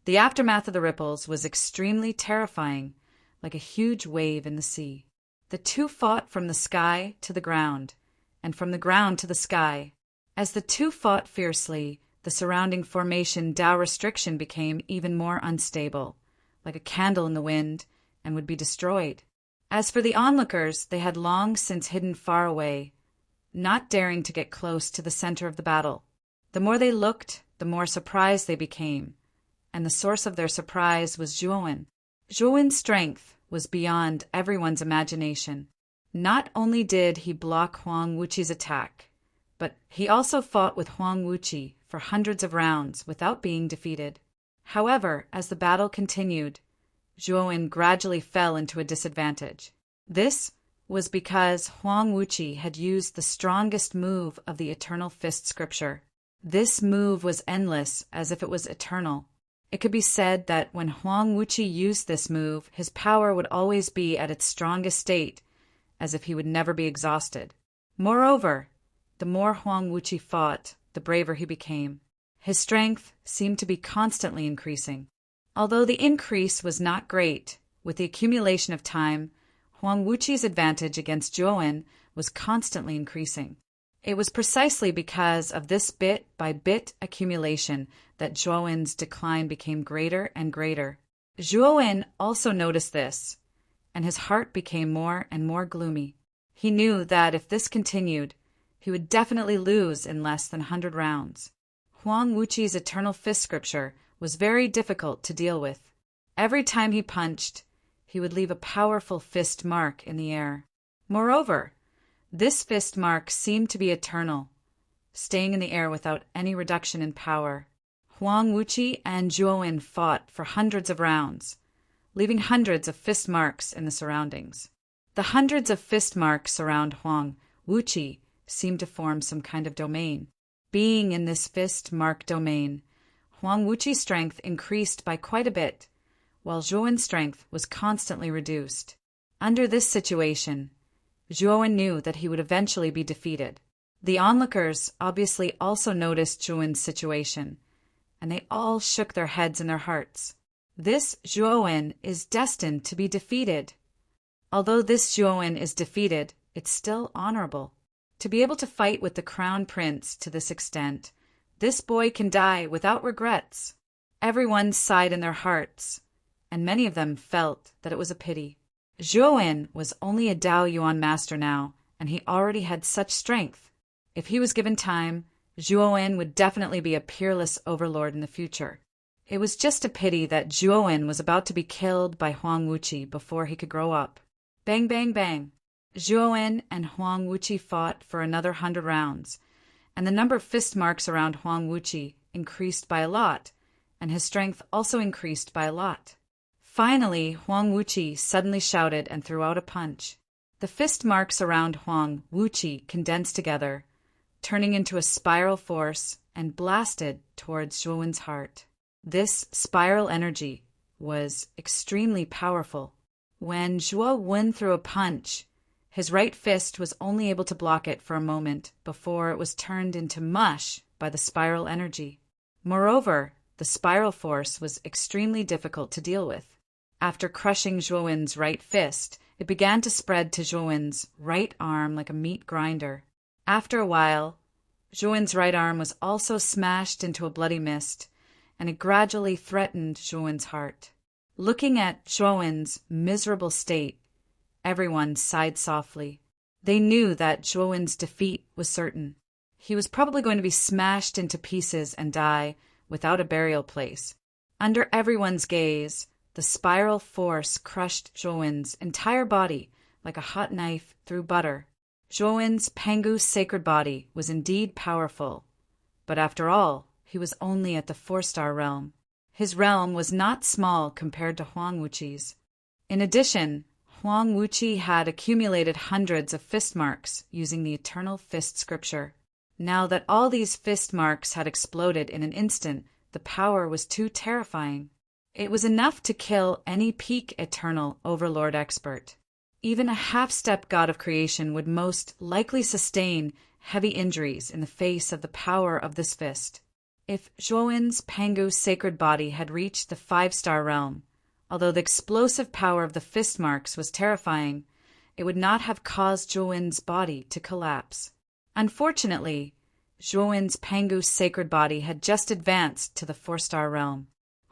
the aftermath of the ripples was extremely terrifying, like a huge wave in the sea. The two fought from the sky to the ground, and from the ground to the sky. As the two fought fiercely, the surrounding formation Tao restriction became even more unstable, like a candle in the wind, and would be destroyed. As for the onlookers, they had long since hidden far away, not daring to get close to the center of the battle. The more they looked, the more surprised they became, and the source of their surprise was Zhuowen. Zhuowen's strength was beyond everyone's imagination. Not only did he block Huang Wuqi's attack, but he also fought with Huang Wuqi for hundreds of rounds without being defeated. However, as the battle continued, Zhuowen gradually fell into a disadvantage. This was because Huang Wuqi had used the strongest move of the Eternal Fist Scripture. This move was endless, as if it was eternal. It could be said that when Huang Wuqi used this move, his power would always be at its strongest state, as if he would never be exhausted. Moreover, the more Huang Wuqi fought, the braver he became. His strength seemed to be constantly increasing. Although the increase was not great, with the accumulation of time, Huang Wuqi's advantage against Zhuowen was constantly increasing. It was precisely because of this bit-by-bit accumulation that Zhuowen's decline became greater and greater. Zhuo also noticed this, and his heart became more and more gloomy. He knew that if this continued, he would definitely lose in less than 100 rounds. Huang Wuqi's eternal fist scripture was very difficult to deal with. Every time he punched, he would leave a powerful fist mark in the air. Moreover, this fist mark seemed to be eternal, staying in the air without any reduction in power. Huang Wuqi and Zhuo fought for hundreds of rounds, leaving hundreds of fist marks in the surroundings. The hundreds of fist marks around Huang Wuqi seemed to form some kind of domain. Being in this fist mark domain, Huang Wuqi's strength increased by quite a bit, while Zhuo's strength was constantly reduced. Under this situation, Zhuo knew that he would eventually be defeated. The onlookers obviously also noticed Zhuo's situation, and they all shook their heads in their hearts. This Zhuo is destined to be defeated. Although this Zhuo is defeated, it's still honorable. To be able to fight with the crown prince to this extent, this boy can die without regrets. Everyone sighed in their hearts, and many of them felt that it was a pity. Zhuo was only a Dao Yuan master now, and he already had such strength. If he was given time, Zhuo would definitely be a peerless overlord in the future. It was just a pity that Zhuo was about to be killed by Huang Wuqi before he could grow up. Bang, bang, bang. Zhuo and Huang Wuqi fought for another 100 rounds, and the number of fist marks around Huang Wuqi increased by a lot, and his strength also increased by a lot. Finally, Huang Wuqi suddenly shouted and threw out a punch. The fist marks around Huang Wuqi condensed together, turning into a spiral force and blasted towards Zhuo's heart. This spiral energy was extremely powerful. When Zhuo threw a punch, his right fist was only able to block it for a moment before it was turned into mush by the spiral energy. Moreover, the spiral force was extremely difficult to deal with. After crushing Zhuo's right fist, it began to spread to Zhuo's right arm like a meat grinder. After a while, Zhuo's right arm was also smashed into a bloody mist, and it gradually threatened Zhuo's heart. Looking at Zhuo's miserable state, everyone sighed softly. They knew that Zhuo's defeat was certain. He was probably going to be smashed into pieces and die without a burial place. Under everyone's gaze, the spiral force crushed Zhuo's entire body like a hot knife through butter. Zhuo's Pangu sacred body was indeed powerful, but after all, he was only at the 4-star realm. His realm was not small compared to Huang Wuqi's. In addition, Huang Wuqi had accumulated hundreds of fist marks using the eternal fist scripture. Now that all these fist marks had exploded in an instant, the power was too terrifying. It was enough to kill any peak eternal overlord expert. Even a half-step god of creation would most likely sustain heavy injuries in the face of the power of this fist. If Zhuo's Pangu sacred body had reached the 5-star realm, although the explosive power of the fist marks was terrifying, it would not have caused Zhuo's body to collapse. Unfortunately, Zhuo's Pangu sacred body had just advanced to the 4-star realm.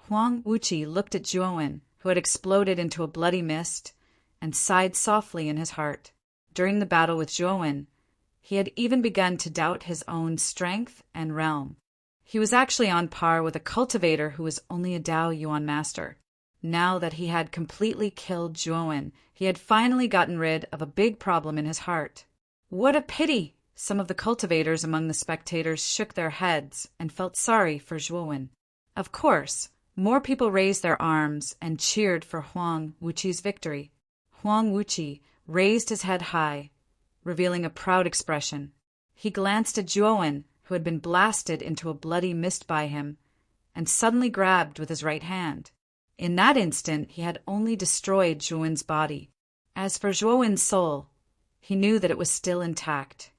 Huang Wuqi looked at Zhuo, who had exploded into a bloody mist, and sighed softly in his heart. During the battle with Zhuo, he had even begun to doubt his own strength and realm. He was actually on par with a cultivator who was only a Dao Yuan master. Now that he had completely killed Zhuo, he had finally gotten rid of a big problem in his heart. What a pity! Some of the cultivators among the spectators shook their heads and felt sorry for Zhuo. Of course, more people raised their arms and cheered for Huang Wuqi's victory. Huang Wuqi raised his head high, revealing a proud expression. He glanced at Zhuo, who had been blasted into a bloody mist by him, and suddenly grabbed with his right hand. In that instant, he had only destroyed Zhuo's body. As for Zhuo's soul, he knew that it was still intact.